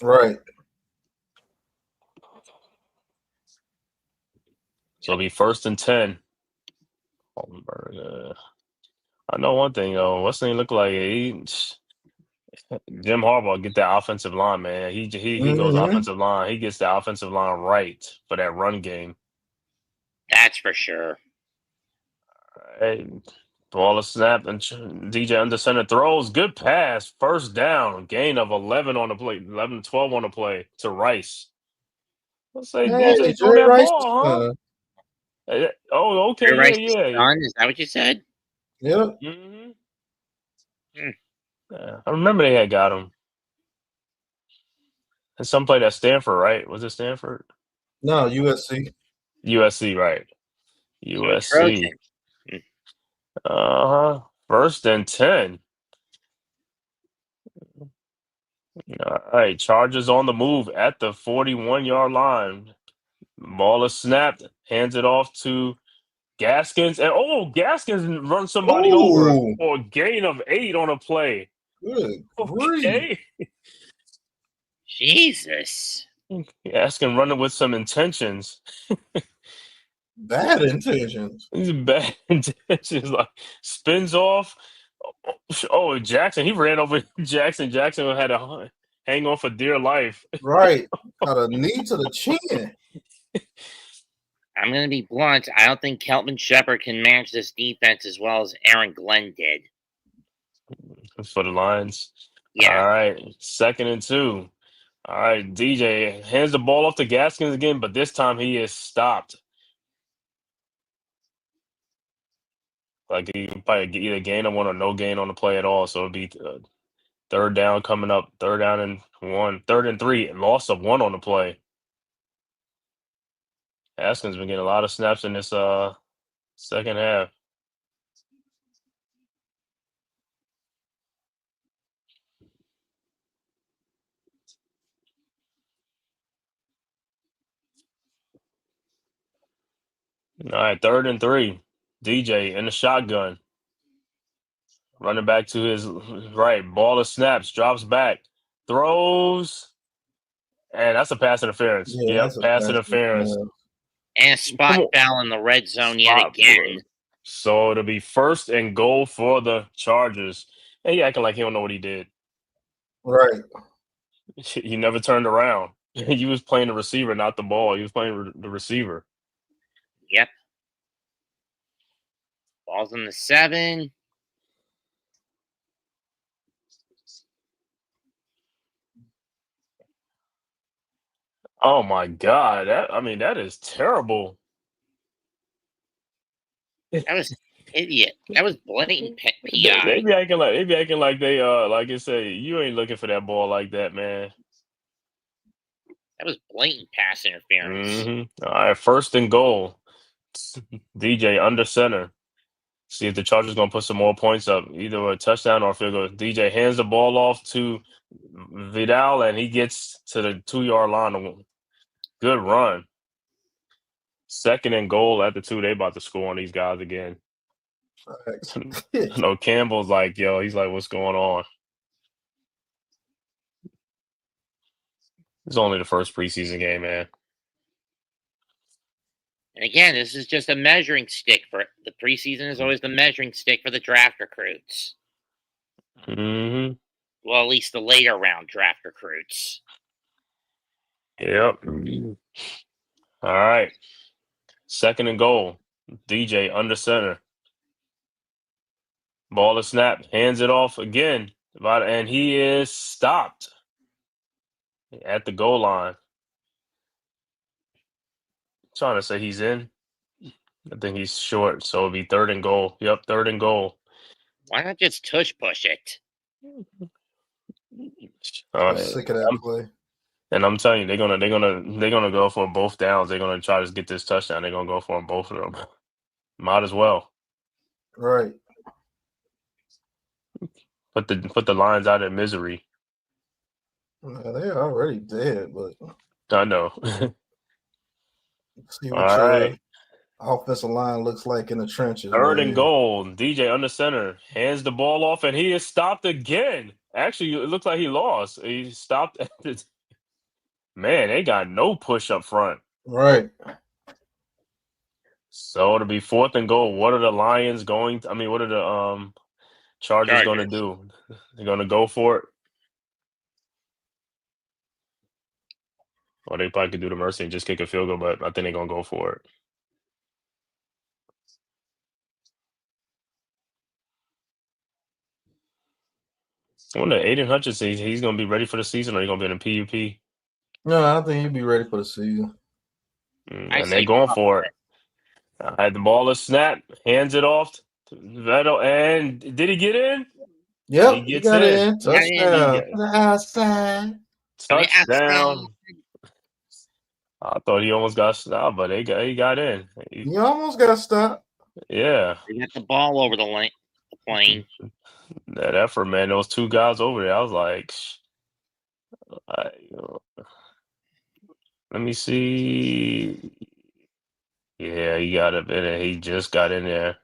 Right. So it'll be 1st and 10. I know one thing, though. What's the name look like? Jim Harbaugh get that offensive line, man. He goes offensive line. He gets the offensive line right for that run game. That's for sure. Hey, ball is snapped, and DJ under center throws. Good pass. 1st down. Gain of 11 on the play. 11, 12 on the play to Rice. Let's say DJ throw that Rice ball, huh? Oh, okay. Rice Yeah. son, is that what you said? Yep. Mm-hmm. I remember they had got him. And some played at Stanford, right? Was it Stanford? No, USC. USC, right? USC. Trojan. First and 10. All right, Chargers on the move at the 41-yard line. Ball is snapped, hands it off to Gaskins, and Gaskins runs somebody over Ooh, for a gain of 8 on a play. good grief. Okay. Jesus. Gaskins running with some intentions. Bad intentions. These bad intentions, like spins off. Oh, Jackson, he ran over Jackson. Jackson had to hang on for dear life. Right. Got a knee to the chin. I'm going to be blunt. I don't think Kelvin Shepard can manage this defense as well as Aaron Glenn did. For the Lions. Yeah. All right, 2nd and 2. All right, DJ hands the ball off to Gaskins again, but this time he is stopped. Like he can probably get either gain on one or no gain on the play at all. So it'd be third down coming up, 3rd down and 1, 3rd and 3, and loss of 1 on the play. Haskins been getting a lot of snaps in this second half. All right, 3rd and 3. DJ in the shotgun. Running back to his right. Ball is snaps, drops back, throws, and that's a pass interference. Yeah, Yep, pass interference. And a spot foul in the red zone yet again. So it'll be 1st and goal for the Chargers. And he acting like he don't know what he did. Right. He never turned around. He was playing the receiver, not the ball. He was playing the receiver. Yep. Ball's in the 7. Oh my God! That is terrible. That was idiot. That was blatant PI. They be acting like they like I say, you ain't looking for that ball like that, man. That was blatant pass interference. Mm-hmm. All right, 1st and goal. DJ under center. See if the Chargers gonna put some more points up, either a touchdown or a field goal. DJ hands the ball off to Vidal, and he gets to the 2-yard line. Good run. 2nd and goal at the 2. They about to score on these guys again. No, Campbell's like, he's like, what's going on? It's only the first preseason game, man. And again, this is just a measuring stick for the preseason. Is always the measuring stick for the draft recruits. Mm-hmm. Well, at least the later round draft recruits. Yep. All right. 2nd and goal. DJ under center. Ball is snapped. Hands it off again. And he is stopped at the goal line. Trying to say he's in. I think he's short, so it'll be 3rd and goal. Yep, 3rd and goal. Why not just tush push it? I'm sick of that play. And I'm telling you, they're gonna go for both downs. They're gonna try to get this touchdown. They're gonna go for them, both of them. Might as well. Right. Put the Lions out of misery. They're already dead, but I know. see what your offensive line looks like in the trenches. 3rd and goal. DJ under center hands the ball off, and he is stopped again. Actually, it looks like he lost. He stopped at the. Man, they got no push up front. Right. So it'll be 4th and goal. What are the Lions going? What are the Chargers going to do? They're going to go for it. Or they probably could do the mercy and just kick a field goal, but I think they're going to go for it. I wonder, Aiden Hutchinson, he's going to be ready for the season, or he's going to be in a PUP? No, I think he'll be ready for the season. And they're going for it. The ball is snapped, hands it off to Vettel, and did he get in? Yep, He he gets got in. in. Touchdown. He To the outside. Touchdown. I thought he almost got stopped, but he got in. He almost got stopped. Yeah. They got the ball over the plane. That effort, man. Those two guys over there, I was like, let me see. Yeah, he got it in. He just got in there.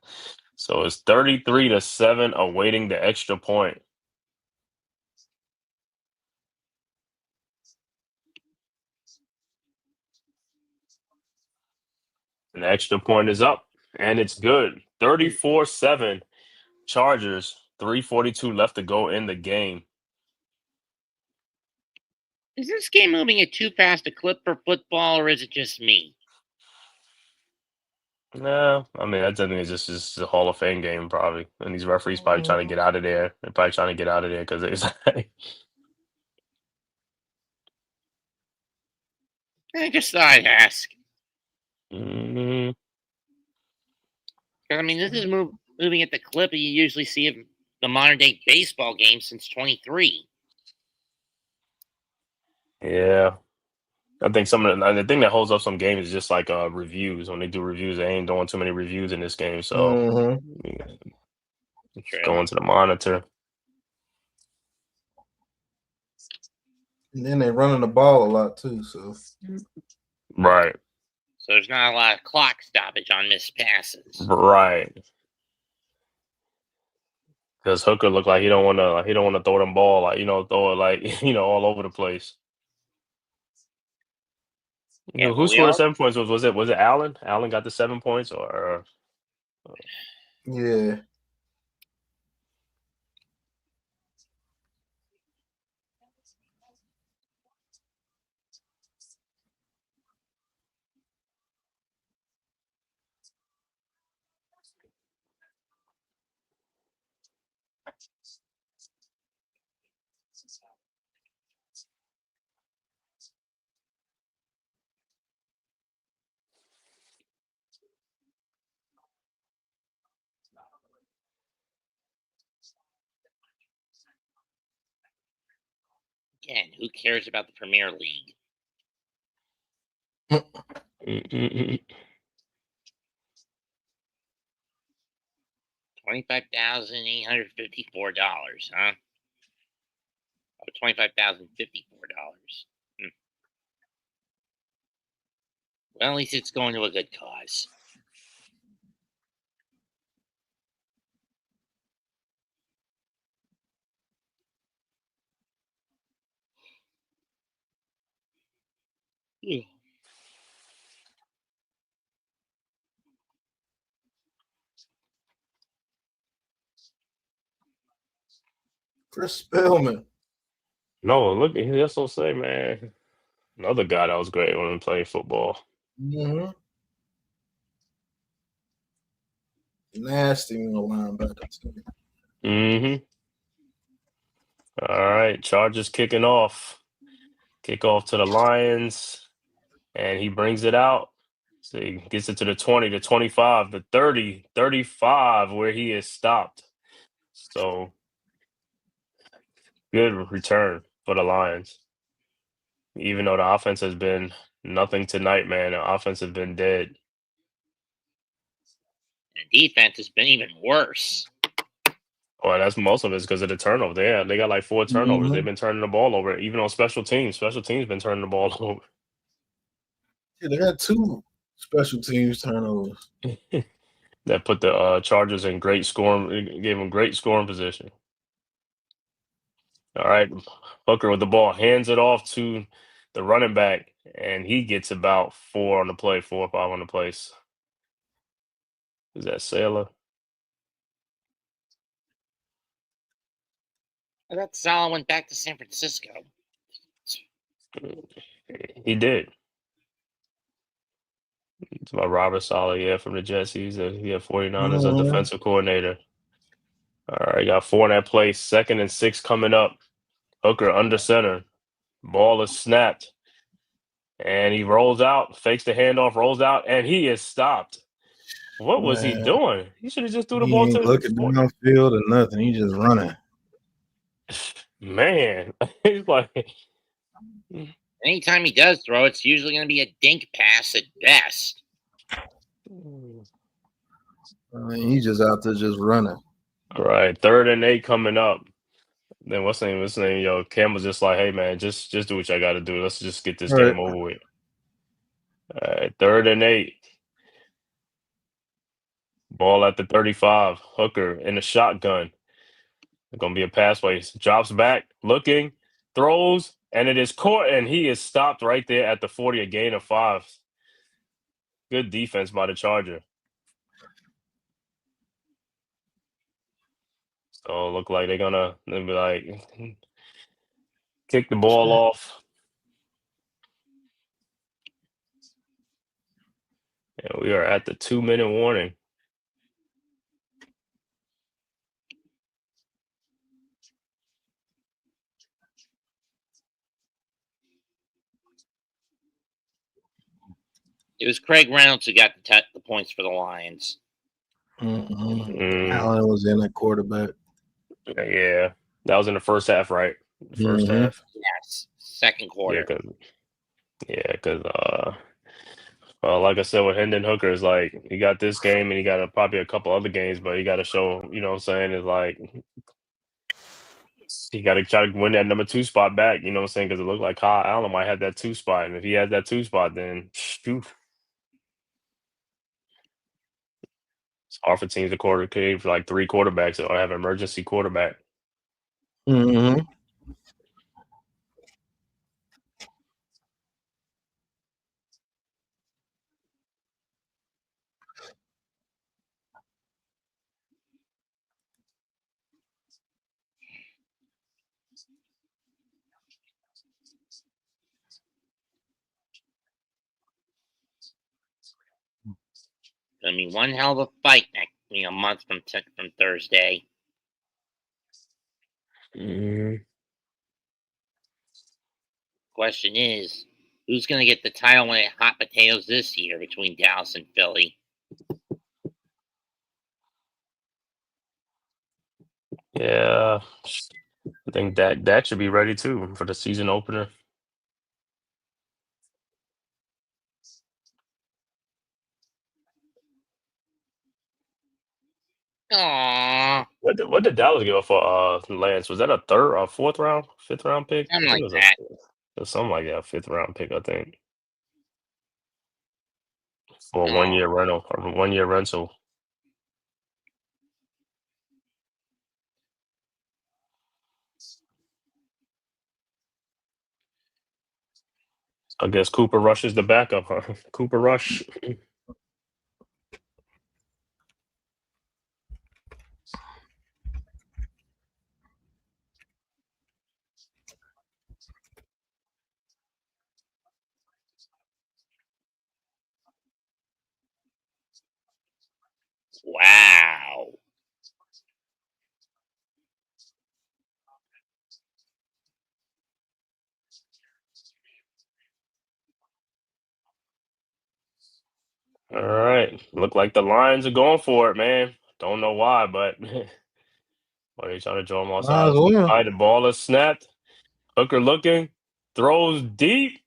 So it's 33-7, awaiting the extra point. An extra point is up, and it's good. 34-7, Chargers. 3:42 left to go in the game. Is this game moving at too fast a clip for football, or is it just me? No, I mean, I think it's just a Hall of Fame game, probably. And these referees probably trying to get out of there. They're probably trying to get out of there because it's I just thought I'd ask. Mhm. I mean, this is moving at the clip you usually see of the modern day baseball game since 23. Yeah. I think the thing that holds up some games is just like reviews. When they do reviews, they ain't doing too many reviews in this game, so True. going to the monitor. And then they're running the ball a lot too. So Right. So there's not a lot of clock stoppage on missed passes. Right. Because Hooker looked like he don't want to throw them ball throw it like all over the place. Yeah, Who scored the 7 points? Was it Allen? Allen got the 7 points, or yeah. Again, who cares about the Premier League? $25,854, huh? Oh, $25,054. Well, at least it's going to a good cause. Yeah. Chris Spellman. no? Look, that's what I'm saying, man. Another guy that was great when he played football. Mm-hmm. Nasty linebacker too. Mm-hmm. All right, Chargers kicking off. Kickoff to the Lions, and he brings it out. So he gets it to the 20, the 25, the 30, 35, where he is stopped. So good return for the Lions. Even though the offense has been nothing tonight, man, the offense has been dead. The defense has been even worse. Well, that's most of it's because of the turnover. They got like 4 turnovers. Mhm. They've been turning the ball over, even on special teams. Special teams been turning the ball over. Yeah, they had 2 special teams turnovers. That put the Chargers in great scoring, gave them great scoring position. All right, Hooker with the ball, hands it off to the running back, and he gets about 4 on the play, 4 or 5 on the place. Is that Sailor? I thought Salah went back to San Francisco. He did. It's about Robert Saleh, yeah, from the Jets. He had 49ers as defensive coordinator. All right, got 4 in that place. 2nd and 6 coming up. Hooker under center. Ball is snapped. And he rolls out, fakes the handoff, rolls out, and he is stopped. What was he doing? He should have just threw the He ball ain't to looking downfield or nothing. He just running. Man, he's like, Anytime he does throw, it's usually going to be a dink pass at best. I mean, he's just out there just running. all right, 3rd and 8 coming up. Then what's the name? What's the name? Yo, Campbell's just like, hey man, just do what I got to do. Let's just get this All right. game over with. All right, 3rd and 8. Ball at the 35. Hooker in a shotgun. It's gonna be a pass play. Drops back, looking, throws, and it is caught, and he is stopped right there at the 40. A gain of 5. Good defense by the Charger. So look like they'll be like kick the ball off. And we are at the 2-minute warning. It was Craig Reynolds who got the points for the Lions. Allen was in at quarterback. Yeah, that was in the first half, right? The first half. Yes, second quarter. Because like I said, with Hendon Hooker, is like he got this game and he got probably a couple other games, but he got to show, you know what I'm saying, is like he got to try to win that number 2 spot back, you know what I'm saying, because it looked like Kyle Allen might have that 2 spot, and if he has that 2 spot, then shoot. It's hard for teams to for like 3 quarterbacks or have an emergency quarterback. Mm-hmm. Gonna be one hell of a fight a month from Thursday. Question is, who's gonna get the title win at Hot Potatoes this year between Dallas and Philly? Yeah, I think that should be ready too for the season opener. Aww. What did Dallas give up for Lance? Was that a 3rd or 4th round, 5th round pick? Something like that. It was something like that, 5th round pick, I think. For a 1-year rental or 1-year rental. I guess Cooper Rush is the backup, huh? Cooper Rush. Wow. All right. Look like the Lions are going for it, man. Don't know why, but are they trying to draw them outside? The ball is snapped. Hooker looking, throws deep,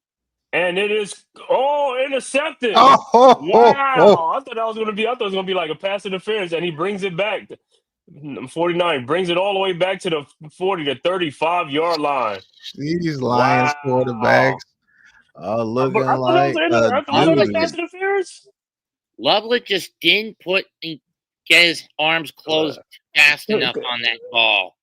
and it is intercepted. Oh, wow. I thought it was gonna be like a pass interference, and he brings it back. 49 brings it all the way back to the 40 to 35-yard line. These Lions quarterbacks are looking like pass interference. Loveland just didn't get his arms closed fast enough on that ball.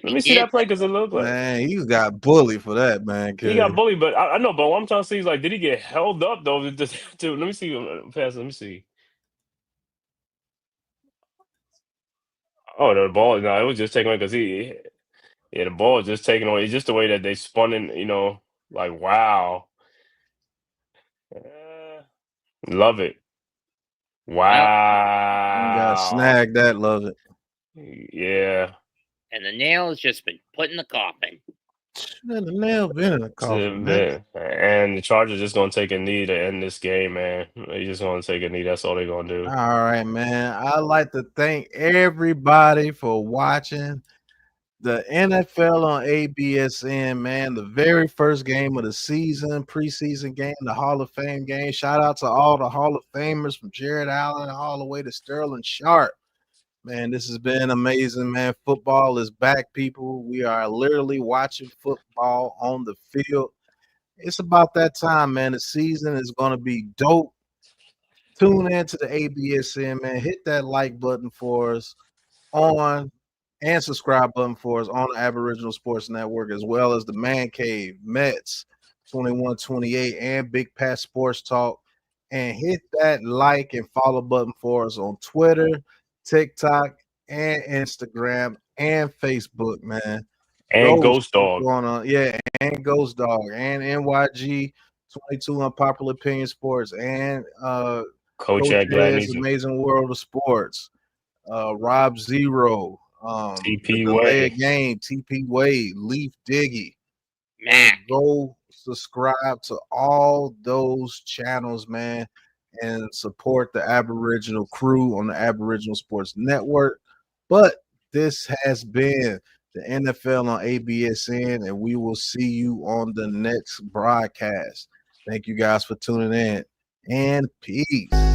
Let me see that play because it looked like, man, he got bullied for that, man. He got bullied, but I know. But what I'm trying to see is like, did he get held up though? Let me see. Pass. Let me see. Oh, the ball. No, it was just taken away because the ball was just taken away. It's just the way that they spun in. You know, like wow. Love it. Wow. Got snagged. That love it. Yeah. And the nail has just been put in the coffin. The nail been in the coffin, man. And the Chargers just gonna take a knee to end this game, man. They just gonna take a knee. That's all they're gonna do. All right, man. I'd like to thank everybody for watching. The NFL on ABSN, man, the very first game of the season, preseason game, the Hall of Fame game. Shout out to all the Hall of Famers from Jared Allen all the way to Sterling Sharp. Man, this has been amazing, man. Football is back, people. We are literally watching football on the field. It's about that time, man. The season is going to be dope. Tune in to the ABSN, man. Hit that like button for us on and subscribe button for us on the Aboriginal Sports Network, as well as the Man Cave, Mets, 2128, and Big Pat Sports Talk. And hit that like and follow button for us on Twitter, TikTok, and Instagram and Facebook, man. And Ghost Dog. Going on, yeah, and Ghost Dog, and NYG 22 Unpopular Opinion Sports, and Coach at Glad Ed's News. Amazing World of Sports, Rob Zero, TP the Way. Game, TP Wade, Leaf Diggy. Mac. Go subscribe to all those channels, man, and support the Aboriginal crew on the Aboriginal Sports Network. But this has been the NFL on ABSN, and we will see you on the next broadcast. Thank you guys for tuning in, and peace.